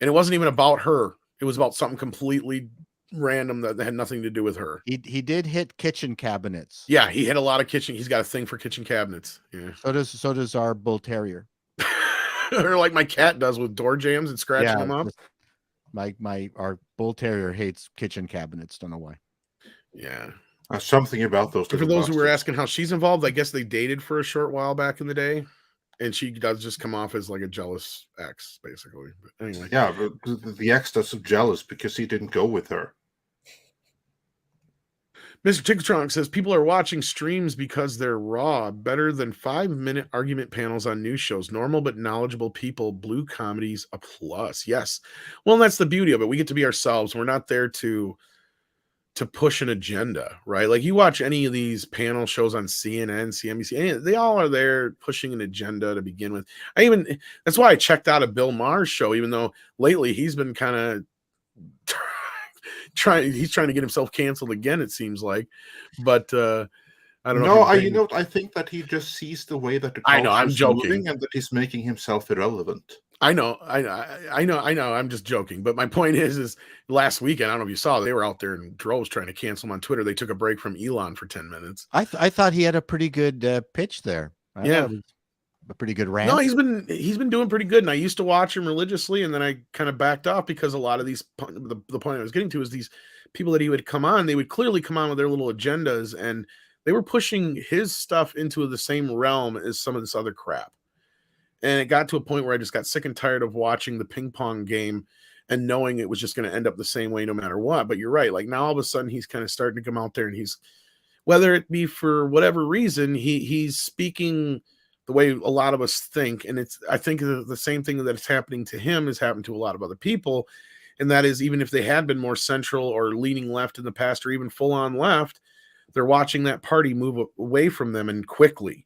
And it wasn't even about her. It was about something completely random that had nothing to do with her. He did hit kitchen cabinets. Yeah, he hit a lot of kitchen. He's got a thing for kitchen cabinets. Yeah. So does our bull terrier. Or like my cat does with door jams and scratching them up. Our bull terrier hates kitchen cabinets. Don't know why. Yeah. Something about those. For those who were asking how she's involved, I guess they dated for a short while back in the day. And she does just come off as like a jealous ex, basically. But anyway. Yeah, but the ex does jealous because he didn't go with her. Mr. Tickletronic says people are watching streams because they're raw, better than 5-minute argument panels on news shows. Normal but knowledgeable people, blue comedies, a plus. Yes. Well, and that's the beauty of it. We get to be ourselves. We're not there to push an agenda, right? Like you watch any of these panel shows on CNN, CNBC, they all are there pushing an agenda to begin with. That's why I checked out a Bill Maher's show, even though lately he's been kind of trying to get himself canceled again, it seems like. But I don't know. I think that he just sees the way that the I'm joking, and that he's making himself irrelevant. I know. I'm just joking. But my point is last weekend, I don't know if you saw, they were out there in droves trying to cancel him on Twitter. They took a break from Elon for 10 minutes. I thought he had a pretty good pitch there. Yeah. A pretty good rant. No, he's been doing pretty good. And I used to watch him religiously. And then I kind of backed off because a lot of these, the point I was getting to is these people that he would come on, they would clearly come on with their little agendas. And they were pushing his stuff into the same realm as some of this other crap. And it got to a point where I just got sick and tired of watching the ping pong game and knowing it was just going to end up the same way no matter what. But you're right. Like now all of a sudden he's kind of starting to come out there and he's, whether it be for whatever reason, he's speaking the way a lot of us think. And I think the same thing that is happening to him has happened to a lot of other people. And that is, even if they had been more central or leaning left in the past, or even full on left, they're watching that party move away from them and quickly.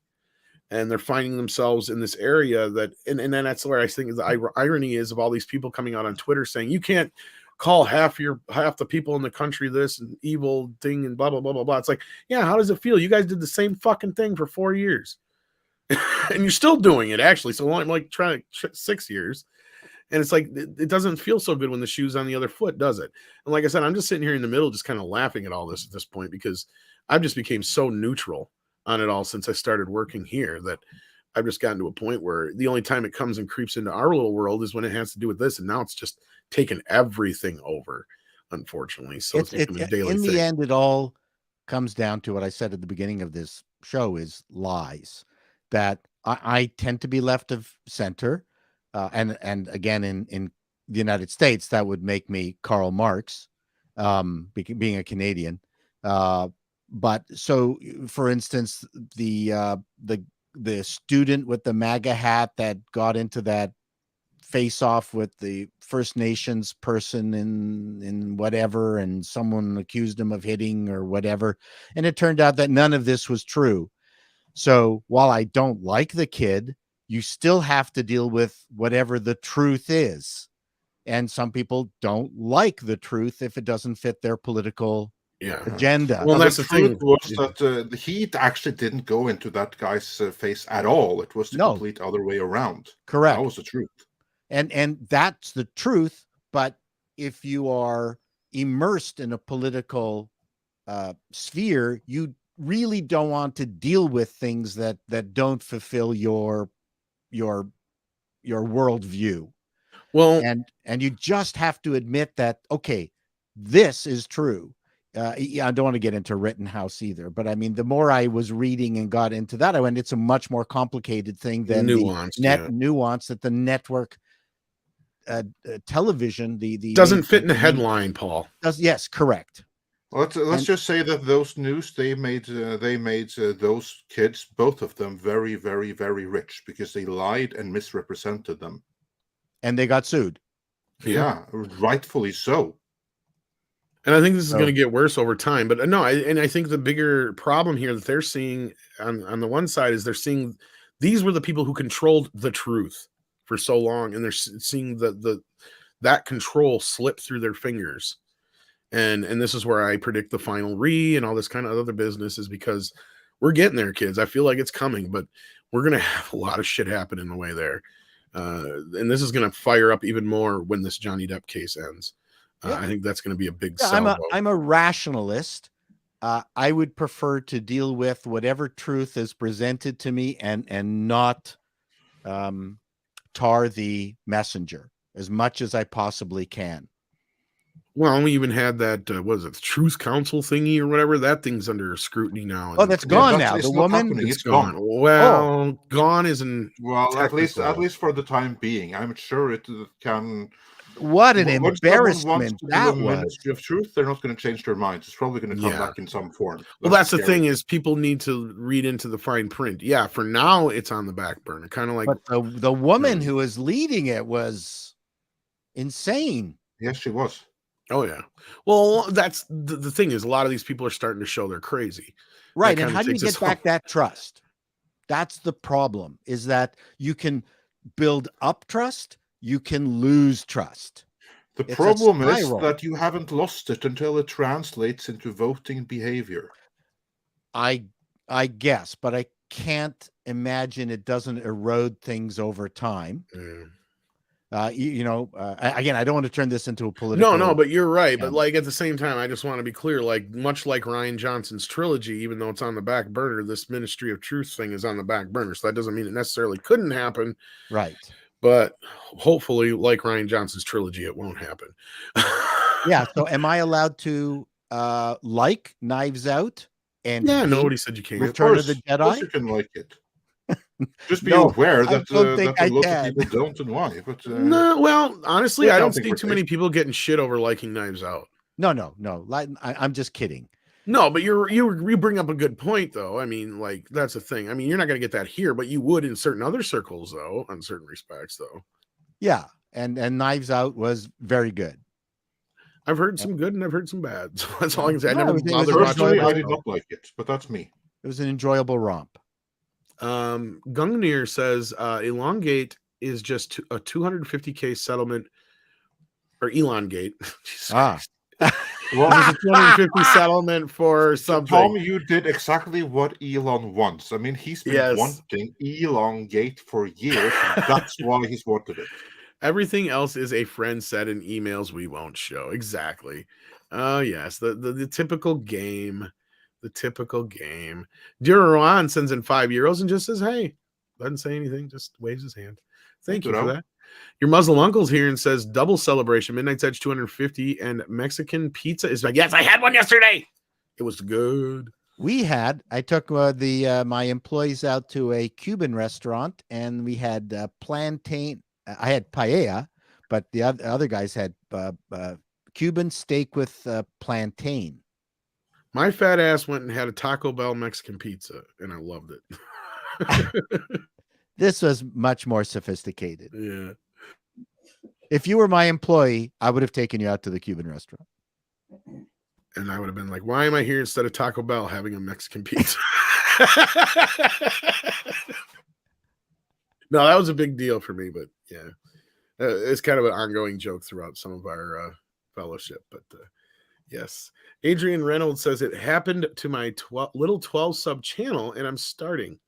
And they're finding themselves in this area that, and then that's where I think the irony is of all these people coming out on Twitter saying, you can't call half the people in the country this and evil thing and blah, blah, blah, blah, blah. It's like, yeah, how does it feel? You guys did the same fucking thing for 4 years and you're still doing it actually. So I'm like trying 6 years. And it's like, it doesn't feel so good when the shoe's on the other foot, does it? And like I said, I'm just sitting here in the middle, just kind of laughing at all this at this point, because I've just became so neutral on it all since I started working here that I've just gotten to a point where the only time it comes and creeps into our little world is when it has to do with this. And now it's just taken everything over, unfortunately. So it's become a daily thing. In the end, it all comes down to what I said at the beginning of this show is lies. That I tend to be left of center. And again, in the United States, that would make me Karl Marx, being a Canadian. But so, for instance, the student with the MAGA hat that got into that face-off with the First Nations person in whatever, and someone accused him of hitting or whatever, and it turned out that none of this was true. So while I don't like the kid, you still have to deal with whatever the truth is. And some people don't like the truth if it doesn't fit their political agenda. Well, that's the thing was that the heat actually didn't go into that guy's face at all. It was the complete other way around. Correct. That was the truth. And that's the truth. But if you are immersed in a political sphere, you really don't want to deal with things that don't fulfill your worldview. Well, and you just have to admit that, okay, this is true. I don't want to get into Rittenhouse either, but I mean, the more I was reading and got into that, I went, it's a much more complicated thing than nuance that the network television, the doesn't fit in the headline, Paul. Yes, correct. Let's just say that those news, they made those kids, both of them, very, very, very rich because they lied and misrepresented them. And they got sued. Yeah, rightfully so. And I think this is going to get worse over time. But no, I think the bigger problem here that they're seeing on the one side is they're seeing these were the people who controlled the truth for so long, and they're seeing that control slip through their fingers. And this is where I predict the final and all this kind of other business is because we're getting there, kids. I feel like it's coming, but we're going to have a lot of shit happen in the way there. And this is going to fire up even more when this Johnny Depp case ends. I think that's going to be a big salvo. I'm a rationalist. I would prefer to deal with whatever truth is presented to me and not tar the messenger as much as I possibly can. Well, we even had that, what is it, the Truth Council thingy or whatever. That thing's under scrutiny now. Oh, that's gone now. The woman, it's gone. Well, gone isn't. Well, at least for the time being, I'm sure it can. What an embarrassment that was. Ministry of Truth, they're not going to change their minds. It's probably going to come back in some form. Well, that's the thing is people need to read into the fine print. Yeah, for now it's on the back burner, kind of like. But the woman who was leading it was insane. Yes, she was. Oh yeah. Well, that's the thing is a lot of these people are starting to show they're crazy. Right, and how do you get back that trust? That's the problem. Is that you can build up trust. You can lose trust. The problem is that you haven't lost it until it translates into voting behavior. I guess, but I can't imagine it doesn't erode things over time. Again, I don't want to turn this into a political. No, but you're right. But like at the same time, I just want to be clear. Like much like Rian Johnson's trilogy, even though it's on the back burner, this Ministry of Truth thing is on the back burner. So that doesn't mean it necessarily couldn't happen. Right. But hopefully, like Rian Johnson's trilogy, it won't happen. Yeah. So, am I allowed to like Knives Out? And nobody said you can't. Return of the Jedi. Of course you can like it. Just be No, aware I that don't think that I a lot can. of people don't, and why. But No, well, honestly, Yeah, I I don't don't think see we're too many people getting shit over liking Knives Out. No. I'm just kidding. No, but you bring up a good point, though. I mean, like, that's the thing. I mean, you're not going to get that here, but you would in certain other circles, though, on certain respects, though. Yeah, and Knives Out was very good. I've heard some good and I've heard some bad. So that's all I can say. I No, never it was bothered personally, watching I it. did not like it, but that's me. It was an enjoyable romp. Gungnir says Elongate is just a 250K settlement, or Elongate. Jesus Christ. Well, This is a 250 settlement for something. Tom, you did exactly what Elon wants. I mean, he's been Yes. wanting Elongate for years, and that's why he's wanted it. Everything else is a friend said in emails we won't show. Exactly. Oh, yes. The typical game. The typical game. Duran sends in €5 and just says, hey. Doesn't say anything, just waves his hand. Thank you for that. Your Muslim uncle's here and says double celebration, Midnight's Edge 250, and Mexican pizza is back. Yes, I had one yesterday. It was good. I took my employees out to a Cuban restaurant, and we had plantain. I had paella, but the other guys had Cuban steak with plantain. My fat ass went and had a Taco Bell Mexican pizza, and I loved it. This was much more sophisticated. Yeah. If you were my employee, I would have taken you out to the Cuban restaurant. And I would have been like, why am I here instead of Taco Bell having a Mexican pizza? No, that was a big deal for me, but yeah. It's kind of an ongoing joke throughout some of our fellowship, but yes. Adrian Reynolds says it happened to my little 12 sub channel, and I'm starting.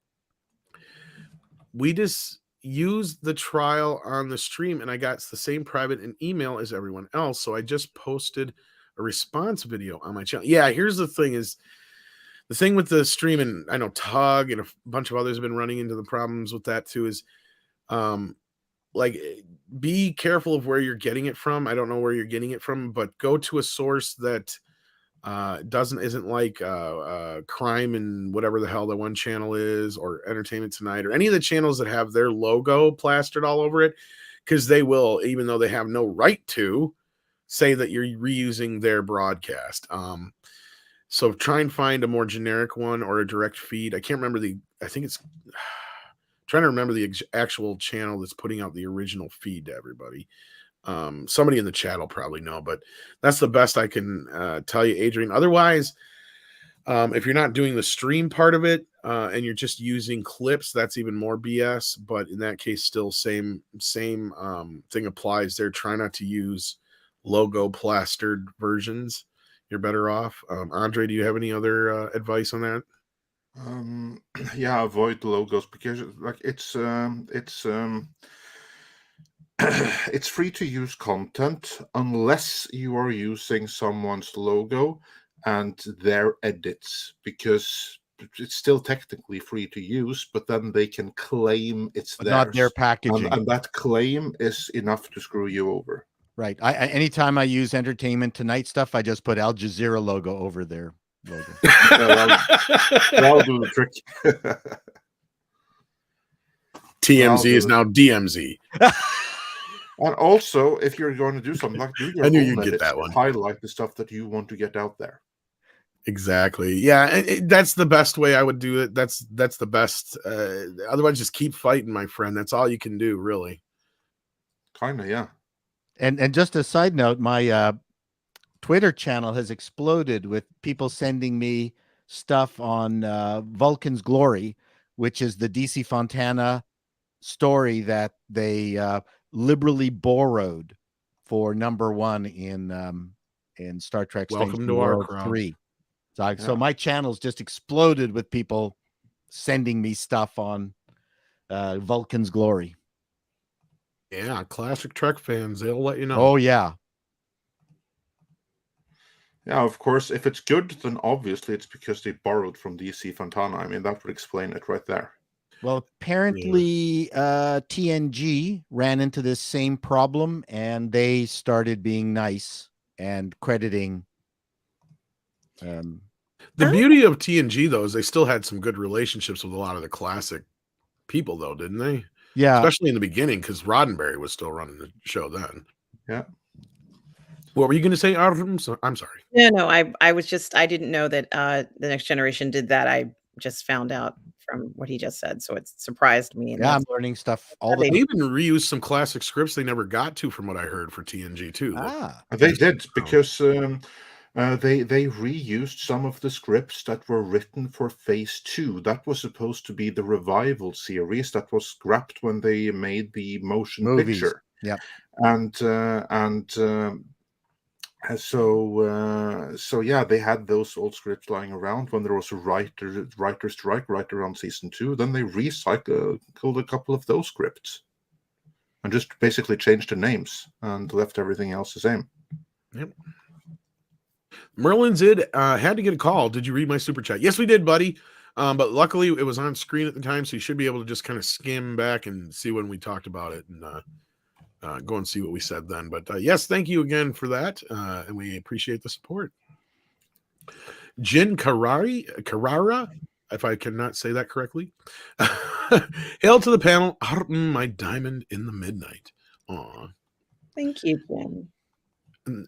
We just used the trial on the stream, and I got the same private and email as everyone else. So I just posted a response video on my channel. Yeah, here's the thing is the thing with the stream, and I know Tug and a bunch of others have been running into the problems with that too, is like be careful of where you're getting it from. I don't know where you're getting it from, but go to a source that isn't like crime and whatever the hell that one channel is, or Entertainment Tonight, or any of the channels that have their logo plastered all over it, because they will, even though they have no right to, say that you're reusing their broadcast. So try and find a more generic one or a direct feed. I can't remember trying to remember the actual channel that's putting out the original feed to everybody. Somebody in the chat will probably know, but that's the best I can tell you, Adrian. Otherwise, if you're not doing the stream part of it and you're just using clips, that's even more BS. But in that case, still same thing applies there. Try not to use logo plastered versions. You're better off. Andre, do you have any other advice on that? Yeah, avoid logos, because like it's free to use content unless you are using someone's logo and their edits, because it's still technically free to use, but then they can claim it's theirs. Not their packaging. And that claim is enough to screw you over. Right. Anytime I use Entertainment Tonight stuff, I just put Al Jazeera logo over their logo. That'll do the trick. TMZ is now DMZ. And also, if you're going to do something like I knew you'd get that one. Highlight the stuff that you want to get out there. Exactly. Yeah, that's the best way I would do it. That's the best. Otherwise, just keep fighting, my friend. That's all you can do, really. Kinda, yeah. And just a side note, my Twitter channel has exploded with people sending me stuff on Vulcan's Glory, which is the DC Fontana story that they liberally borrowed for #1 in Star Trek Welcome to our World crowd. 3. So my channel's just exploded with people sending me stuff on Vulcan's Glory. Yeah, classic Trek fans, they'll let you know. Oh, yeah. Yeah, of course, if it's good, then obviously it's because they borrowed from DC Fontana. I mean, that would explain it right there. Well, apparently TNG ran into this same problem, and they started being nice and crediting. The beauty of TNG, though, is they still had some good relationships with a lot of the classic people, though, didn't they? Yeah. Especially in the beginning, because Roddenberry was still running the show then. Yeah. What were you going to say, Artem? I'm sorry. No, I was just, I didn't know that the Next Generation did that. I just found out from what he just said, so it surprised me. And Yeah, I'm learning stuff all the They They time. even reused some classic scripts they never got to, from what I heard, for TNG too. They did, because they reused some of the scripts that were written for Phase 2. That was supposed to be the revival series that was scrapped when they made the motion Movies. picture. Yep. So yeah, they had those old scripts lying around when there was a writer strike right around season 2. Then they recycled a couple of those scripts and just basically changed the names and left everything else the same. Yep. Merlin Zid had to get a call. Did you read my super chat? Yes, we did, buddy. But luckily it was on screen at the time, so you should be able to just kind of skim back and see when we talked about it, and go and see what we said then. But yes, thank you again for that, and we appreciate the support. Jin Carrara, if I cannot say that correctly. Hail to the panel, my diamond in the midnight. Aw. Thank you, Jen.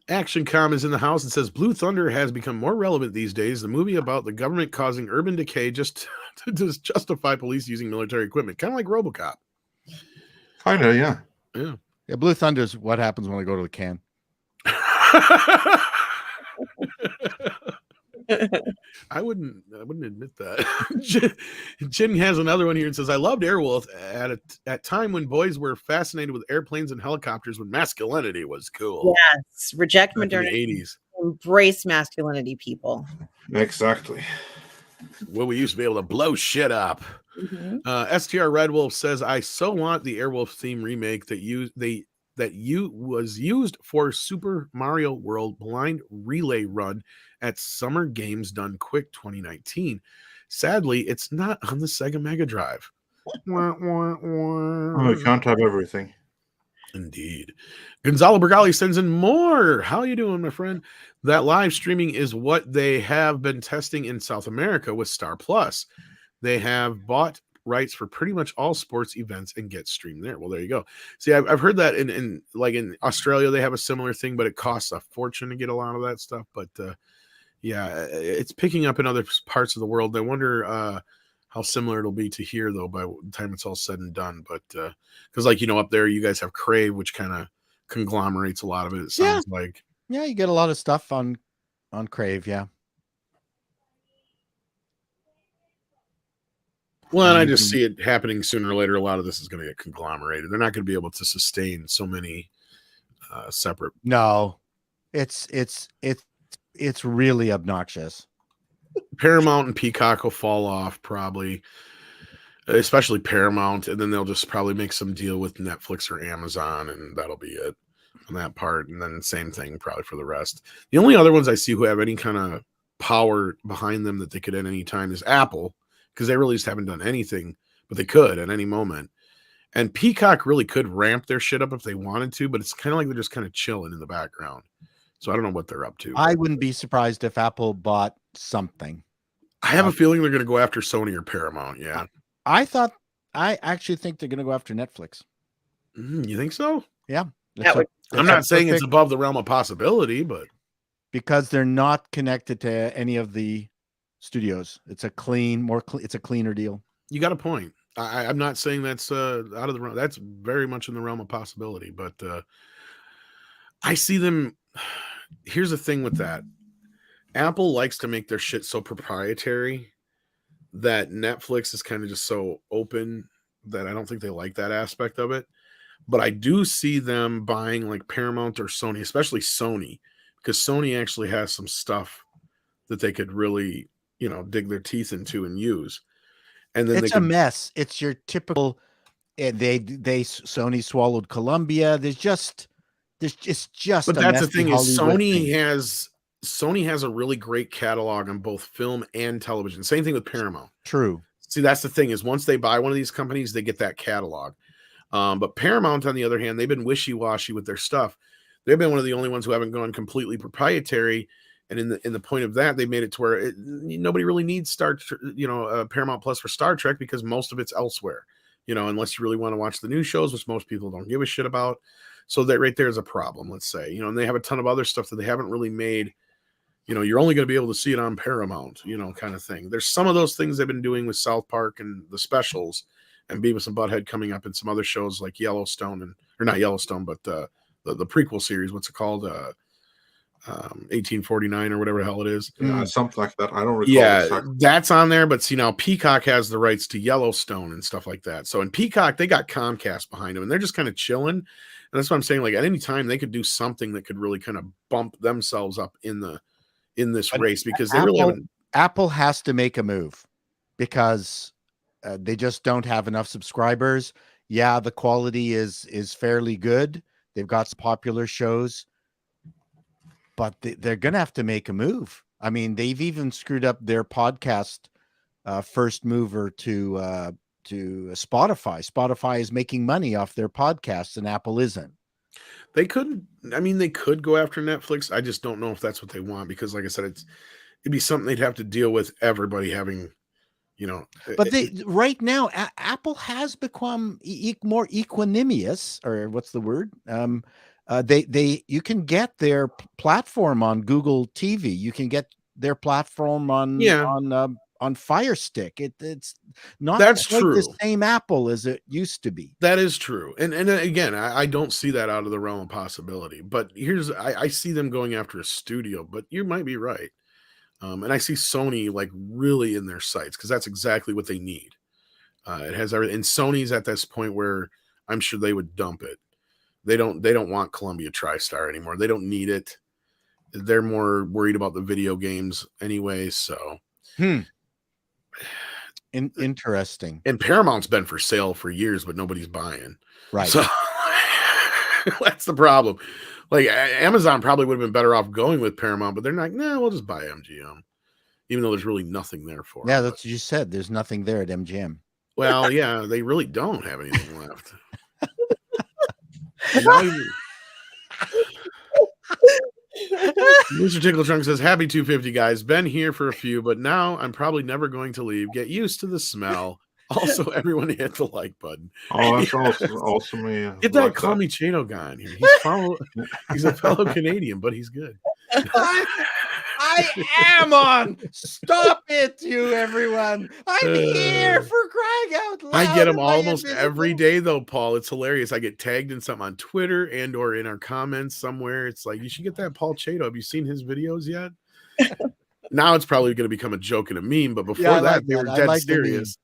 Action Com is in the house and says Blue Thunder has become more relevant these days. The movie about the government causing urban decay just to justify police using military equipment, kind of like RoboCop. Kind of, yeah. Yeah. Yeah, Blue Thunder is what happens when I go to the can. I wouldn't admit that. Jim has another one here and says, I loved Airwolf at a time when boys were fascinated with airplanes and helicopters, when masculinity was cool. Yes, reject Back in the modernity. 80s. Embrace masculinity, people. Exactly. Well, we used to be able to blow shit up. Mm-hmm. STR Red Wolf says, I so want the Airwolf theme remake that was used for Super Mario World blind relay run at Summer Games Done Quick 2019. Sadly, it's not on the Sega Mega Drive. Oh, you can't have everything. Indeed. Gonzalo Bergali sends in more. How you doing, my friend? That live streaming is what they have been testing in South America with Star Plus. They have bought rights for pretty much all sports events and get streamed there. Well, there you go. See, I've heard that in Australia they have a similar thing, but it costs a fortune to get a lot of that stuff. But yeah, it's picking up in other parts of the world. I wonder how similar it'll be to here, though, by the time it's all said and done. But because, up there, you guys have Crave, which kind of conglomerates a lot of it. It sounds like. Yeah, you get a lot of stuff on Crave. Yeah. Well, and I just see it happening sooner or later. A lot of this is going to get conglomerated. They're not going to be able to sustain so many separate. No, it's really obnoxious. Paramount and Peacock will fall off probably, especially Paramount, and then they'll just probably make some deal with Netflix or Amazon, and that'll be it on that part. And then same thing probably for the rest. The only other ones I see who have any kind of power behind them that they could at any time is Apple, because they really just haven't done anything, but they could at any moment. And Peacock really could ramp their shit up if they wanted to, but it's kind of like they're just kind of chilling in the background. So I don't know what they're up to. I wouldn't be surprised if Apple bought something. I have a feeling they're going to go after Sony or Paramount. Yeah. I actually think they're going to go after Netflix. You think so? Yeah. I'm not saying it's above the realm of possibility, but because they're not connected to any of the studios, it's a cleaner deal. You got a point. I'm not saying that's out of the realm. That's very much in the realm of possibility, but I see them. Here's the thing with that. Apple likes to make their shit so proprietary that Netflix is kind of just so open that I don't think they like that aspect of it. But I do see them buying like Paramount or Sony, especially Sony, because Sony actually has some stuff that they could really, dig their teeth into and use. And then it's a mess. It's your typical. Sony swallowed Columbia. It's just. But that's the thing is Sony has a really great catalog on both film and television. Same thing with Paramount. True. See, that's the thing is once they buy one of these companies, they get that catalog. But Paramount, on the other hand, they've been wishy-washy with their stuff. They've been one of the only ones who haven't gone completely proprietary. And in the point of that, they made it to where nobody really needs Paramount Plus for Star Trek because most of it's elsewhere. unless you really want to watch the new shows, which most people don't give a shit about. So that right there is a problem, let's say, and they have a ton of other stuff that they haven't really made. You're only going to be able to see it on Paramount, kind of thing. There's some of those things they've been doing with South Park and the specials and Beavis and Butthead coming up in some other shows like Yellowstone or not Yellowstone, but the prequel series. What's it called? 1849 or whatever the hell it is. Something like that. I don't recall. Yeah, exactly. That's on there. But see, now Peacock has the rights to Yellowstone and stuff like that. So in Peacock, they got Comcast behind them and they're just kind of chilling. And that's what I'm saying. Like at any time they could do something that could really kind of bump themselves up in this race, because they really haven't. Apple has to make a move because they just don't have enough subscribers. Yeah, the quality is fairly good. They've got some popular shows, but they're going to have to make a move. I mean, they've even screwed up their podcast first mover to Spotify. Spotify is making money off their podcasts and Apple isn't. They could go after Netflix. I just don't know if that's what they want, because like I said, it'd be something they'd have to deal with everybody having, But right now, Apple has become more equanimous, or what's the word? You can get their platform on Google TV. You can get their platform on Fire Stick. It's not quite the same Apple as it used to be. That is true. And again, I don't see that out of the realm of possibility. But I see them going after a studio, but you might be right. And I see Sony like really in their sights, because that's exactly what they need. It has everything. And Sony's at this point where I'm sure they would dump it. They don't want Columbia TriStar anymore. They don't need it. They're more worried about the video games anyway. So Interesting. And Paramount's been for sale for years, but nobody's buying. Right. So that's the problem. Like Amazon probably would have been better off going with Paramount, but they're like, no, we'll just buy MGM, even though there's really nothing there for them. Yeah, that's what you said. There's nothing there at MGM. Well, yeah, they really don't have anything left. Mr. Tickle Trunk says, happy 250 guys. Been here for a few, but now I'm probably never going to leave. Get used to the smell. Also, everyone hit the like button. Oh, that's awesome. Yeah. Get that Call Me Chato guy in here. He's a fellow Canadian, but he's good. I am on. Stop it, you everyone. I'm here for crying out loud. I get him almost every day, though, Paul. It's hilarious. I get tagged in something on Twitter and or in our comments somewhere. It's like, you should get that Paul Chato. Have you seen his videos yet? Now it's probably going to become a joke and a meme, but before they were dead serious.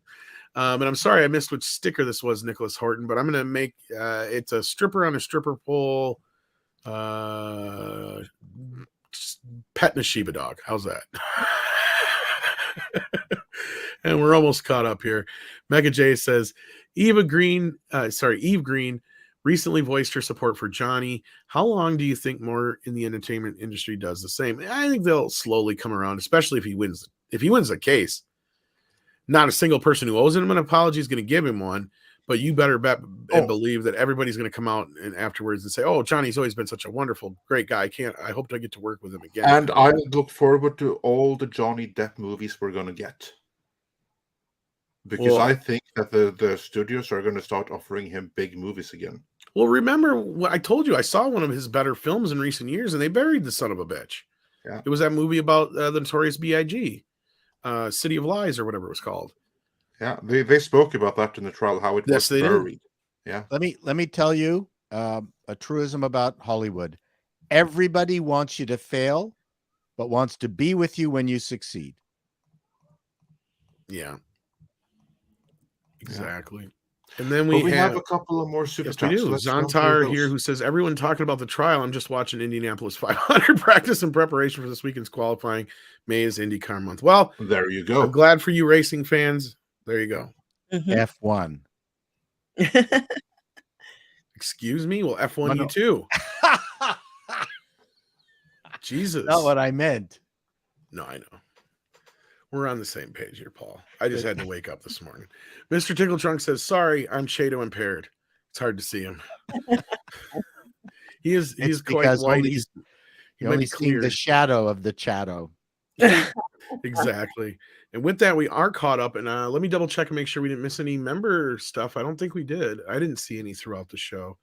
And I'm sorry I missed which sticker this was, Nicholas Horton, but I'm going to make it's a stripper on a stripper pole. Petting a Shiba dog. How's that? And we're almost caught up here. Mega J says Eve Green recently voiced her support for Johnny. How long do you think more in the entertainment industry does the same? I think they'll slowly come around, especially if he wins. If he wins the case, not a single person who owes him an apology is going to give him one. But you better bet and believe that everybody's going to come out and afterwards and say, "Oh, Johnny's always been such a wonderful, great guy. I hope to get to work with him again." And I look forward to all the Johnny Depp movies we're going to get, because I think that the studios are going to start offering him big movies again. Well, remember what I told you? I saw one of his better films in recent years, and they buried the son of a bitch. Yeah, it was that movie about the Notorious B.I.G., City of Lies, or whatever it was called. Yeah, they spoke about that in the trial, how it was buried. Yeah. Let me tell you a truism about Hollywood. Everybody wants you to fail, but wants to be with you when you succeed. Yeah. Exactly. And then we have a couple of more super chats. Zontar here who says, everyone talking about the trial. I'm just watching Indianapolis 500 practice in preparation for this weekend's qualifying. May is IndyCar month. Well, there you go. I'm glad for you racing fans. There you go. F1. Excuse me? Well, F1 you too. Jesus. Not what I meant. No, I know. We're on the same page here, Paul. I just had to wake up this morning. Mr. Tickle Trunk says, sorry, I'm Chato impaired. It's hard to see him. He's quite white. He only seen the shadow of the Chato. Exactly. And with that, we are caught up. And let me double check and make sure we didn't miss any member stuff. I don't think we did. I didn't see any throughout the show.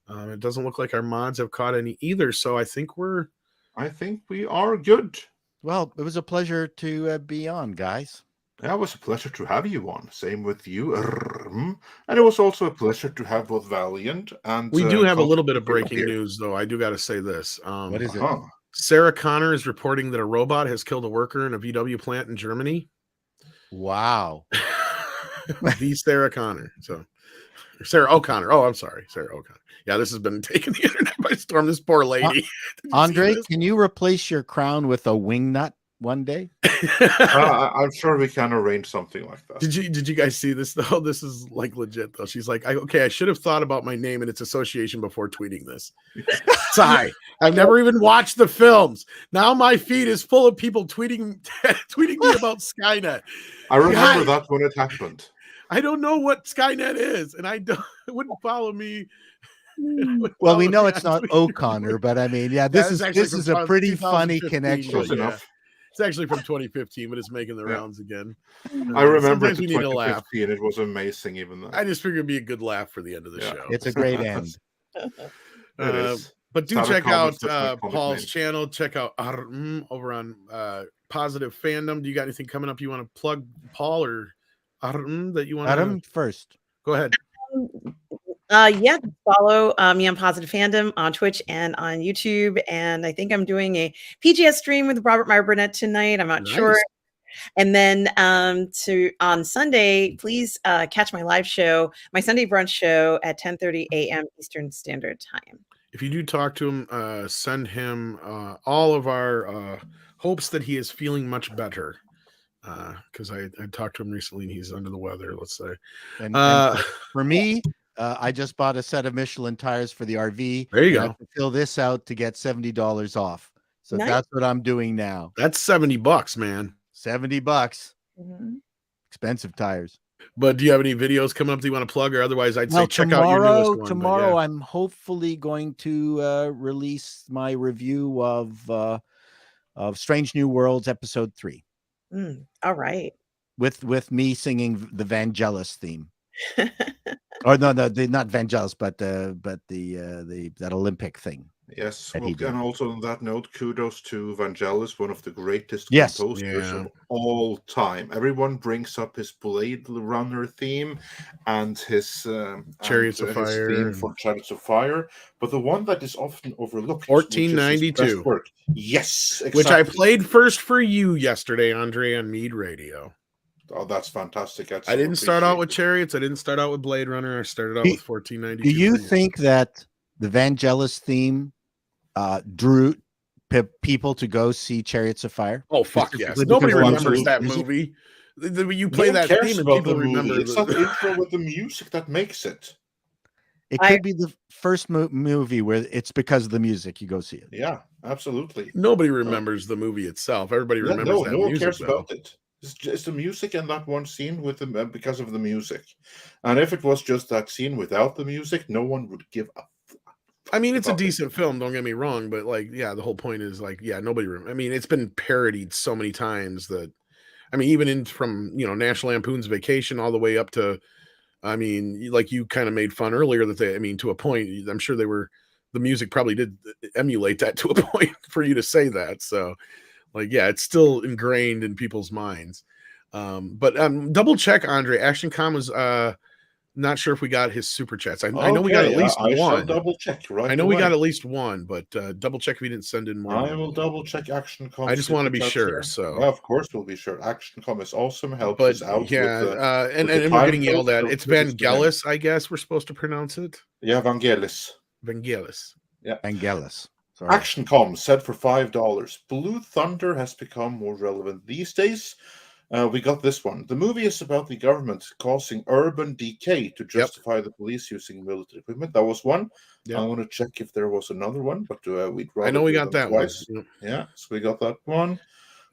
It doesn't look like our mods have caught any either. So I think we are good. Well, it was a pleasure to be on, guys. Yeah, it was a pleasure to have you on. Same with you. And it was also a pleasure to have both Valiant and... We do have a little bit of breaking news, though. I do got to say this. What is it? Sarah Connor is reporting that a robot has killed a worker in a VW plant in Germany. Wow. The Sarah Connor. So Sarah O'Connor. Oh, I'm sorry. Sarah O'Connor. Yeah, this has been taking the internet by storm. This poor lady. Andre, can you replace your crown with a wingnut one day? I'm sure we can arrange something like that. Did you guys see this though? This is like legit though. She's like, I should have thought about my name and its association before tweeting this. Sigh. I've never even watched the films. Now my feed is full of people tweeting me about Skynet. I remember that when it happened. I don't know what Skynet is, and it wouldn't follow me. Well, we know it's not O'Connor, but I mean, yeah, this is a pretty funny connection. Close enough. It's actually from 2015, but it's making the rounds again. I remember it we need to laugh. It was amazing, even though. I just figured it'd be a good laugh for the end of the show. It's a great end. But do check out Paul's channel. Check out over on Positive Fandom. Do you got anything coming up you want to plug, Paul, or that you want to first? Go ahead. Yeah, follow me on Positive Fandom on Twitch and on YouTube. And I think I'm doing a PGS stream with Robert Meyer Burnett tonight. I'm not sure. And then on Sunday, please catch my live show, my Sunday brunch show at 10:30 a.m. Eastern Standard Time. If you do talk to him, send him all of our hopes that he is feeling much better. Because I talked to him recently and he's under the weather, let's say. And for me, I just bought a set of Michelin tires for the RV. There you go. I have to fill this out to get $70 off. So that's what I'm doing now. That's $70, man. $70. Mm-hmm. Expensive tires. But do you have any videos coming up that you want to plug, or otherwise I'd say check out your newest one. Tomorrow, I'm hopefully going to release my review of Strange New Worlds episode 3. All right. With me singing the Vangelis theme. Or no, not Vangelis, but that Olympic thing. Yes, and also on that note, kudos to Vangelis, one of the greatest composers of all time. Everyone brings up his Blade Runner theme and his Chariots of Fire theme for Chariots of Fire, but the one that is often overlooked, 1492. Yes, exactly. Which I played first for you yesterday, Andre, on Mead Radio. Oh, that's fantastic. I didn't start out with Chariots. I didn't start out with Blade Runner. I started out with 1492. Do you think that the Vangelis theme drew people to go see Chariots of Fire? Oh, fuck yes. Nobody remembers that movie. You play that theme and people remember. It's not the intro with the music that makes it. It could be the first movie where it's because of the music you go see it. Yeah, absolutely. Nobody remembers the movie itself. Everybody remembers that music. No one cares about it. It's the music and that one scene with them because of the music. And if it was just that scene without the music, no one would give up. I mean, it's a decent film, don't get me wrong, but the whole point is nobody. I mean, it's been parodied so many times that, I mean, even from National Lampoon's Vacation all the way up to, I mean, like you kind of made fun earlier that to a point, I'm sure the music probably did emulate that to a point for you to say that. So, it's still ingrained in people's minds. But double check, Andre. ActionCom was not sure if we got his super chats. I know we got at least one. Shall double check, right? I know we got at least one, but double check if we didn't send in more. I will double check ActionCom. I just want to be sure. So of course we'll be sure. ActionCom is awesome. Helps us out. Yeah, and we're getting yelled at. It's Vangelis, I guess we're supposed to pronounce it. Yeah, Vangelis. Yeah, Vangelis. ActionCom said for $5. Blue Thunder has become more relevant these days. We got this one. The movie is about the government causing urban decay to justify the police using military equipment. That was one. I want to check if there was another one, but we'd rather. I know we got that twice. one. Yeah, so we got that one.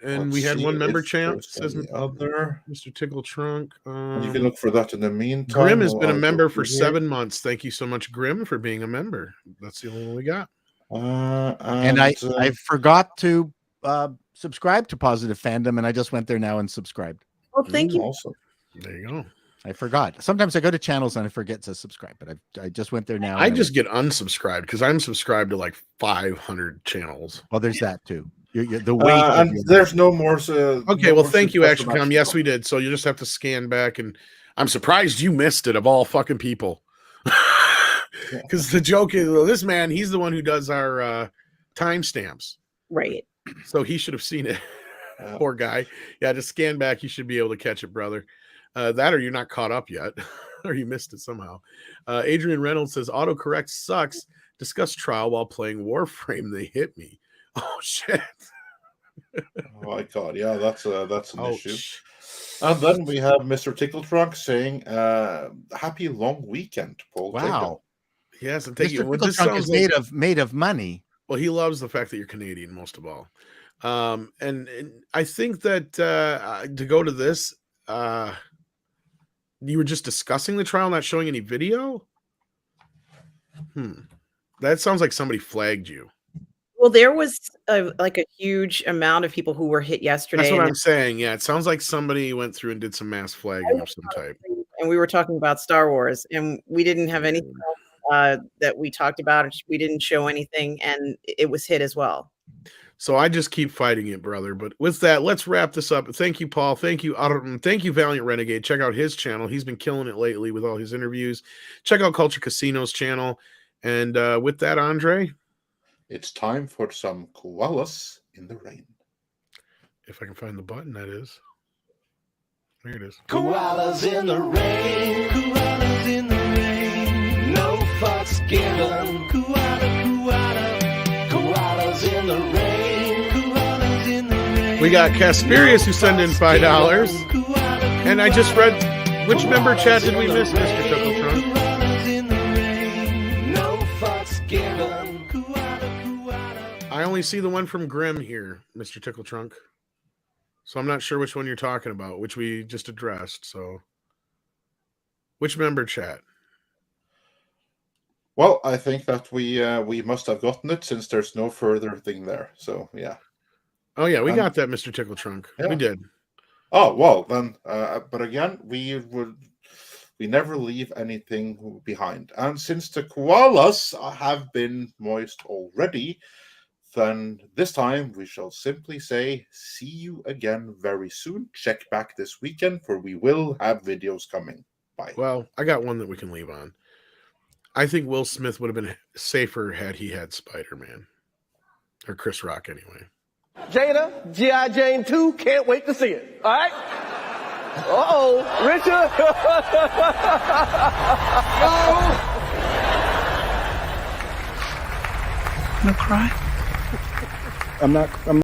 And we had one member champ. Says the other Mr. Tickle Trunk. You can look for that in the meantime. Grim has been a member for 7 months. Thank you so much, Grim, for being a member. That's the only one we got. And I forgot to subscribe to Positive Fandom, and I just went there now and subscribed. Well, thank you. Awesome. There you go. I forgot. Sometimes I go to channels and I forget to subscribe, but I just went there now. I just get unsubscribed because I'm subscribed to like 500 channels. Well, there's that too. The weight. And there's no more. Okay, well, thank you, Ashcom. Yes, we did. So you just have to scan back, and I'm surprised you missed it of all fucking people. Because the joke is, well, this man, he's the one who does our timestamps. Right. So he should have seen it. Poor guy. Yeah, just scan back. You should be able to catch it, brother. That or you're not caught up yet, or you missed it somehow. Adrian Reynolds says, autocorrect sucks. Discuss trial while playing Warframe. They hit me. Oh, shit. Oh my God. Yeah, that's an Ouch. issue. And then we have Mr. Tickle Trunk saying, happy long weekend, Paul. Wow. Yes, and thank you. Mr. Well, Pickle this Trunk sounds is like- made of money. Well, he loves the fact that you're Canadian, most of all. And I think that to go to this, you were just discussing the trial, not showing any video. That sounds like somebody flagged you. Well, there was a huge amount of people who were hit yesterday. That's what and I'm saying. Yeah, it sounds like somebody went through and did some mass flagging of some type. And we were talking about Star Wars, and we didn't have anything that we talked about. We didn't show anything, and it was hit as well. So I just keep fighting it, brother. But with that, let's wrap this up. Thank you, Paul. Thank you, Arun. Thank you, Valiant Renegade. Check out his channel. He's been killing it lately with all his interviews. Check out Culture Casino's channel. And with that, Andre, It's time for some koalas in the rain. if I can find the button, that is. There it is. Koalas in the rain, koalas in the rain, no fucks given. Koalas in the rain, koalas in the rain. We got Casperius who sent in $5. And I just read, which member chat did we miss, Mr. Tuckletron? Koalas in the rain, no fucks given. I only see the one from Grim here, Mr. Tickle Trunk. So I'm not sure which one you're talking about, which we just addressed. So, which member chat? Well, I think that we must have gotten it since there's no further thing there. So yeah. Oh yeah, we got that, Mr. Tickle Trunk. Yeah. We did. Oh well, then. But again, we never leave anything behind. And since the koalas have been moist already, then this time we shall simply say, see you again very soon. Check back this weekend, for we will have videos coming. Bye. Well, I got one that we can leave on. I think Will Smith would have been safer had he had Spider-Man. Or Chris Rock, anyway. Jada, G.I. Jane 2, can't wait to see it. All right? Uh-oh, Richard. Gonna cry? I'm